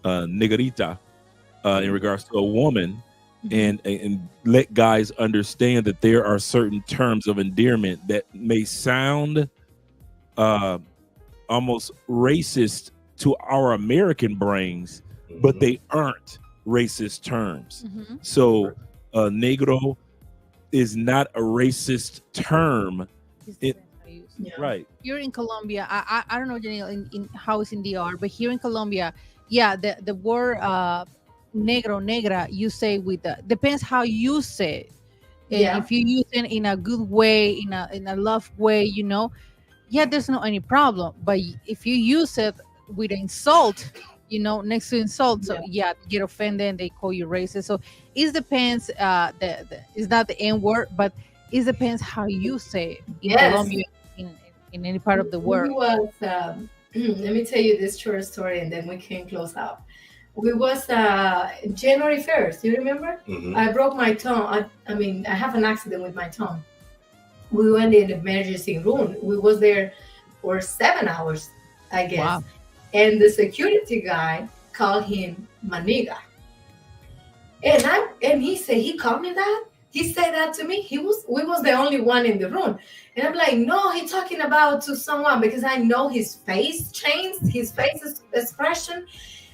negrita, in regards to a woman, and let guys understand that there are certain terms of endearment that may sound almost racist to our American brains, but they aren't racist terms. So negro is not a racist term. Right. Here in Colombia, I don't know, Janelle, in how it's in DR, but here in Colombia, yeah, the word negro, negra, you say with depends how you say it. And if you use it in a good way, in a love way, there's no any problem. But if you use it with insult, next to insult. So Yeah. they get offended and they call you racist. So it depends. It's not the N word, but it depends how you say it in Yes. Colombia, in any part of the We world. was let me tell you this short story and then we can close out. We was January 1st, you remember? Mhm. I broke my tongue. I mean, I have an accident with my tongue. We went in the emergency room. We was there for 7 hours, I guess. Wow. And the security guy called him Maniga. And he called me that. He said that to me. We was the only one in the room. And I'm like, no, he's talking about to someone, because I know his face changed, his face expression.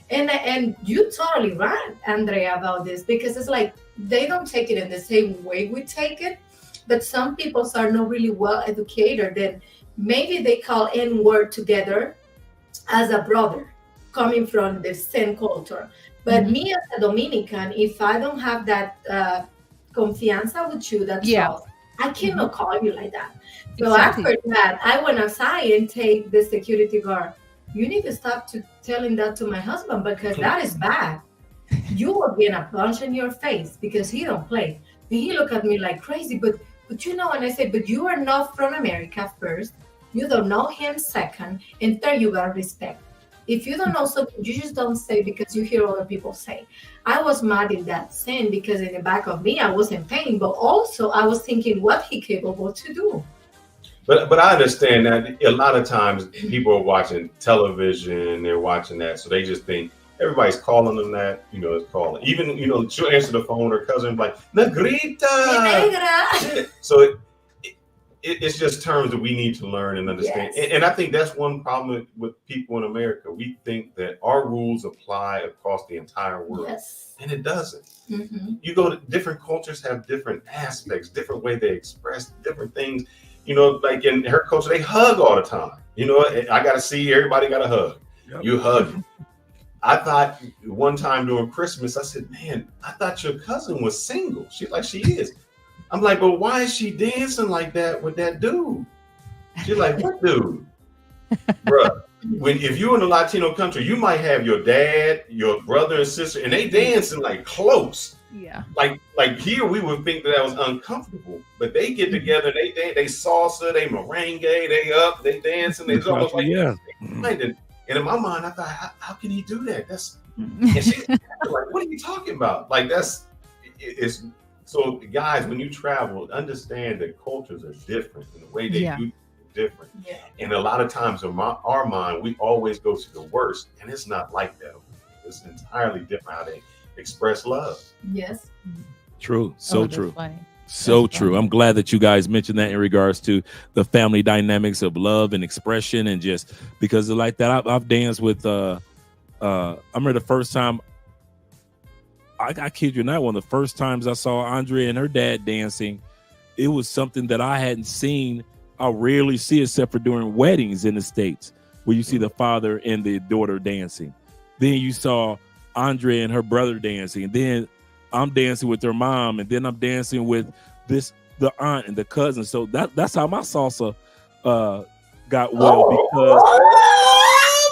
And you totally right, Andrea, about this, because it's like they don't take it in the same way we take it. But some people are not really well educated. Then maybe they call N word together as a brother coming from the same culture. But me as a Dominican, if I don't have that confianza with you, that trust, I cannot call you like that. So Exactly. after that, I went outside and take the security guard. You need to stop telling that to my husband, because that is bad. You will get a punch in your face because he don't play. And he looked at me like crazy, but and I said, but you are not from America first. You don't know him second, and third, you got respect. If you don't know something, you just don't say because you hear other people say. I was mad in that sense because in the back of me, I was in pain, but also I was thinking what he capable to do. But I understand that a lot of times people are watching television, they're watching that, so they just think everybody's calling them that, it's calling. Even, she'll answer the phone, her cousin like, Negrita. So it's just terms that we need to learn and understand. Yes. And I think that's one problem with people in America. We think that our rules apply across the entire world. Yes. And it doesn't. Mm-hmm. You go to different cultures, have different aspects, different way they express different things. Like in her culture, they hug all the time. I got to see everybody got a hug. Yep. You hug. I thought one time during Christmas, I said, man, I thought your cousin was single. She's like, she is. I'm like, but why is she dancing like that with that dude? She's like, what dude? Bruh, if you're in a Latino country, you might have your dad, your brother and sister, and they dancing like close. Yeah. Like here, we would think that was uncomfortable, but they get together, they salsa, they merengue, they dancing, they almost like, yeah. And in my mind, I thought, how can he do that? And she's like, what are you talking about? Like it's so guys, when you travel, understand that cultures are different and the way they do things is different. Yeah. And a lot of times in our mind, we always go to the worst, and it's not like that. It's entirely different how they express love. Yes. True. So true. Funny. So true. I'm glad that you guys mentioned that in regards to the family dynamics of love and expression, and just because of like that, I've danced with I remember the first time, I kid you not, one of the first times I saw Andrea and her dad dancing, it was something that I hadn't seen. I rarely see except for during weddings in the States, where you see the father and the daughter dancing. Then you saw Andrea and her brother dancing. And then I'm dancing with their mom, and then I'm dancing with the aunt and the cousin. So that's how my salsa got well, because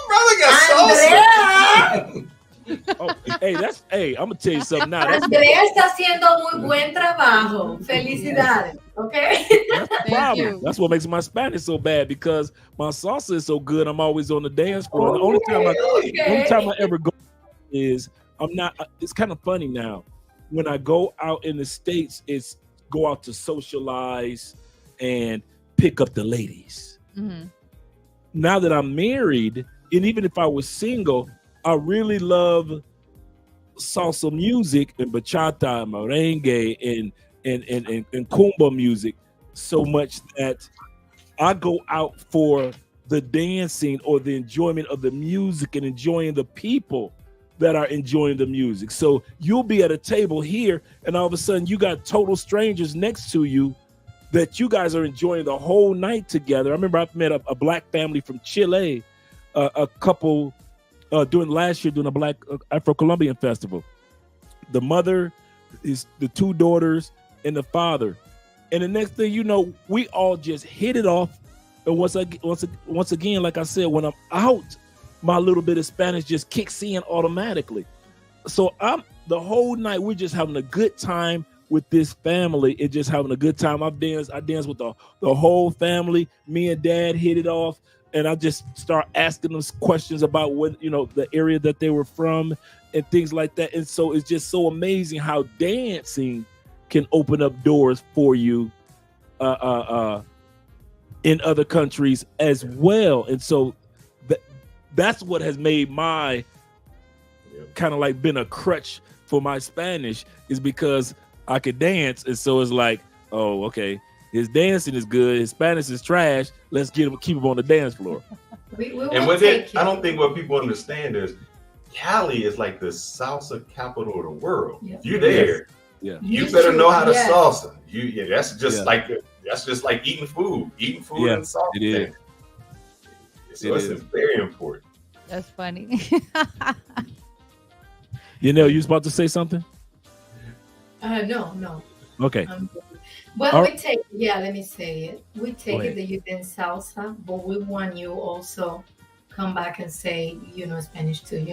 brother got salsa. I'm gonna tell you something now. Andrea está haciendo muy buen trabajo. Felicidades. Okay. That's the problem. That's what makes my Spanish so bad, because my salsa is so good. I'm always on the dance floor. The only time I ever go is I'm not. It's kind of funny now. When I go out in the States, it's go out to socialize and pick up the ladies. Mm-hmm. Now that I'm married, and even if I was single, I really love salsa music and bachata and merengue and cumbia music so much that I go out for the dancing or the enjoyment of the music and enjoying the people that are enjoying the music. So you'll be at a table here, and all of a sudden you got total strangers next to you that you guys are enjoying the whole night together. I remember I met a black family from Chile, a couple during last year during a Black Afro-Colombian festival. The mother is the two daughters and the father. And the next thing you know, we all just hit it off. And once again, like I said, when I'm out my little bit of Spanish just kicks in automatically. So the whole night we're just having a good time with this family. It's just having a good time. I danced with the whole family. Me and Dad hit it off, and I just start asking them questions about what, the area that they were from and things like that. And so it's just so amazing how dancing can open up doors for you in other countries as well. And so that's what has made my kind of like been a crutch for my Spanish, is because I could dance. And so it's like, oh, okay, his dancing is good, his Spanish is trash, let's keep him on the dance floor. And with it, I don't think what people understand is Cali is like the salsa capital of the world. Yes. You're there. Yeah. You better know how to salsa. That's just like eating food and salsa. It is. So it's very important. That's funny. Yanel, you was about to say something? No. Okay. Well, we take, let me say it. We take it that you dance salsa, but we want you also come back and say, Spanish too,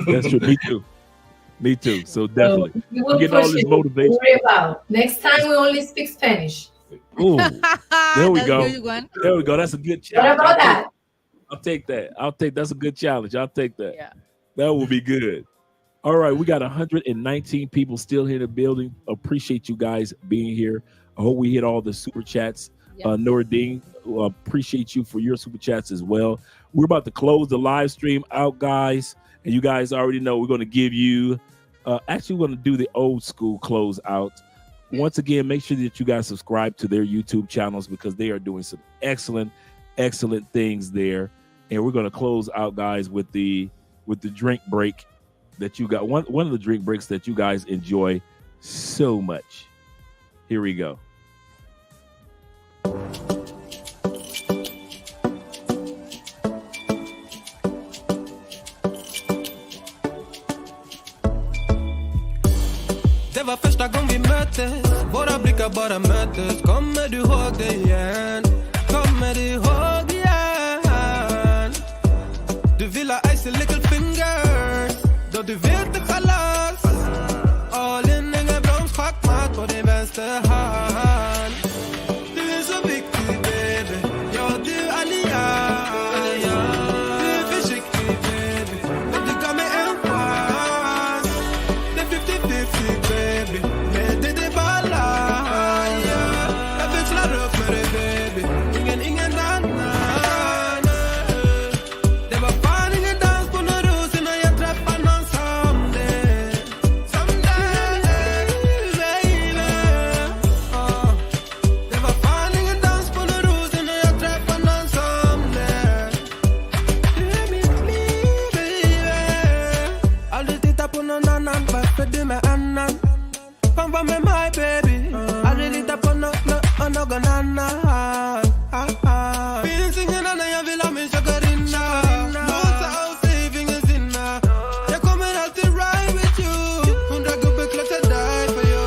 That's true. Me too. So definitely. We will get all this motivation. Worry about. Next time we only speak Spanish. Ooh, there we go. There we go. That's a good challenge. What about that? I'll take that. That's a good challenge. I'll take that. Yeah. That will be good. All right. We got 119 people still here in the building. Appreciate you guys being here. I hope we hit all the super chats. Yes. Noradine, appreciate you for your super chats as well. We're about to close the live stream out, guys. And you guys already know we're going to give you, actually we're going to do the old school close out. Once again, make sure that you guys subscribe to their YouTube channels, because they are doing some excellent things there. And we're going to close out, guys, with the drink break that you got. One of the drink breaks that you guys enjoy so much. Here we go. Det var första gången vi möttes. Våra blickar bara möttes. Kommer du ihåg det igen? Kommer du ihåg igen? Du vill ha ice little fingers. Då du vet det chalas. All in, ingen broms, schackmatt på din vänster hand. Du är så viktig baby. Ja, du allians. Du är försiktig baby. Men du gav mig en chans. Det är 50-50 baby. Men det är balans. Jag växlar upp med dig baby. Ingen annan. Det var fan ingen dans på någon ros innan jag träffade någon som det. Som det, baby. Det var fan ingen dans på någon ros innan jag träffade någon som det. Du är mitt liv, baby. Aldrig titta på någon annan, varför du med annan? Kom var med mig baby. Aldrig lita på någon annan. Finns ingen annan, jag vill ha min chockarinna. Låsa av sig, ingen sinna. Jag kommer alltid ride with you. 100 gubbar klart jag die for you.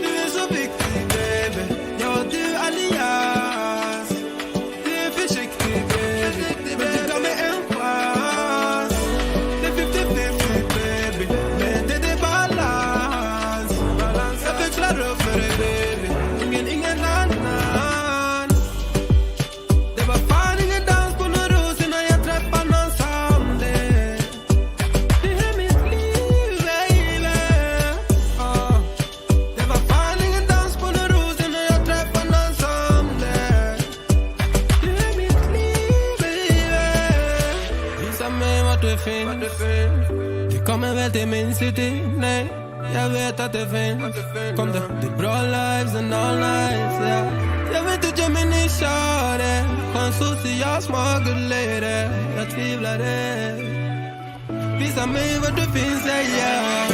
Du är så viktig baby. Ja, du allians. Du är försiktig baby. Men du gav mig en chans. Det är 50-50 baby. Men det är balans. Jag växlar upp för dig baby. Ingen annan. Det var fan ingen dans på någon ros innan jag träffade någon som det. Du är mitt liv baby. Det var fan ingen dans på någon ros innan jag träffade någon som det. Du är mitt liv baby. Visa mig vart du finns. Du kommer väl till min city? Nej, jag vet att det finns. Kom det är bra lives and all lives, yeah. Jag vet att jag minns kör det. Chans social smuggler. Jag tvivlar det. Visa mig vart du finns, yeah.